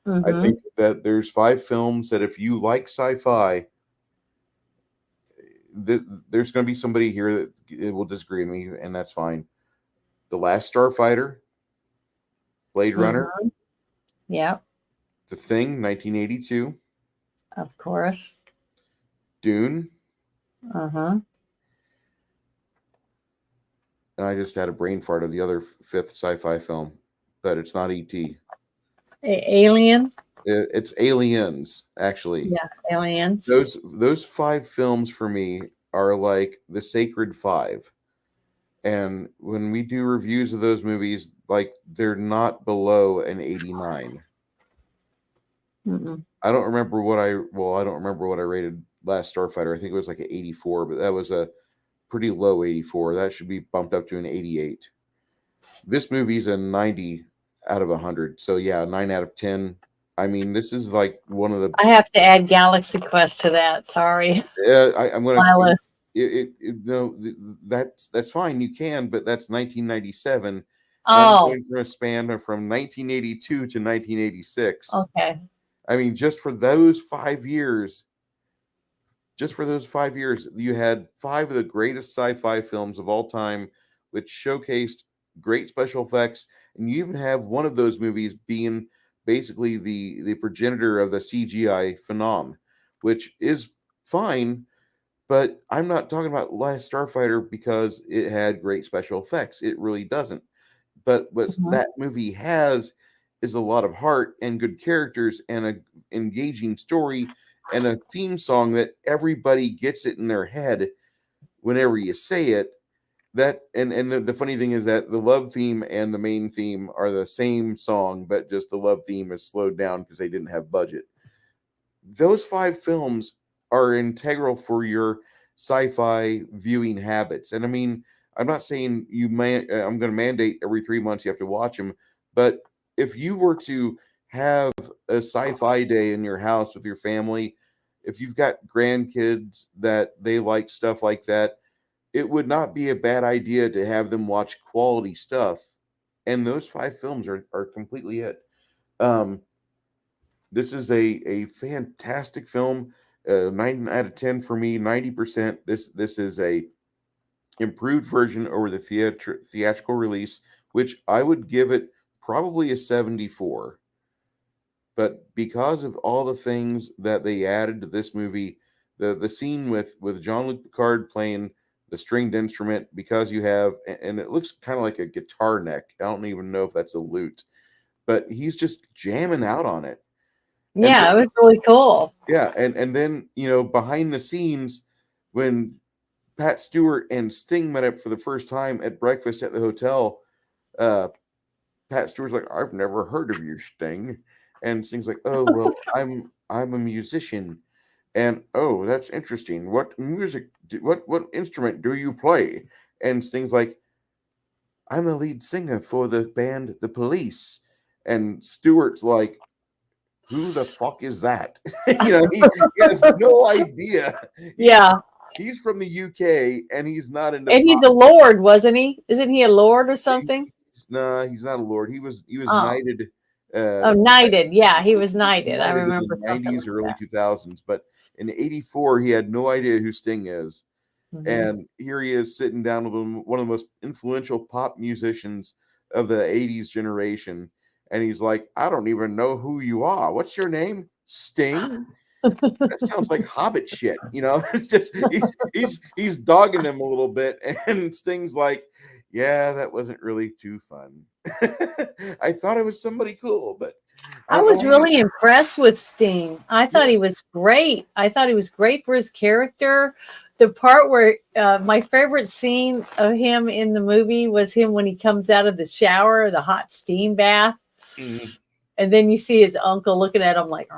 I think that there's 5 films that if you like sci-fi, there's going to be somebody here that will disagree with me, and that's fine. The Last Starfighter, Blade Runner, Yeah, The Thing, 1982, of course. Dune, Uh-huh. and I just had a brain fart of the other 5th sci-fi film, but it's not E.T. Alien. It's Aliens, actually. Yeah, Aliens. Those 5 films for me are like the sacred 5. And when we do reviews of those movies, like they're not below an 89. I don't remember what I rated Last Starfighter. I think it was like an 84, but that was a pretty low 84. That should be bumped up to an 88. This movie's a 90 out of 100. So yeah, 9 out of 10. I mean, this is like one of the. I have to add Galaxy Quest to that. Sorry. I'm going to. My list. No, that's fine. You can, but that's 1997. Oh. I'm going for a span from 1982 to 1986. Okay. I mean, just for those 5 years, you had 5 of the greatest sci-fi films of all time, which showcased great special effects. And you even have one of those movies being basically the progenitor of the CGI phenomenon, which is fine. But I'm not talking about Last Starfighter because it had great special effects. It really doesn't. But what that movie has is a lot of heart and good characters and an engaging story and a theme song that everybody gets it in their head whenever you say it. That and the funny thing is that the love theme and the main theme are the same song, but just the love theme is slowed down because they didn't have budget. Those 5 films are integral for your sci-fi viewing habits. And I mean, I'm not saying I'm going to mandate every 3 months you have to watch them, but if you were to have a sci-fi day in your house with your family, if you've got grandkids that they like stuff like that, it would not be a bad idea to have them watch quality stuff. And those 5 films are completely it. This is a fantastic film. 9 out of 10 for me, 90%. This is a improved version over the theatrical release, which I would give it probably a 74. But because of all the things that they added to this movie, the scene with Jean-Luc Picard playing the stringed instrument, because you have, and it looks kind of like a guitar neck. I don't even know if that's a lute, but he's just jamming out on it. Yeah, it was really cool. Yeah, and then, behind the scenes, when Pat Stewart and Sting met up for the first time at breakfast at the hotel, Pat Stewart's like, "I've never heard of you, Sting," and Sting's like, "Oh, well, I'm a musician, and oh, that's interesting. What instrument do you play?" And Sting's like, "I'm the lead singer for the band The Police," and Stewart's like, "Who the fuck is that?" He has no idea. Yeah. He's from the UK and he's not into. And he's a lord, wasn't he? Isn't he a lord or something? No, he's not a lord. He was knighted. Knighted. Yeah, he was knighted. I remember in the 90s like or early that. 2000s. But in '84, he had no idea who Sting is. And here he is sitting down with one of the most influential pop musicians of the 80s generation. And he's like, "I don't even know who you are. What's your name? Sting?" That sounds like Hobbit shit. It's just he's dogging him a little bit. And Sting's like, "Yeah, that wasn't really too fun." I thought it was somebody cool, but I was really impressed with Sting. I thought he was great. I thought he was great for his character. the part where my favorite scene of him in the movie was him when he comes out of the shower, the hot steam bath. Mhm. And then you see his uncle looking at him like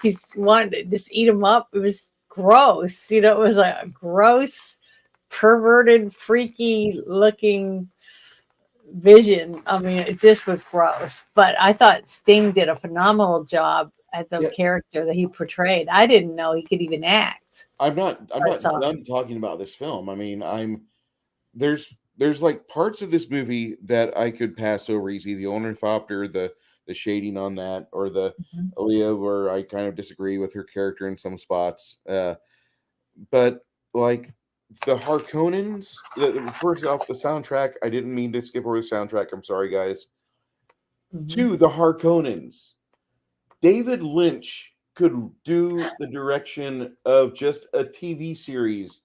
he's wanting to just eat him up. It was gross. You know, it was like a gross, perverted, freaky looking vision. I mean, it just was gross. But I thought Sting did a phenomenal job at the Yeah. character that he portrayed. I didn't know he could even act. I'm not saw done talking about this film. I mean, there's like parts of this movie that I could pass over easy. The ornithopter, the shading on that, or the Mhm. Aaliyah, where I kind of disagree with her character in some spots. But like the Harkonnens, first off, the soundtrack. I didn't mean to skip over the soundtrack. I'm sorry, guys. Mhm. To the Harkonnens, David Lynch could do the direction of just a TV series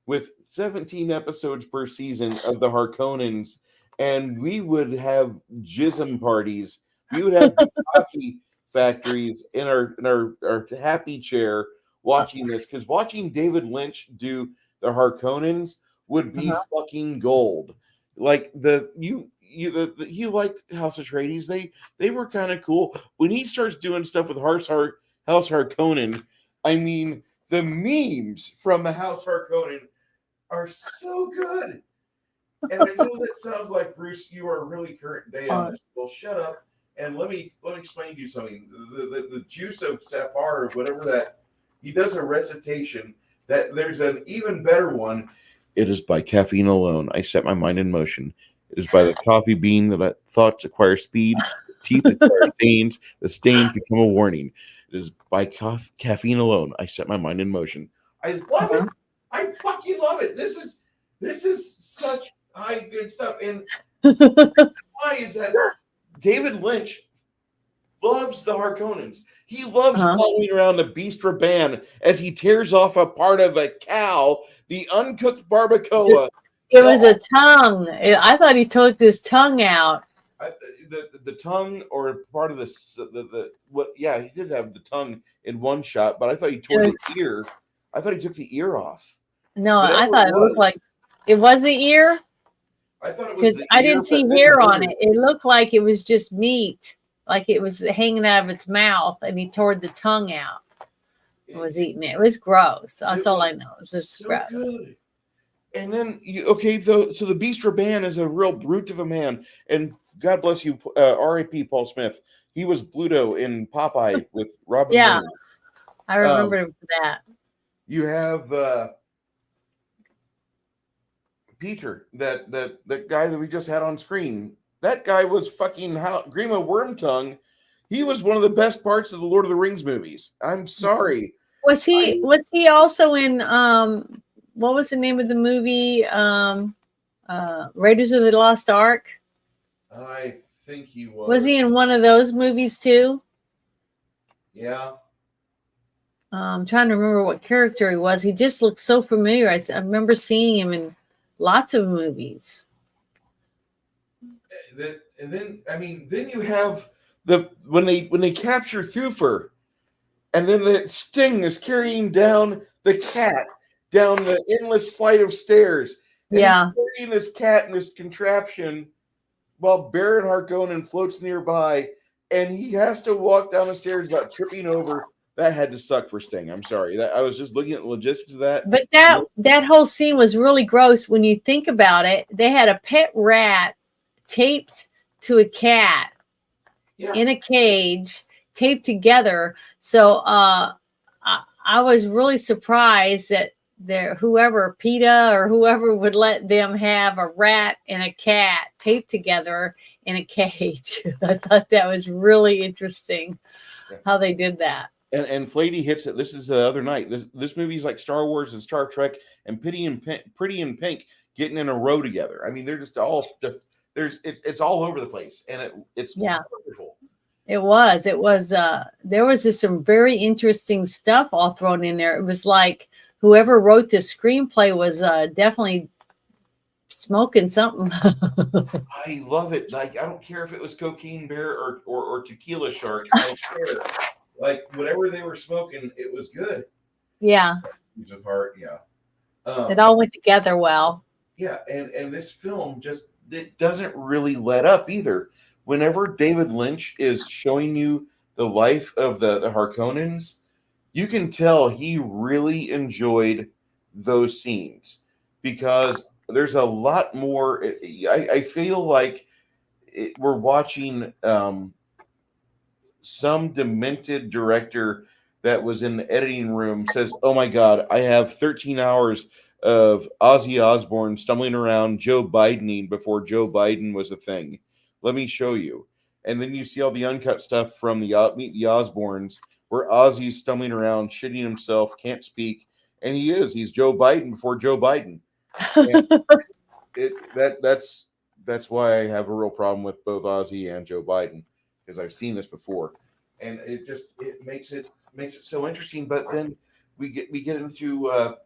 with 17 episodes per season of the Harkonnens, and we would have jism parties. We would have bukkake factories in our happy chair watching this, because watching David Lynch do the Harkonnens would be Uh-huh. fucking gold. Like you liked House Atreides. They were kind of cool. When he starts doing stuff with House Harkonnen, I mean, the memes from the House Harkonnen are so good. And I know that sounds like, Bruce, you are really current day on this. Well, shut up and let me explain to you something. The juice of Sapphire, or whatever that he does a recitation. That there's an even better one. It is by caffeine alone. I set my mind in motion. It is by the coffee bean that thoughts acquire speed, teeth acquire stains, the stains become a warning. It is by caffeine alone. I set my mind in motion. I love it. I fucking love it. This is such high good stuff. And why is that? David Lynch loves the Harkonnens. He loves following around the Beast Raban as he tears off a part of a cow, the uncooked barbacoa. It was a tongue. I thought he took his tongue out. The tongue, or part of what? Yeah, he did have the tongue in one shot, but I thought he tore the ear. I thought he took the ear off. No, I thought it looked like it was the ear. I thought it was the ear. I didn't see hair on it. It looked like it was just meat, like it was hanging out of its mouth, and he tore the tongue out. It was eating it. It was gross. That's all I know. It was just gross. Good. And then so the Beast Raban is a real brute of a man, and God bless you, R.I.P. Paul Smith. He was Bluto in Popeye with Robin Williams. I remember him for that. You have Peter, that guy that we just had on screen. That guy was fucking Grima Wormtongue. He was one of the best parts of the Lord of the Rings movies. I'm sorry. Was he also in what was the name of the movie? Raiders of the Lost Ark? I think he was. Was he in one of those movies too? Yeah. I'm trying to remember what character he was. He just looked so familiar. I remember seeing him in lots of movies. And then you have when they capture Thufir, and then the Sting is carrying down the cat down the endless flight of stairs. And he's carrying this cat in this contraption while Baron Harkonnen floats nearby, and he has to walk down the stairs without tripping over. That had to suck for Sting. I'm sorry. I was just looking at the logistics of that. But that whole scene was really gross when you think about it. They had a pet rat taped to a cat in a cage, taped together. So I was really surprised that whoever, PETA or whoever, would let them have a rat and a cat taped together in a cage. I thought that was really interesting how they did that. And Flady hits it. This is the other night. This movie is like Star Wars and Star Trek and Pretty in Pink getting in a row together. I mean, they're just all it's all over the place, and it's wonderful. It was there was just some very interesting stuff all thrown in there. It was like whoever wrote the screenplay was definitely smoking something. I love it. Like, I don't care if it was Cocaine Bear or Tequila Shark. I don't care. Like, whatever they were smoking, it was good. Yeah. Apart, yeah. It all went together well. Yeah, and this film just it doesn't really let up either. Whenever David Lynch is showing you the life of the Harkonnens, you can tell he really enjoyed those scenes because there's a lot more. I feel like we're watching some demented director that was in the editing room says, "Oh my God, I have 13 hours of Ozzy Osbourne stumbling around Joe Bidening before Joe Biden was a thing. Let me show you." And then you see all the uncut stuff from the Meet the Osbournes, where Ozzy's stumbling around, shitting himself, can't speak, and he's Joe Biden before Joe Biden. And that's why I have a real problem with both Ozzy and Joe Biden because I've seen this before, and it makes it so interesting. But then we get into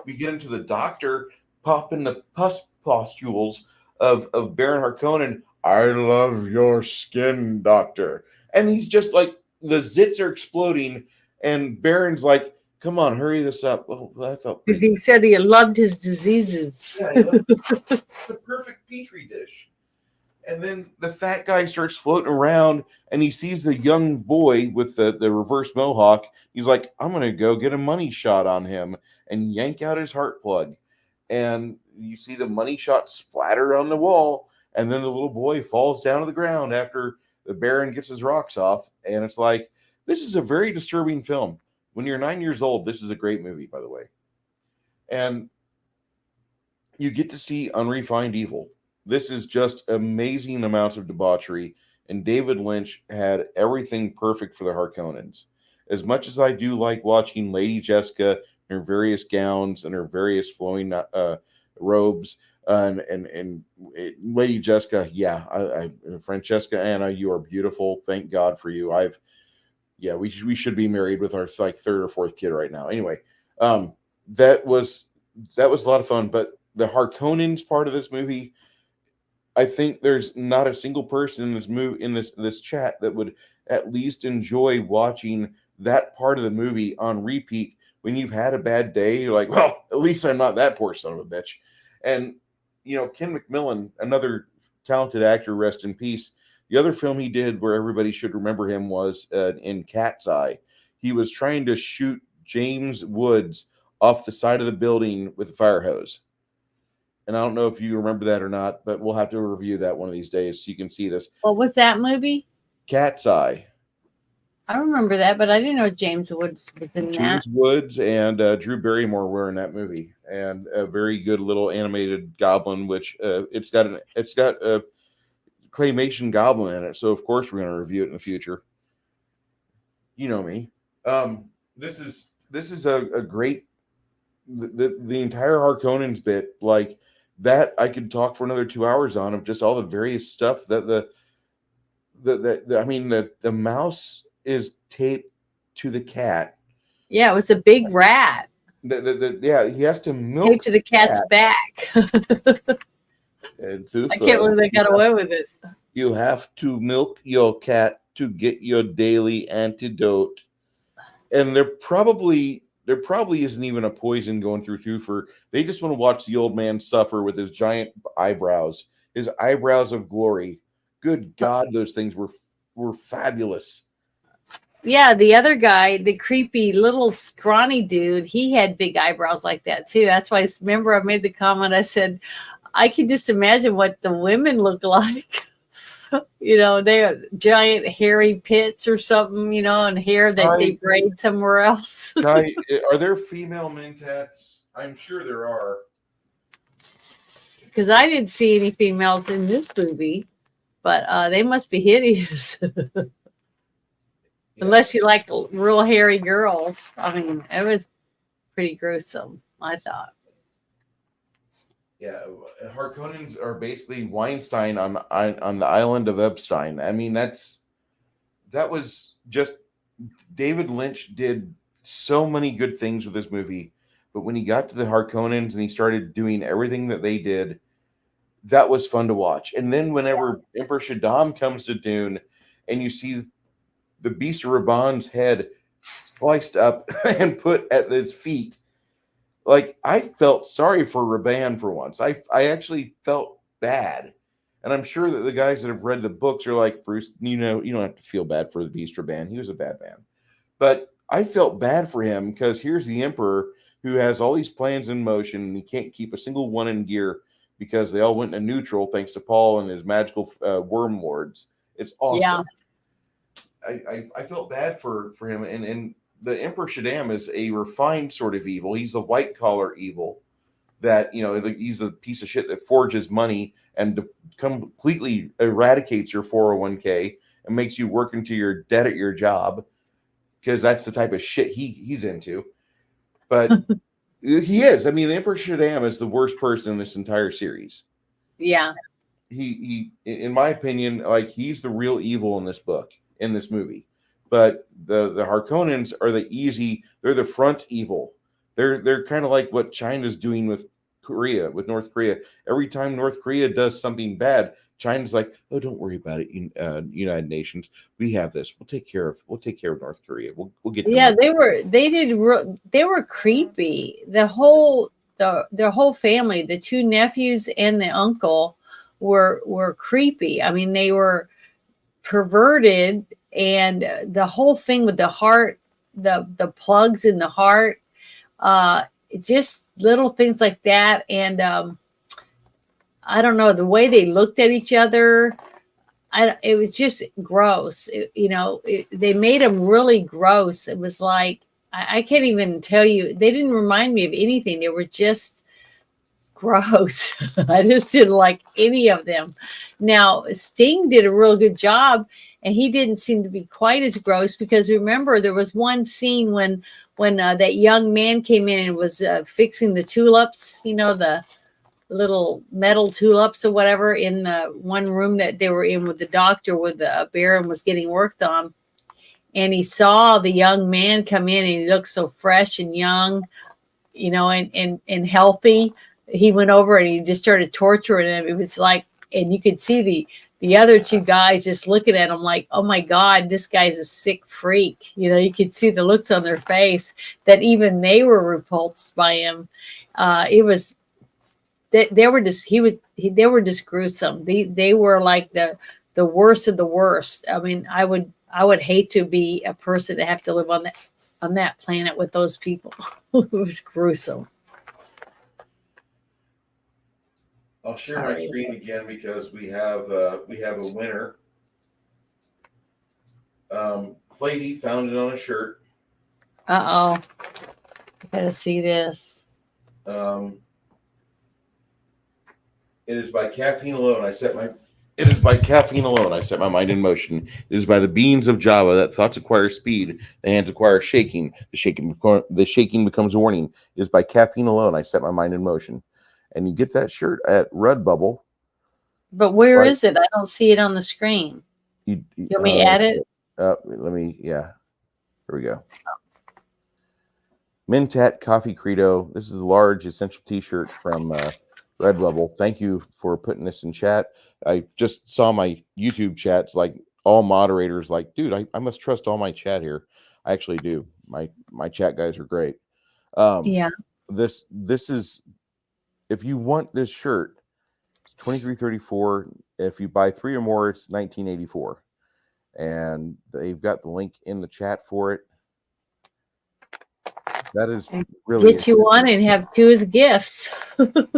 the doctor popping the pustules of Baron Harkonnen. I love your skin, doctor, and he's just like the zits are exploding, and Baron's like, "Come on, hurry this up." Well, that felt Because pretty. he said he loved his diseases. Yeah, he looked the perfect petri dish. And then the fat guy starts floating around and he sees the young boy with the reverse mohawk. He's like, I'm going to go get a money shot on him and yank out his heart plug. And you see the money shot splatter on the wall. And then the little boy falls down to the ground after the Baron gets his rocks off. And it's like, this is a very disturbing film. When you're 9 years old, this is a great movie, by the way. And you get to see unrefined evil. This is just amazing amounts of debauchery, and David Lynch had everything perfect for the Harkonnens. As much as I do like watching Lady Jessica in her various gowns and her various flowing robes, Lady Jessica, yeah, Francesca Anna, you are beautiful. Thank God for you. We should be married with our like third or fourth kid right now. Anyway, um, that was a lot of fun, but the Harkonnens part of this movie, I think there's not a single person in this chat that would at least enjoy watching that part of the movie on repeat when you've had a bad day. You're like, well, at least I'm not that poor son of a bitch. And Ken McMillan, another talented actor, rest in peace. The other film he did where everybody should remember him was in Cat's Eye. He was trying to shoot James Woods off the side of the building with a fire hose. And I don't know if you remember that or not, but we'll have to review that one of these days so you can see this. What was that movie? Cat's Eye. I remember that, but I didn't know James Woods was in that. James Woods and Drew Barrymore were in that movie, and a very good little animated goblin, which it's got a claymation goblin in it. So of course we're going to review it in the future. You know me. This is a great the entire Harkonnens bit like. That I could talk for another 2 hours on of just all the various stuff that the mouse is taped to the cat. Yeah, it was a big rat. He has to milk taped to the cat's back. I can't believe they got away with it. You have to milk your cat to get your daily antidote. And there probably isn't even a poison going through Thufir. They just want to watch the old man suffer with his giant eyebrows, his eyebrows of glory. Good God, those things were fabulous. Yeah, the other guy, the creepy little scrawny dude, he had big eyebrows like that too. That's why remember I made the comment. I said, I can just imagine what the women look like. They are giant hairy pits or something, and hair that they braid somewhere else. Are there female mentats? I'm sure there are. Because I didn't see any females in this movie, but they must be hideous. Yeah. Unless you like real hairy girls. I mean, it was pretty gruesome, I thought. Yeah, Harkonnens are basically Weinstein on the island of Epstein. I mean, that was just David Lynch did so many good things with this movie, but when he got to the Harkonnens and he started doing everything that they did, that was fun to watch. And then whenever Emperor Shaddam comes to Dune, and you see the Beast of Raban's head sliced up and put at his feet. like I felt sorry for Raban for once. I actually felt bad. And I'm sure that the guys that have read the books are like, Bruce, you know, you don't have to feel bad for the Beast Raban. He was a bad man. But I felt bad for him because here's the Emperor who has all these plans in motion and he can't keep a single one in gear because they all went into neutral thanks to Paul and his magical worm lords. It's Yeah. awesome. I felt bad for him, and the Emperor Shaddam is a refined sort of evil. He's the white collar evil that, you know, he's a piece of shit that forges money and completely eradicates your 401k and makes you work into your debt at your job because that's the type of shit he's into. But he is. I mean, the Emperor Shaddam is the worst person in this entire series. Yeah. He in my opinion, like he's the real evil in this book, in this movie. But the Harkonnens are they're the front evil. They're kind of like what China's doing with North Korea. Every time North Korea does something bad, China's like, oh, don't worry about it, United Nations. We have this. We'll take care of North Korea. We'll get. Yeah, they were creepy. Their whole family, the two nephews and the uncle, were creepy. I mean, they were perverted, and the whole thing with the heart, the plugs in the heart, just little things like that. And I don't know, the way they looked at each other, it was just gross. They made them really gross. It was like, I can't even tell you. They didn't remind me of anything. They were just gross. I just didn't like any of them. Now, Sting did a real good job, and he didn't seem to be quite as gross because remember, there was one scene when that young man came in and was fixing the tulips, the little metal tulips or whatever in the one room that they were in with the doctor where the Baron was getting worked on. And he saw the young man come in and he looked so fresh and young, and healthy. He went over and he just started torturing him. It was like, and you could see the other two guys just looking at him like, oh my God, this guy's a sick freak. You could see the looks on their face that even they were repulsed by him. It was, they were just gruesome. They were like the worst of the worst. I mean, I would hate to be a person to have to live on that planet with those people. It was gruesome. I'll share my screen again because we have a winner. Clady found it on a shirt. I gotta see this. It is by caffeine alone. It is by caffeine alone. I set my mind in motion. It is by the beans of Java that thoughts acquire speed, the hands acquire shaking. The shaking becomes a warning. It is by caffeine alone. I set my mind in motion. And you get that shirt at Redbubble. But where is it? I don't see it on the screen. You want me to add it? Here we go. Mentat Coffee Credo. This is a large essential t-shirt from Redbubble. Thank you for putting this in chat. I just saw my YouTube chats, like all moderators, like, dude, I must trust all my chat here. I actually do. My chat guys are great. Yeah. This is, if you want this shirt, it's $23.34. If you buy 3 or more, it's $19.84. And they've got the link in the chat for it. That is really get you one and have 2 as gifts.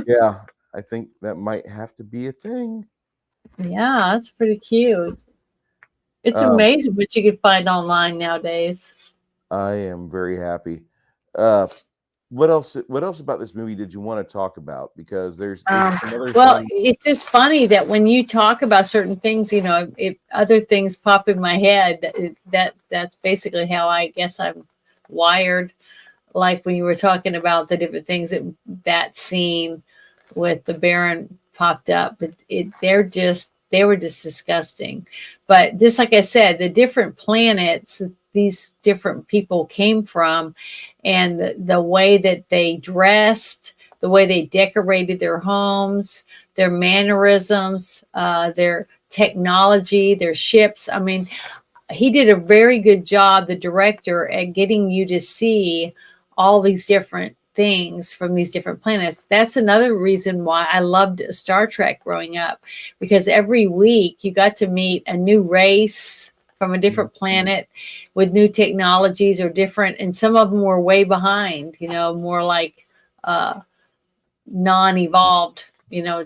Yeah, I think that might have to be a thing. Yeah, that's pretty cute. It's amazing what you can find online nowadays. I am very happy. What else about this movie did you want to talk about? Because there's another well, it's just funny that when you talk about certain things, if other things pop in my head, that's basically how I guess I'm wired. Like when you were talking about the different things that scene with the Baron popped up, they were just disgusting. But just like I said, the different planets these different people came from, and the way that they dressed, the way they decorated their homes, their mannerisms, their technology, their ships. I mean, he did a very good job, the director, at getting you to see all these different things from these different planets. That's another reason why I loved Star Trek growing up, because every week you got to meet a new race from a different planet with new technologies or different, and some of them were way behind, more like non-evolved,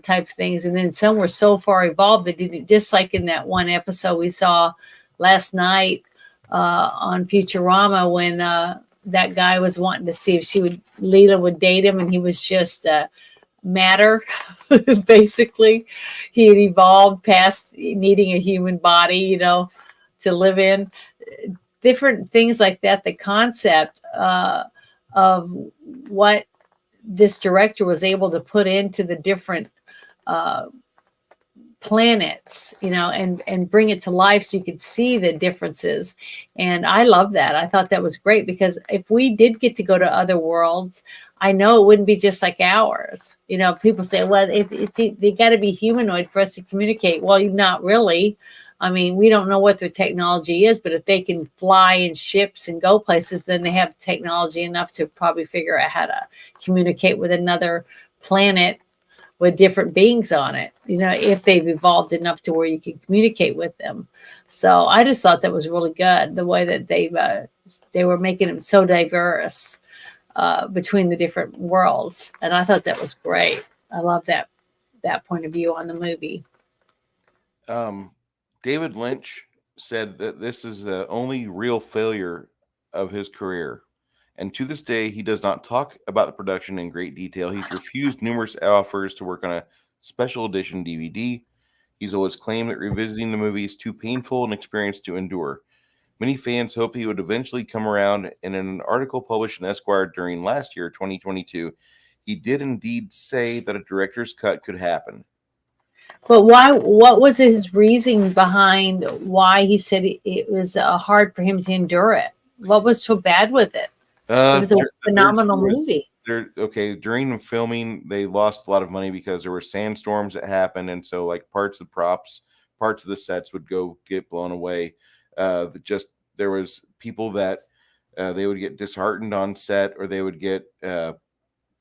type things. And then some were so far evolved that didn't, just like in that one episode we saw last night on Futurama, when that guy was wanting to see if Leela would date him, and he was just matter. Basically, he had evolved past needing a human body, to live in. Different things like that. The concept of what this director was able to put into the different planets, and bring it to life so you could see the differences. And I love that. I thought that was great, because if we did get to go to other worlds, I know it wouldn't be just like ours. People say, well, they got to be humanoid for us to communicate. Well, not really. I mean, we don't know what their technology is, but if they can fly in ships and go places, then they have technology enough to probably figure out how to communicate with another planet with different beings on it, if they've evolved enough to where you can communicate with them. So I just thought that was really good, the way that they were making them so diverse between the different worlds. And I thought that was great. I love that point of view on the movie. David Lynch said that this is the only real failure of his career. And to this day, he does not talk about the production in great detail. He's refused numerous offers to work on a special edition DVD. He's always claimed that revisiting the movie is too painful an experience to endure. Many fans hope he would eventually come around, and in an article published in Esquire during last year, 2022, he did indeed say that a director's cut could happen. But what was his reasoning behind why he said it was hard for him to endure it? What was so bad with it? It was a phenomenal movie. During filming, they lost a lot of money because there were sandstorms that happened, and so like parts of the props, parts of the sets would get blown away. There was people that they would get disheartened on set, or they would get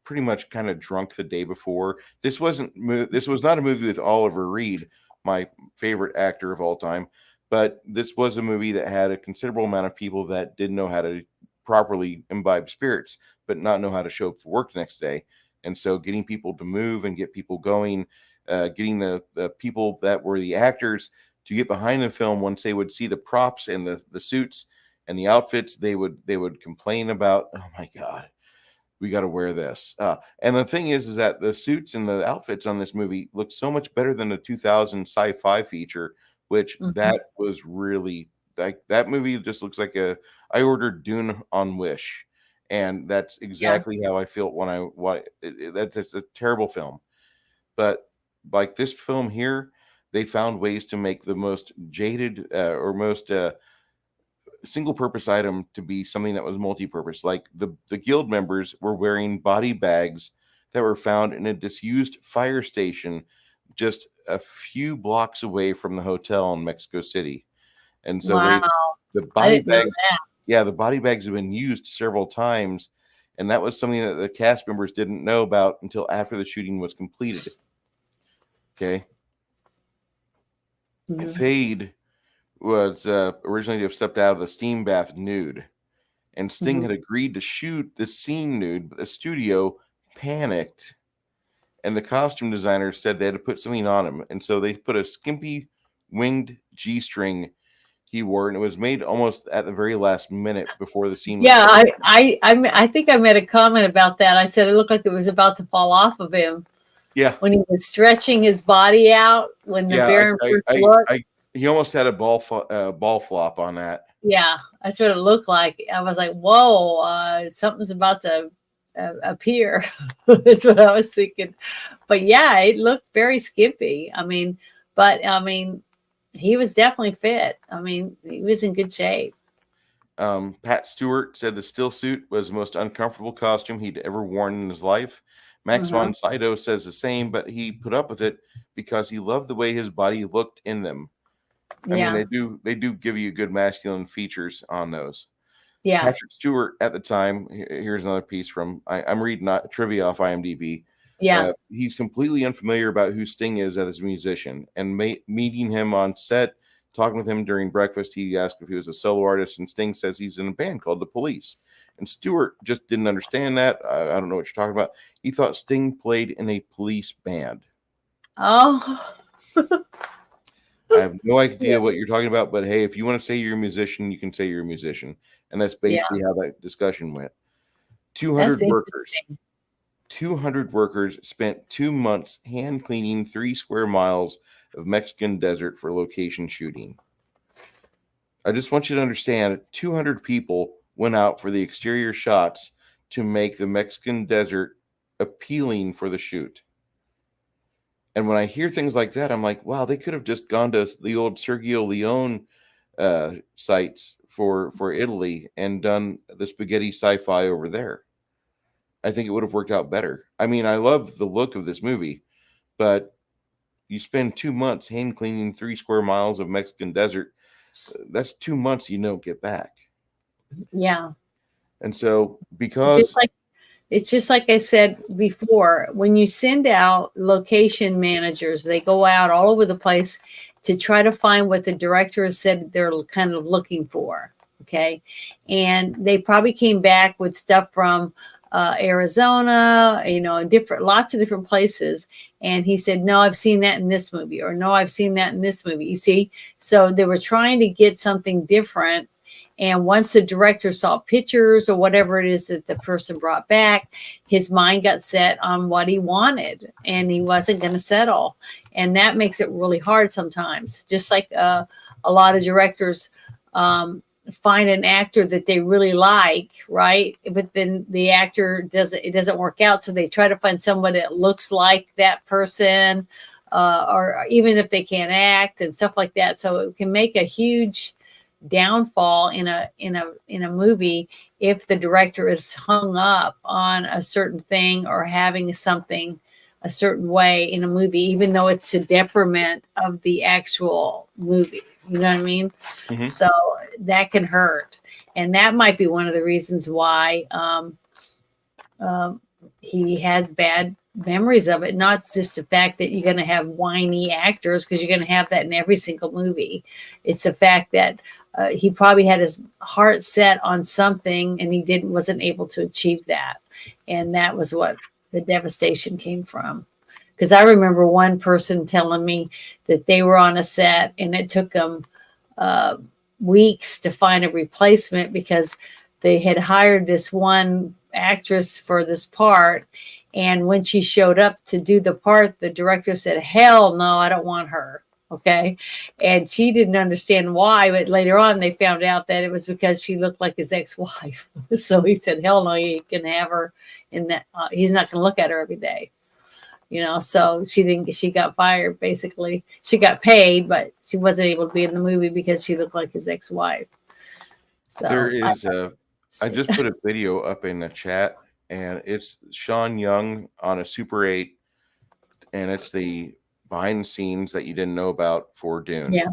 pretty much kind of drunk the day before. This was not a movie with Oliver Reed, my favorite actor of all time, but this was a movie that had a considerable amount of people that didn't know how to properly imbibe spirits, but not know how to show up for work the next day. And so getting people to move and get people going, getting the people that were the actors to get behind the film, once they would see the props and the suits and the outfits, they would complain about, oh my God, we got to wear this. And the thing is that the suits and the outfits on this movie look so much better than the 2000 sci-fi feature, which that was really like, that movie just looks like I ordered Dune on Wish. And that's exactly how I feel that's a terrible film. But like this film here, they found ways to make the most jaded or most single purpose item to be something that was multi-purpose. Like the guild members were wearing body bags that were found in a disused fire station just a few blocks away from the hotel in Mexico City. And so the body bags, the body bags have been used several times, and that was something that the cast members didn't know about until after the shooting was completed. Okay. Fade was originally to have stepped out of the steam bath nude, and Sting had agreed to shoot the scene nude, but the studio panicked, and the costume designer said they had to put something on him, and so they put a skimpy winged G-string he wore, and it was made almost at the very last minute before the scene. I think I made a comment about that. I said it looked like it was about to fall off of him. Yeah, when he was stretching his body out when the Baron first looked. He almost had a ball flop on that. Yeah, that's what it looked like. I was like, whoa, something's about to appear. That's what I was thinking. But yeah, it looked very skimpy. He was definitely fit. He was in good shape. Pat Stewart said the still suit was the most uncomfortable costume he'd ever worn in his life. Max von Sydow says the same, but he put up with it because he loved the way his body looked in them. I mean, they do give you good masculine features on those. Yeah. Patrick Stewart at the time. Here's another piece from I'm reading trivia off IMDb. Yeah. He's completely unfamiliar about who Sting is as a musician, and meeting him on set, talking with him during breakfast, he asked if he was a solo artist, and Sting says he's in a band called The Police. And Stewart just didn't understand that. I don't know what you're talking about. He thought Sting played in a Police band. Oh. I have no idea Yeah. what you're talking about, but hey, if you want to say you're a musician, you can say you're a musician. And that's Yeah. basically how that discussion went. That's 200 workers. interesting. 200 workers spent 2 months hand cleaning 3 square miles of Mexican desert for location shooting. I just want you to understand 200 people went out for the exterior shots to make the Mexican desert appealing for the shoot. And when I hear things like that, I'm like, wow, they could have just gone to the old Sergio Leone sites for Italy and done the spaghetti sci-fi over there. I think it would have worked out better. I mean, I love the look of this movie, but you spend 2 months hand cleaning 3 square miles of Mexican desert. That's 2 months you don't get back. Yeah. And so It's just like I said before, when you send out location managers, they go out all over the place to try to find what the director has said they're kind of looking for. Okay. And they probably came back with stuff from Arizona, lots of different places. And he said, no, I've seen that in this movie, or no, I've seen that in this movie. You see? So they were trying to get something different. And once the director saw pictures or whatever it is that the person brought back, his mind got set on what he wanted, and he wasn't going to settle. And that makes it really hard sometimes. Just like a lot of directors find an actor that they really like, right? But then the actor doesn't work out. So they try to find someone that looks like that person, or even if they can't act and stuff like that. So it can make a huge downfall in a movie if the director is hung up on a certain thing or having something a certain way in a movie, even though it's to detriment of the actual movie. You know what I mean? Mhm. So that can hurt. And that might be one of the reasons why he has bad memories of it. Not just the fact that you're going to have whiny actors, because you're going to have that in every single movie. It's the fact that he probably had his heart set on something and he wasn't able to achieve that. And that was what the devastation came from. Because I remember one person telling me that they were on a set and it took them weeks to find a replacement because they had hired this one actress for this part. And when she showed up to do the part, the director said, hell no, I don't want her. Okay. And she didn't understand why, but later on they found out that it was because she looked like his ex-wife. So he said, hell no, you can have her in that. He's not going to look at her every day. So she got fired. Basically, she got paid, but she wasn't able to be in the movie because she looked like his ex-wife. So there is I just put a video up in the chat, and it's Sean Young on a Super 8, and it's the behind the scenes that you didn't know about for Dune. Yeah.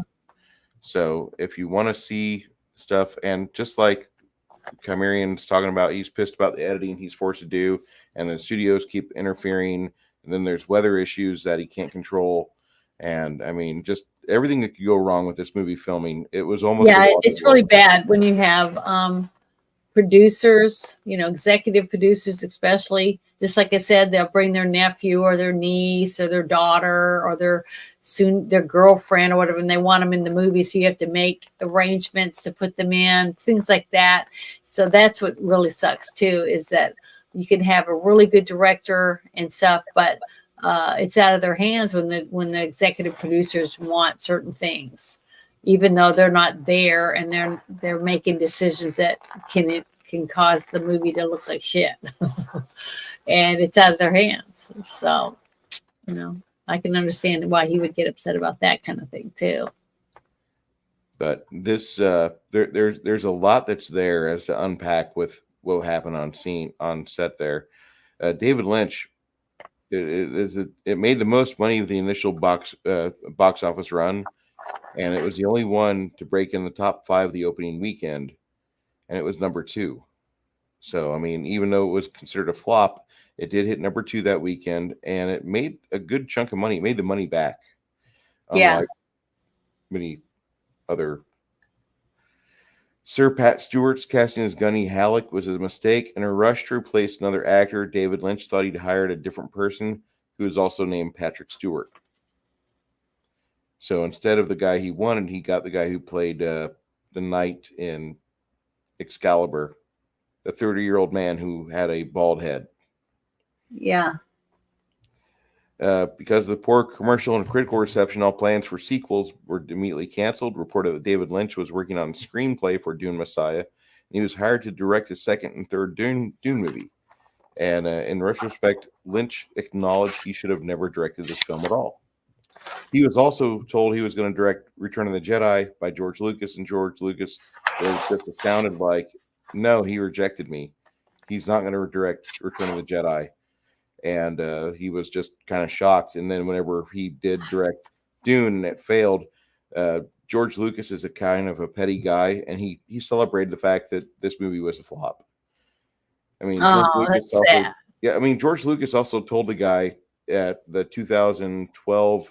So if you want to see stuff, and just like Chimerion's talking about, he's pissed about the editing he's forced to do, and the studios keep interfering, and then there's weather issues that he can't control. And I mean, just everything that could go wrong with this movie filming. It was almost it's really bad when you have producers, executive producers, especially. Just like I said, they'll bring their nephew or their niece or their daughter or their girlfriend or whatever, and they want them in the movie. So you have to make arrangements to put them in, things like that. So that's what really sucks too, is that you can have a really good director and stuff, but it's out of their hands when the executive producers want certain things, even though they're not there, and they're making decisions that can cause the movie to look like shit. And it's out of their hands. So, I can understand why he would get upset about that kind of thing too. But this there's a lot that's there as to unpack with what happened on set there. David Lynch, it made the most money of the initial box office run, and it was the only one to break in the top 5 the opening weekend. and it was number 2. So, I mean, even though it was considered a flop, it did hit number 2 that weekend, and it made a good chunk of money. It made the money back, Yeah. unlike many other. Sir Pat Stewart's casting as Gunny Halleck was a mistake. In a rush to replace another actor, David Lynch thought he'd hired a different person who was also named Patrick Stewart. So instead of the guy he wanted, he got the guy who played the knight in Excalibur, the 30-year-old man who had a bald head. Yeah. Because of the poor commercial and critical reception, all plans for sequels were immediately canceled. Reported that David Lynch was working on a screenplay for Dune Messiah, and he was hired to direct a second and third Dune movie. And in retrospect, Lynch acknowledged he should have never directed this film at all. He was also told he was going to direct Return of the Jedi by George Lucas, and George Lucas was just astounded, like, no, he rejected me. He's not going to direct Return of the Jedi. And he was just kind of shocked. And then whenever he did direct Dune and it failed, George Lucas is a kind of a petty guy, and he celebrated the fact that this movie was a flop. I mean, that's sad. Yeah, I mean, George Lucas also told the guy at the 2012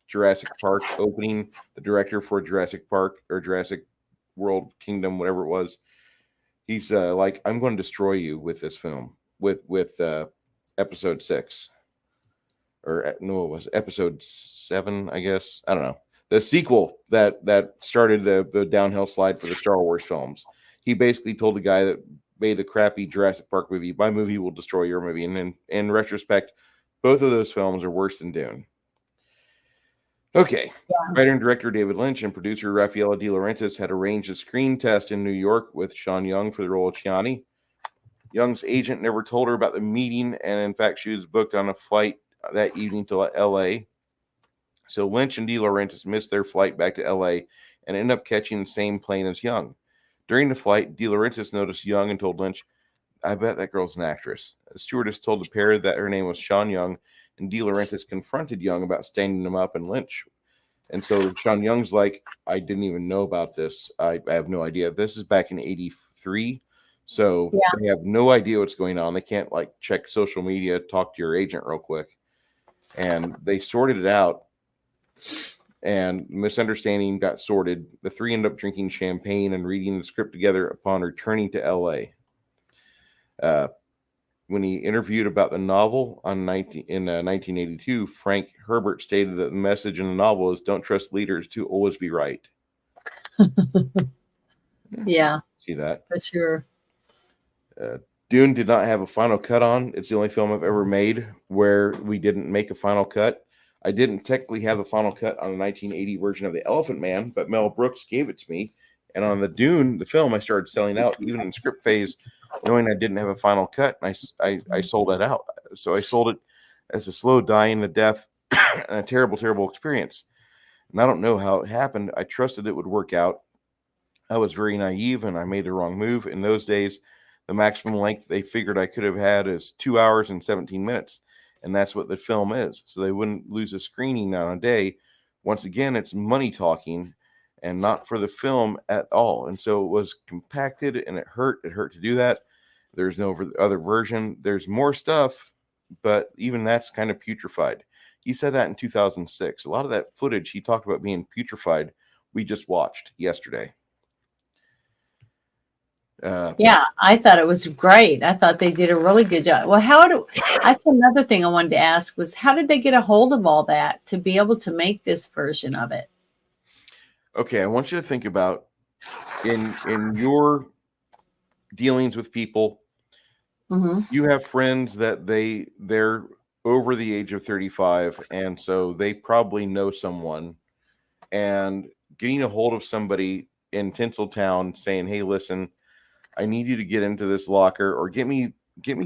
Jurassic Park opening, the director for Jurassic Park or Jurassic World Kingdom, whatever it was, he's like, I'm going to destroy you with this film, with episode 6, or no, it was episode 7, I guess. I don't know. The sequel that started the downhill slide for the Star Wars films. He basically told the guy that made the crappy Jurassic Park movie, my movie will destroy your movie. And in retrospect, both of those films are worse than Dune. Okay. Yeah. Writer and director David Lynch and producer Raffaella De Laurentiis had arranged a screen test in New York with Sean Young for the role of Chani. Young's agent never told her about the meeting, and in fact, she was booked on a flight that evening to L.A. So Lynch and De Laurentiis missed their flight back to L.A. and ended up catching the same plane as Young. During the flight, De Laurentiis noticed Young and told Lynch, I bet that girl's an actress. The stewardess told the pair that her name was Sean Young, and De Laurentiis confronted Young about standing him up, and Lynch. And so Sean Young's like, I didn't even know about this. I have no idea. This is back in 83. So They have no idea what's going on. They can't like check social media, talk to your agent real quick. And they sorted it out, and misunderstanding got sorted. The three ended up drinking champagne and reading the script together upon returning to LA. When he interviewed about the novel in 1982, Frank Herbert stated that the message in the novel is don't trust leaders to always be right. Yeah. See that? For sure. Dune did not have a final cut on. It's the only film I've ever made where we didn't make a final cut. I didn't technically have the final cut on the 1980 version of The Elephant Man, but Mel Brooks gave it to me. And on the Dune, the film, I started selling out, even in script phase, knowing I didn't have a final cut. And I sold that out. So I sold it as a slow dying to death and a terrible, terrible experience. And I don't know how it happened. I trusted it would work out. I was very naive, and I made the wrong move. In those days, the maximum length they figured I could have had is 2 hours and 17 minutes. And that's what the film is. So they wouldn't lose a screening on a day. Once again, it's money talking and not for the film at all. And so it was compacted, and it hurt. It hurt to do that. There's no other version. There's more stuff, but even that's kind of putrefied. He said that in 2006. A lot of that footage he talked about being putrefied, we just watched yesterday. Yeah, I thought it was great. I thought they did a really good job. Well, that's another thing I wanted to ask was how did they get a hold of all that to be able to make this version of it? Okay, I want you to think about in your dealings with people, you have friends that they're over the age of 35, and so they probably know someone, and getting a hold of somebody in Tinseltown saying, hey, listen, I need you to get into this locker, or get me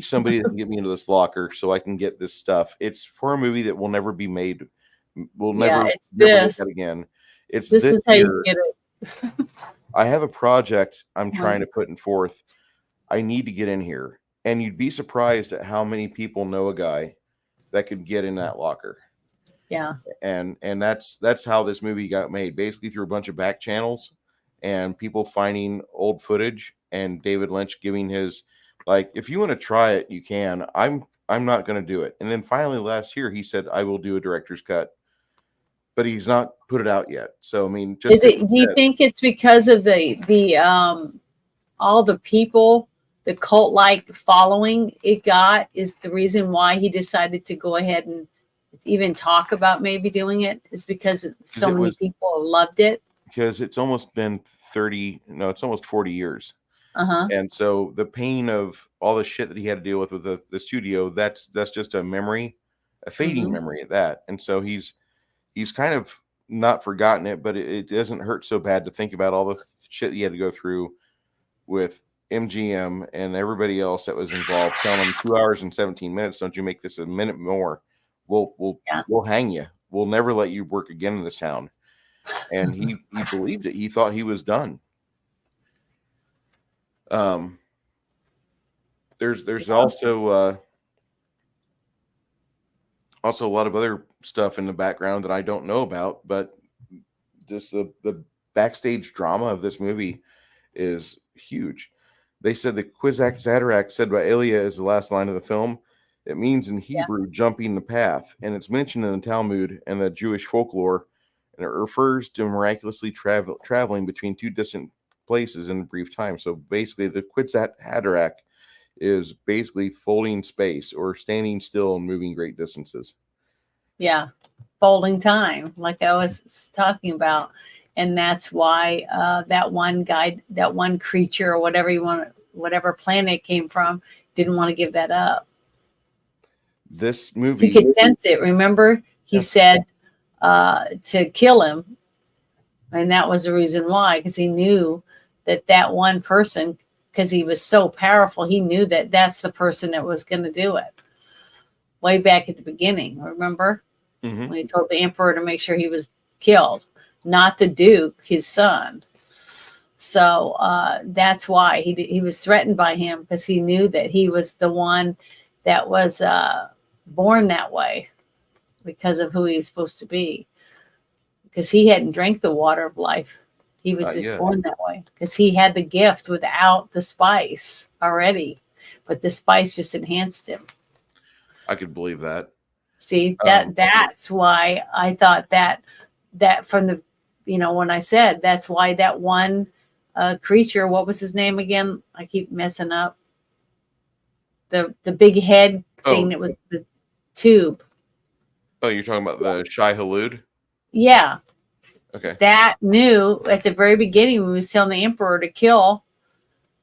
somebody that can get me into this locker so I can get this stuff. It's for a movie that will never be made. We'll never look at again. This is how you get it. I have a project I'm trying to put forth. I need to get in here. And you'd be surprised at how many people know a guy that could get in that locker. Yeah. And that's how this movie got made, basically through a bunch of back channels. and people finding old footage, and David Lynch giving his, like, if you want to try it, you can. I'm not going to do it. And then finally last year he said, I will do a director's cut, but he's not put it out yet. So I mean, Is it? Do you think it's because of the all the people, the cult like following it got, is the reason why he decided to go ahead and even talk about maybe doing it? Is because so many people loved it? Because it's almost been 30, no, it's almost 40 years. Uh-huh. And so the pain of all the shit that he had to deal with the studio, that's just a memory, a fading memory of that. And so he's kind of not forgotten it, but it doesn't hurt so bad to think about all the shit he had to go through with MGM and everybody else that was involved, telling him 2 hours and 17 minutes. Don't you make this a minute more? We'll hang you. We'll never let you work again in this town. And he believed it. He thought he was done. There's also a lot of other stuff in the background that I don't know about, but just the backstage drama of this movie is huge. They said the Kwisatz Haderach said by Elia is the last line of the film. It means in Hebrew jumping the path, and it's mentioned in the Talmud and the Jewish folklore, and it refers to miraculously traveling between two distant places in a brief time. So basically, the Kwisatz Haderach is basically folding space or standing still and moving great distances. Yeah, folding time, like I was talking about. And that's why that one guy, that one creature or whatever you want, whatever planet it came from, didn't want to give that up. This movie, he could sense it. Remember, he said to kill him, and that was the reason why, because he knew that one person, because he was so powerful, he knew that that's the person that was going to do it. Way back at the beginning, remember, when he told the emperor to make sure he was killed, not the Duke, his son. So that's why he was threatened by him, because he knew that he was the one that was born that way because of who he was supposed to be. Because he hadn't drank the water of life. He was just born that way because he had the gift without the spice already, but the spice just enhanced him. I could believe that. See, that's why I thought that from the, when I said that's why that one creature, what was his name again? I keep messing up. The big head thing that was the tube. Oh, you're talking about the Shai Hulud? Yeah. Okay. That knew at the very beginning when he was telling the emperor to kill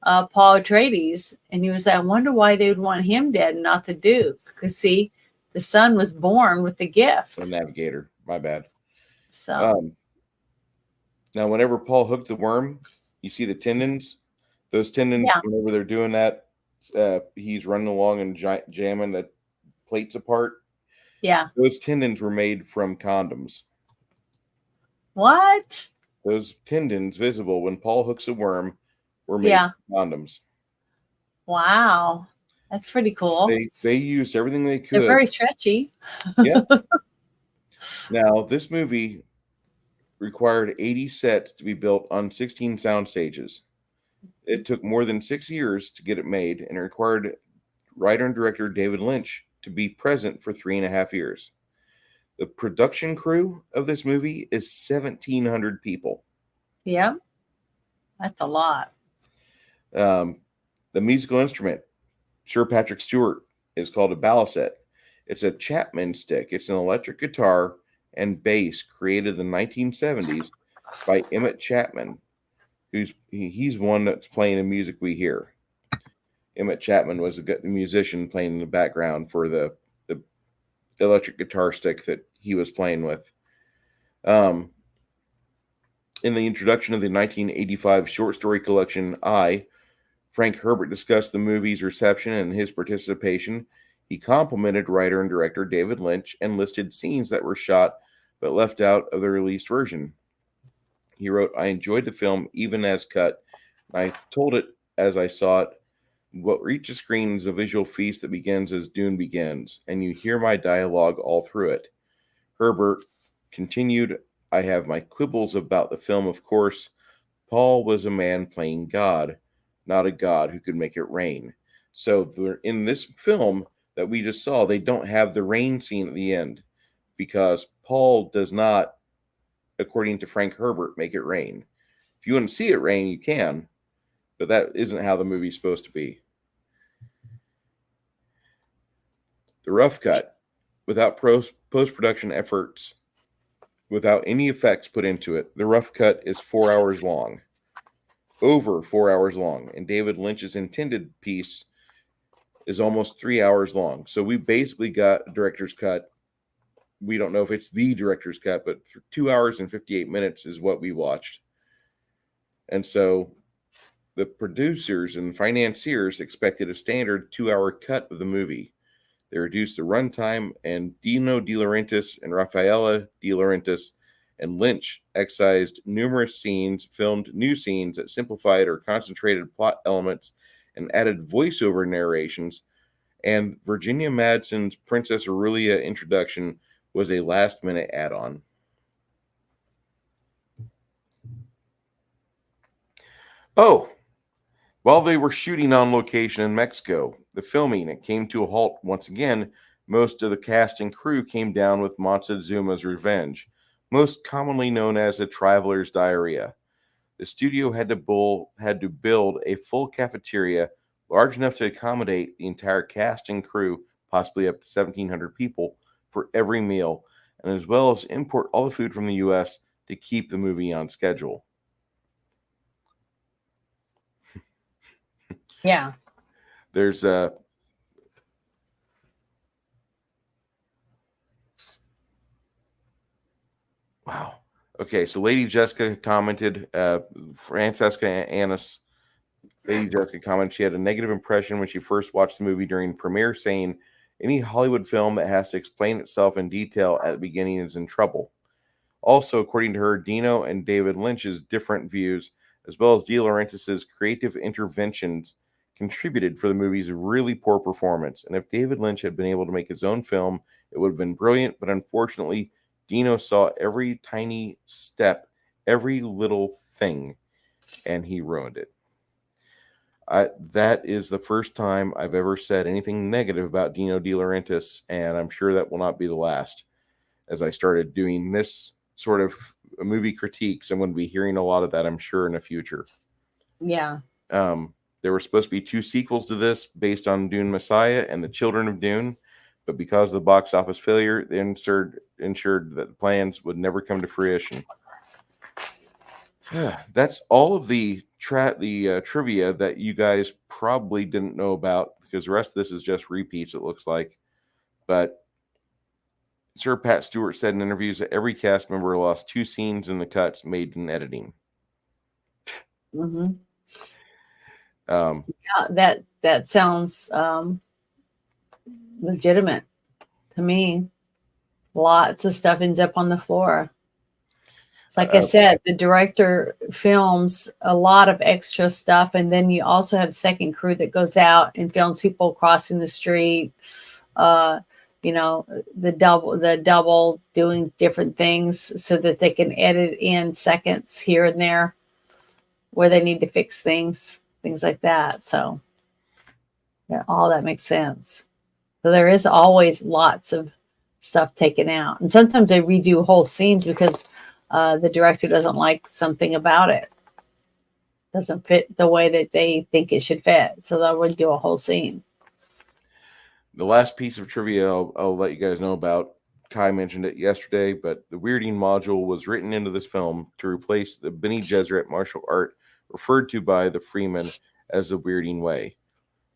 Paul Atreides, and he was like, I wonder why they would want him dead and not the Duke. Because see, the son was born with the gift. The navigator. My bad. So now, whenever Paul hooked the worm, you see the tendons. Those tendons, whenever they're doing that, he's running along and jamming the plates apart. Yeah. Those tendons were made from condoms. What? Those tendons visible when Paul hooks a worm were made from condoms. Wow. That's pretty cool. They used everything they could. They're very stretchy. Yeah. Now, this movie required 80 sets to be built on 16 sound stages. It took more than 6 years to get it made, and it required writer and director David Lynch to be present for 3.5 years. The production crew of this movie is 1,700 people. Yep. That's a lot. The musical instrument, Sir Patrick Stewart, is called a baliset. It's a Chapman stick. It's an electric guitar and bass created in the 1970s by Emmett Chapman, he's one that's playing the music we hear. Emmett Chapman was a musician playing in the background for the electric guitar stick that he was playing with. In the introduction of the 1985 short story collection, Frank Herbert discussed the movie's reception and his participation. He complimented writer and director David Lynch and listed scenes that were shot but left out of the released version. He wrote, I enjoyed the film even as cut. I told it as I saw it. What reaches the screen is a visual feast that begins as Dune begins, and you hear my dialogue all through it. Herbert continued, I have my quibbles about the film, of course, Paul was a man playing God, not a God who could make it rain. So in this film that we just saw, they don't have the rain scene at the end because Paul does not, according to Frank Herbert, make it rain. If you want to see it rain, you can, but that isn't how the movie's supposed to be. The rough cut, without post-production efforts, without any effects put into it, the rough cut is 4 hours long. Over 4 hours long. And David Lynch's intended piece is almost 3 hours long. So we basically got a director's cut. We don't know if it's the director's cut, but 2 hours and 58 minutes is what we watched. And so the producers and financiers expected a standard 2-hour cut of the movie. They reduced the runtime, and Dino De Laurentiis and Raffaella De Laurentiis and Lynch excised numerous scenes, filmed new scenes that simplified or concentrated plot elements, and added voiceover narrations. And Virginia Madsen's Princess Aurelia introduction was a last-minute add-on. Oh, while they were shooting on location in Mexico, the filming it came to a halt once again. Most of the cast and crew came down with Montezuma's revenge, most commonly known as the Traveler's Diarrhea. The studio had to build a full cafeteria large enough to accommodate the entire cast and crew, possibly up to 1,700 people, for every meal, and as well as import all the food from the U.S. to keep the movie on schedule. Yeah. There's wow. Okay, so Lady Jessica commented, Francesca Annis, Lady Jessica commented she had a negative impression when she first watched the movie during premiere, saying any Hollywood film that has to explain itself in detail at the beginning is in trouble. Also, according to her, Dino and David Lynch's different views, as well as De Laurentiis' creative interventions, contributed for the movie's really poor performance. And if David Lynch had been able to make his own film, it would have been brilliant. But unfortunately, Dino saw every tiny step, every little thing, and he ruined it. That is the first time I've ever said anything negative about Dino De Laurentiis, and I'm sure that will not be the last. As I started doing this sort of movie critiques, I'm going to be hearing a lot of that, I'm sure, in the future. Yeah. There were supposed to be 2 sequels to this based on Dune Messiah and The Children of Dune, but because of the box office failure, they ensured that the plans would never come to fruition. That's all of the trivia that you guys probably didn't know about, because the rest of this is just repeats, it looks like. But Sir Pat Stewart said in interviews that every cast member lost 2 scenes in the cuts made in editing. Mm-hmm. Um, Yeah, that sounds legitimate to me. Lots of stuff ends up on the floor. It's like I said, the director films a lot of extra stuff, and then you also have second crew that goes out and films people crossing the street. You know, the double doing different things so that they can edit in seconds here and there where they need to fix things like that. So yeah, all that makes sense. So there is always lots of stuff taken out, and sometimes they redo whole scenes because the director doesn't like something about it, doesn't fit the way that they think it should fit, so they'll redo a whole scene. The last piece of trivia I'll let you guys know about, Kai mentioned it yesterday, but the weirding module was written into this film to replace the Bene Gesserit martial art referred to by the Freeman as the weirding way.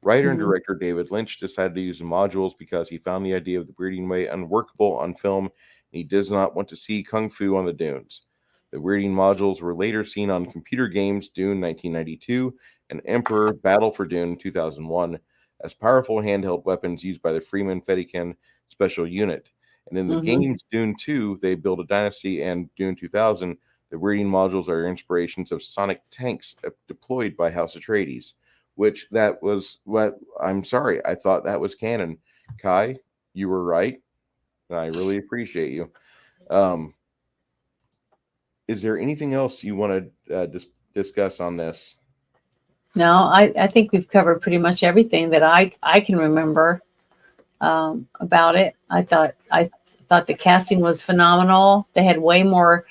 Writer and director David Lynch decided to use the modules because he found the idea of the weirding way unworkable on film, and he does not want to see kung fu on the dunes. The weirding modules were later seen on computer games Dune 1992 and Emperor Battle for Dune 2001 as powerful handheld weapons used by the Freeman Fedaykin Special Unit. And in the games Dune 2, They Build a Dynasty, and Dune 2000, the weirding modules are inspirations of sonic tanks deployed by House Atreides, which that was what, I'm sorry, I thought that was canon. Kai, you were right, and I really appreciate you. Is there anything else you want to discuss on this? No, I think we've covered pretty much everything that I can remember about it. I thought the casting was phenomenal. They had way more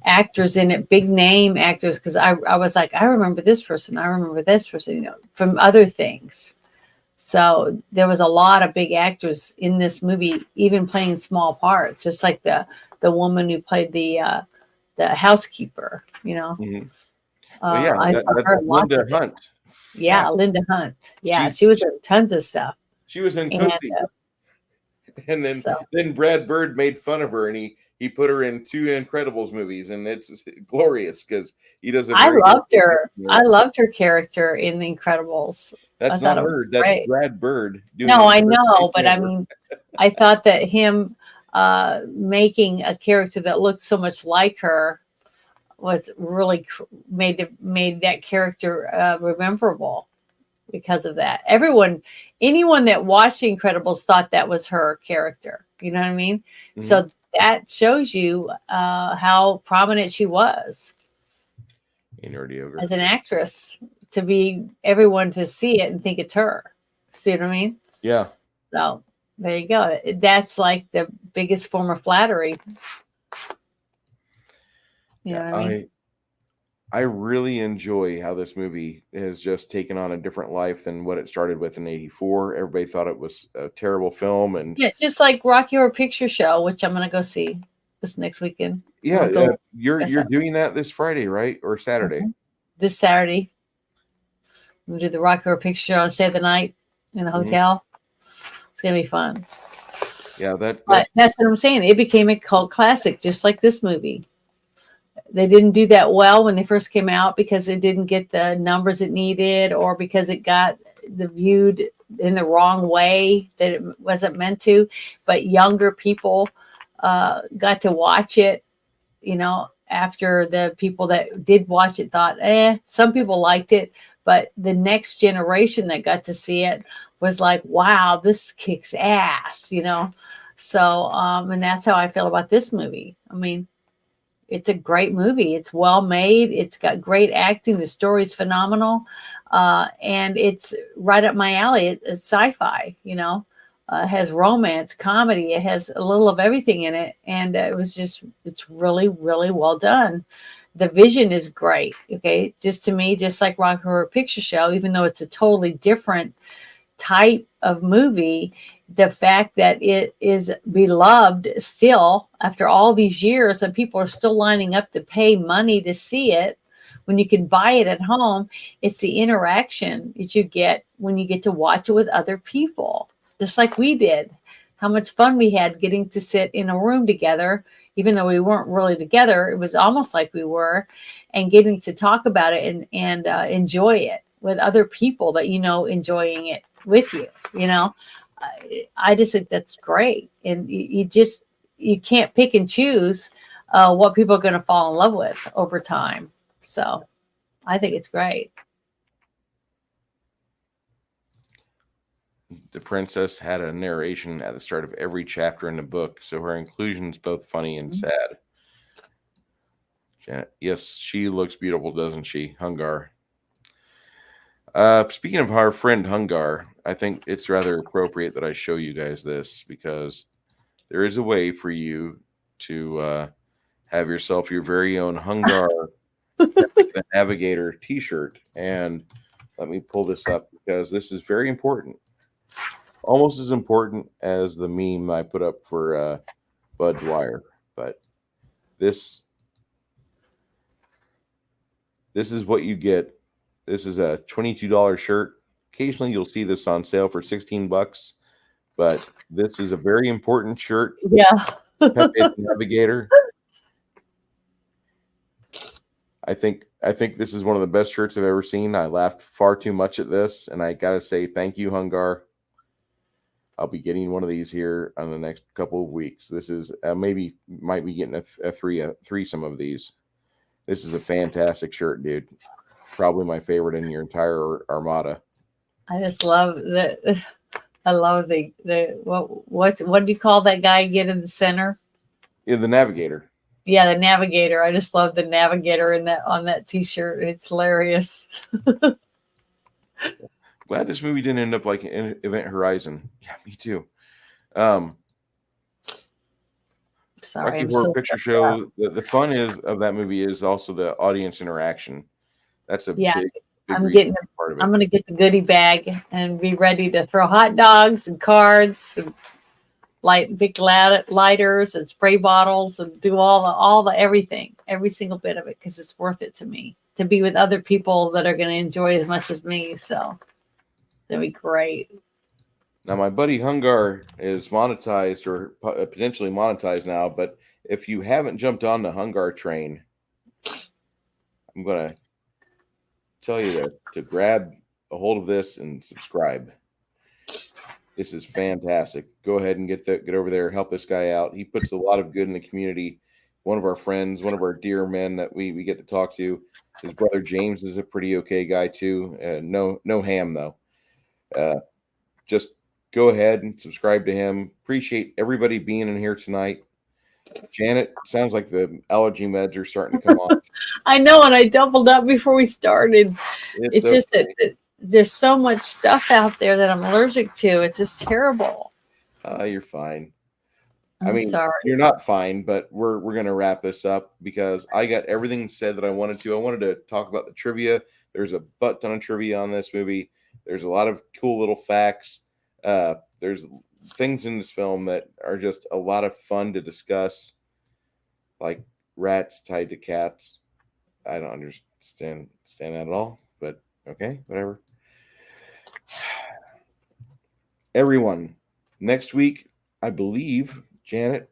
actors in it, big name actors, because I was like, I remember this person, from other things. So there was a lot of big actors in this movie, even playing small parts, just like the woman who played the housekeeper. Mhm. Well, yeah, I saw that's her in lots Linda of it. Hunt. Yeah, Yeah, Linda Hunt. Yeah, she she was in tons of stuff. she was in And Tootsie, and so then Brad Bird made fun of her, and he put her in 2 Incredibles movies, and it's glorious because he does a I very good loved her. impression I of her. loved her character in The Incredibles. I That's thought not it was her. That's great. Brad Bird doing No, an I know, but impersonation I of her. mean, I thought that him making a character that looked so much like her was really made that character rememberable because of that. Anyone that watched The Incredibles thought that was her character. You know what I mean? Mhm. So that shows you how prominent she was In Yogurt. as an actress, to be everyone to see it and think it's her. See what I mean? Yeah. So there you go. That's like the biggest form of flattery. You know Yeah, what I mean? I really enjoy how this movie has just taken on a different life than what it started with in '84. Everybody thought it was a terrible film, and Yeah, just like Rocky Horror Picture Show, which I'm gonna go see this next weekend. yeah, I'll go you're doing that this Friday, right, or Saturday? this Saturday. We'll do the Rocky Horror Picture Show and stay the night in a hotel. It's gonna be fun. Yeah, But that's what I'm saying. It became a cult classic, just like this movie. They didn't do that well when they first came out because it didn't get the numbers it needed, or because it got viewed in the wrong way that it wasn't meant to. But younger people got to watch it, after the people that did watch it thought, some people liked it, but the next generation that got to see it was like, wow, this kicks ass. So, and that's how I feel about this movie. I mean, it's a great movie. It's well made. It's got great acting. The story is phenomenal. And it's right up my alley. It's sci-fi, it has romance, comedy. It has a little of everything in it. And it's really, really well done. The vision is great. Okay. Just to me, just like Rock Horror Picture Show, even though it's a totally different type of movie, the fact that it is beloved still after all these years and people are still lining up to pay money to see it when you can buy it at home, it's the interaction that you get when you get to watch it with other people, just like we did. How much fun we had getting to sit in a room together, even though we weren't really together. It was almost like we were, and getting to talk about it and enjoy it with other people that enjoying it with you. I just think that's great, and you can't pick and choose what people are going to fall in love with over time. So I think it's great. The princess had a narration at the start of every chapter in the book, so her inclusion is both funny and sad. Janet, yes, she looks beautiful, doesn't she, Hungar? Speaking of our friend Hungar, I think it's rather appropriate that I show you guys this, because there is a way for you to have yourself your very own Hungar the Navigator t-shirt. And let me pull this up because this is very important. Almost as important as the meme I put up for Bud Dwyer. But this is what you get. This is a $22 shirt. Occasionally you'll see this on sale for $16, but this is a very important shirt. Yeah. Pepe the Navigator. I think this is one of the best shirts I've ever seen. I laughed far too much at this, and I gotta say thank you, Hungar. I'll be getting one of these here on the next couple of weeks. This is might be getting a threesome of these. This is a fantastic shirt, dude. Probably my favorite in your entire armada. I just love the. I love what do you call that guy again in the center? Yeah, the Navigator. Yeah, the Navigator. I just love the Navigator in that on that T-shirt. It's hilarious. Glad this movie didn't end up like in Event Horizon. Yeah, me too. Um, Sorry, Rocky I'm Horror so Picture stressed out. Show. The fun is of that movie is also the audience interaction. That's a Yeah, big I'm reason getting. part of it. I'm gonna get the goodie bag and be ready to throw hot dogs and cards and light big lighters and spray bottles and do all the everything, every single bit of it, because it's worth it to me to be with other people that are going to enjoy it as much as me. So that'd be great. Now, my buddy Hungar is monetized or potentially monetized now, but if you haven't jumped on the Hungar train, I'm going to tell you to grab a hold of this and subscribe. This is fantastic. Go ahead and get over there, help this guy out. He puts a lot of good in the community. One of our friends, one of our dear men that we get to talk to, his brother James is a pretty okay guy too. No ham though. Just go ahead and subscribe to him. Appreciate everybody being in here tonight. Janet, sounds like the allergy meds are starting to come off. I know, and I doubled up before we started. It's okay. just that there's so much stuff out there that I'm allergic to. It's just terrible. You're fine. I'm sorry. You're not fine, but we're gonna wrap this up because I got everything said that I wanted to. I wanted to talk about the trivia. There's a butt ton of trivia on this movie. There's a lot of cool little facts. There's things in this film that are just a lot of fun to discuss, like rats tied to cats. I don't understand that at all, but okay, whatever. Everyone, next week, I believe, Janet,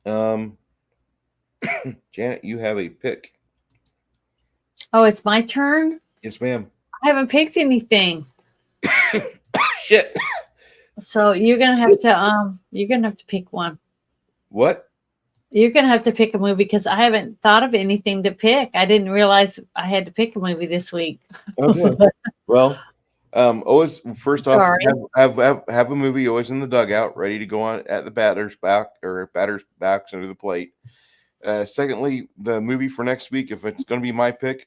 Janet, you have a pick. Oh, it's my turn? Yes, ma'am. I haven't picked anything. Shit. So you're gonna have to pick one. What? You're gonna have to pick a movie because I haven't thought of anything to pick. I didn't realize I had to pick a movie this week. Okay. Well, always first Sorry. off, have a movie always in the dugout, ready to go on at the batter's backs under the plate. Secondly, the movie for next week, if it's going to be my pick,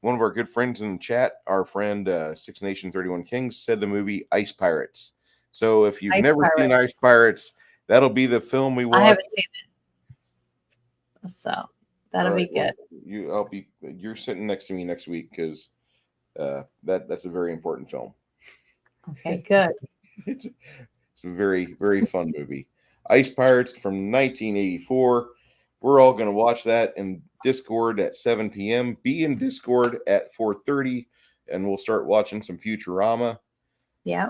one of our good friends in the chat, our friend Six Nation 31 Kings, said the movie Ice Pirates. So if you've never seen Ice Pirates, that'll be the film we watch. I haven't seen it, so that'll be good. Well, you're sitting next to me next week because that's a very important film. Okay, good. It's a very, very fun movie. Ice Pirates from 1984. We're all going to watch that in Discord at 7 p.m. Be in Discord at 4:30, and we'll start watching some Futurama. Yeah.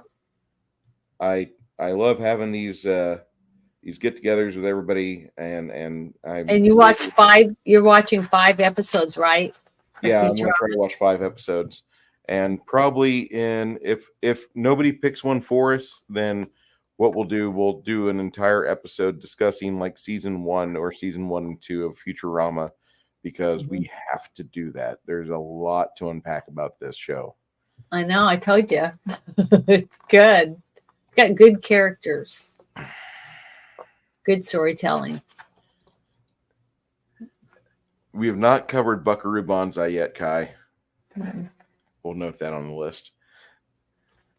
I love having these get-togethers with everybody, and you watch 5. You're watching 5 episodes, right? Yeah, I'm going to try to watch 5 episodes, and probably if nobody picks one for us, then what we'll do an entire episode discussing like season 1 or season 1 and 2 of Futurama, because we have to do that. There's a lot to unpack about this show. I know. I told you. It's good. It's got good characters. Good storytelling. We have not covered Buckaroo Banzai yet, Kai. We'll note that on the list.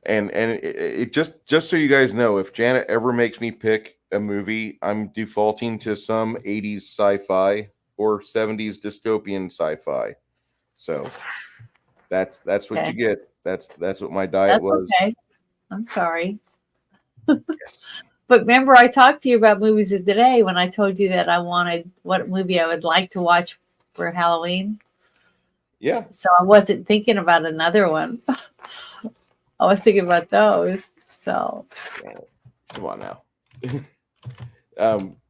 And it just so you guys know, if Janet ever makes me pick a movie, I'm defaulting to some 80s sci-fi or 70s dystopian sci-fi. So that's what you get. That's what my diet was. Okay. I'm sorry. Yes. But remember, I talked to you about movies today when I told you that I wanted what movie I would like to watch for Halloween. Yeah. So I wasn't thinking about another one. I was thinking about those. So come on now.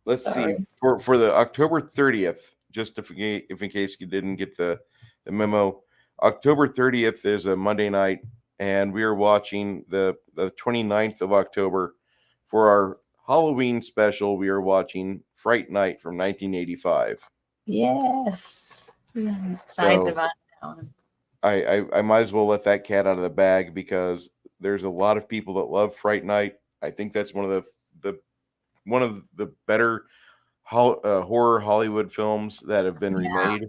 Let's see for the October 30th. Just if in case you didn't get the memo, October 30th is a Monday night, and we are watching the 29th of October for our Halloween special. We are watching Fright Night from 1985. Yes. I'm excited about that one. I might as well let that cat out of the bag because there's a lot of people that love Fright Night. I think that's one of the better horror Hollywood films that have been remade.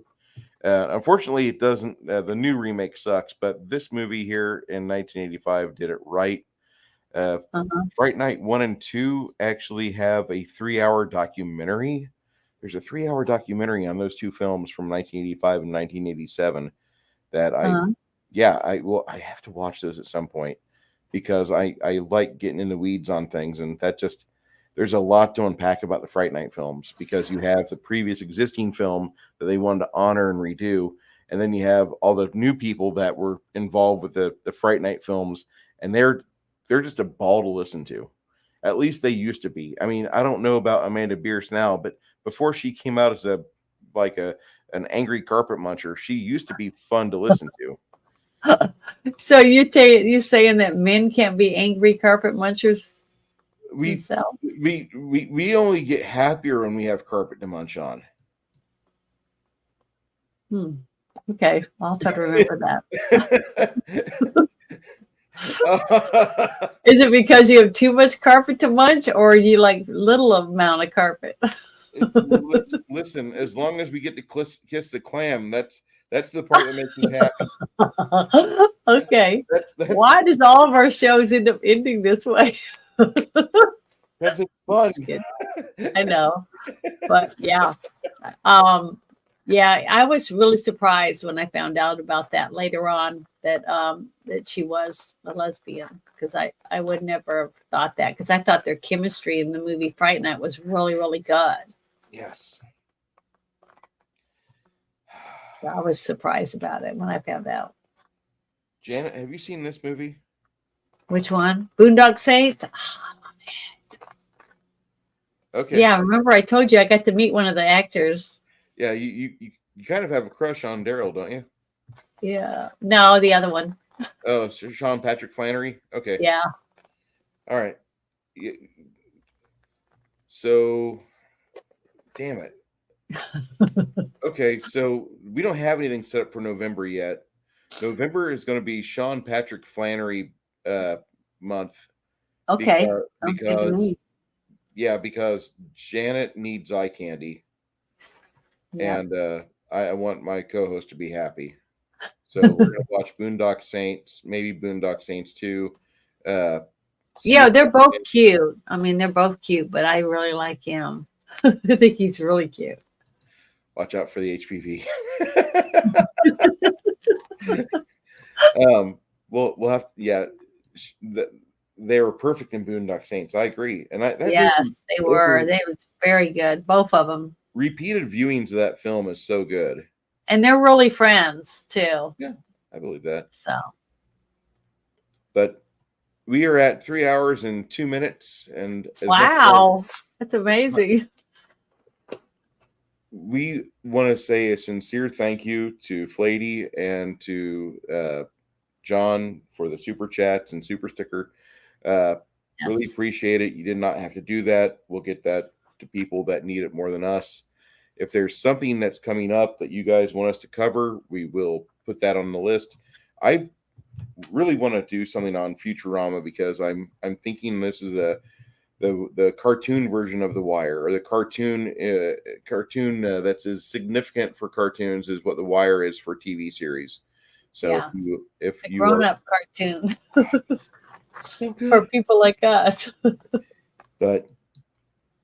Unfortunately, it doesn't. The new remake sucks, but this movie here in 1985 did it right. Uh-huh. Fright Night 1 and 2 actually have a 3-hour documentary. There's a 3-hour documentary on those two films from 1985 and 1987 that Uh-huh. I have to watch those at some point because I like getting in the weeds on things, and that just there's a lot to unpack about the Fright Night films because you have the previous existing film that they wanted to honor and redo, and then you have all the new people that were involved with the Fright Night films, and they're just a ball to listen to. At least they used to be. I mean, I don't know about Amanda Bierce now, but before she came out as an angry carpet muncher, she used to be fun to listen to. So you saying that men can't be angry carpet munchers We themselves? we only get happier when we have carpet to munch on. Okay, I'll try to remember that. Is it because you have too much carpet to munch, or you like little amount of carpet? Listen, as long as we get to kiss the clam, that's the part that makes us happy. Okay. That's Why does all of our shows end up ending this way? that's fun. I know, but yeah, yeah, I was really surprised when I found out about that later on that that she was a lesbian, because I would never have thought that, because I thought their chemistry in the movie Fright Night was really, really good. Yes. So I was surprised about it when I found out. Janet, have you seen this movie? Which one? Boondock Saints? Oh, I love it. Okay. Yeah, remember I told you I got to meet one of the actors. Yeah, you kind of have a crush on Daryl, don't you? Yeah. No, the other one. Oh, Sean Patrick Flannery. Okay. Yeah. All right. So, damn it. Okay, so we don't have anything set up for November yet. November is going to be Sean Patrick Flannery month. Okay. Because Janet needs eye candy, and I want my co-host to be happy. So we're going to watch Boondock Saints, maybe Boondock Saints 2. Yeah, they're both cute. I mean, they're both cute, but I really like him. I think he's really cute. Watch out for the HPV. We'll have they were perfect in Boondock Saints. I agree, and yes, they were. They was very good, both of them. Repeated viewings of that film is so good, and they're really friends too. Yeah, I believe that. So, but we are at 3 hours and 2 minutes, and wow, that's amazing. We want to say a sincere thank you to Flady and to John for the super chats and super sticker. Really appreciate it. You did not have to do that. We'll get that to people that need it more than us. If there's something that's coming up that you guys want us to cover, we will put that on the list. I really want to do something on Futurama because I'm thinking this is the cartoon version of The Wire, or the cartoon that's as significant for cartoons as what The Wire is for TV series. So if you grown-up cartoon so good for people like us. But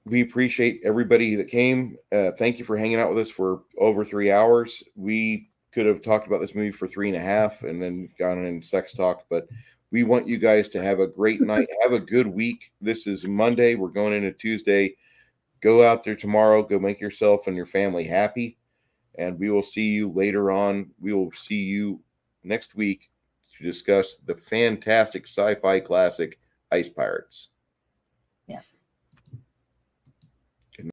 we appreciate everybody that came. Thank you for hanging out with us for over 3 hours. We could have talked about this movie for 3.5 and then gone in sex talk, but we want you guys to have a great night. Have a good week. This is Monday. We're going into Tuesday. Go out there tomorrow. Go make yourself and your family happy. And we will see you later on. We will see you next week to discuss the fantastic sci-fi classic Ice Pirates. Yes.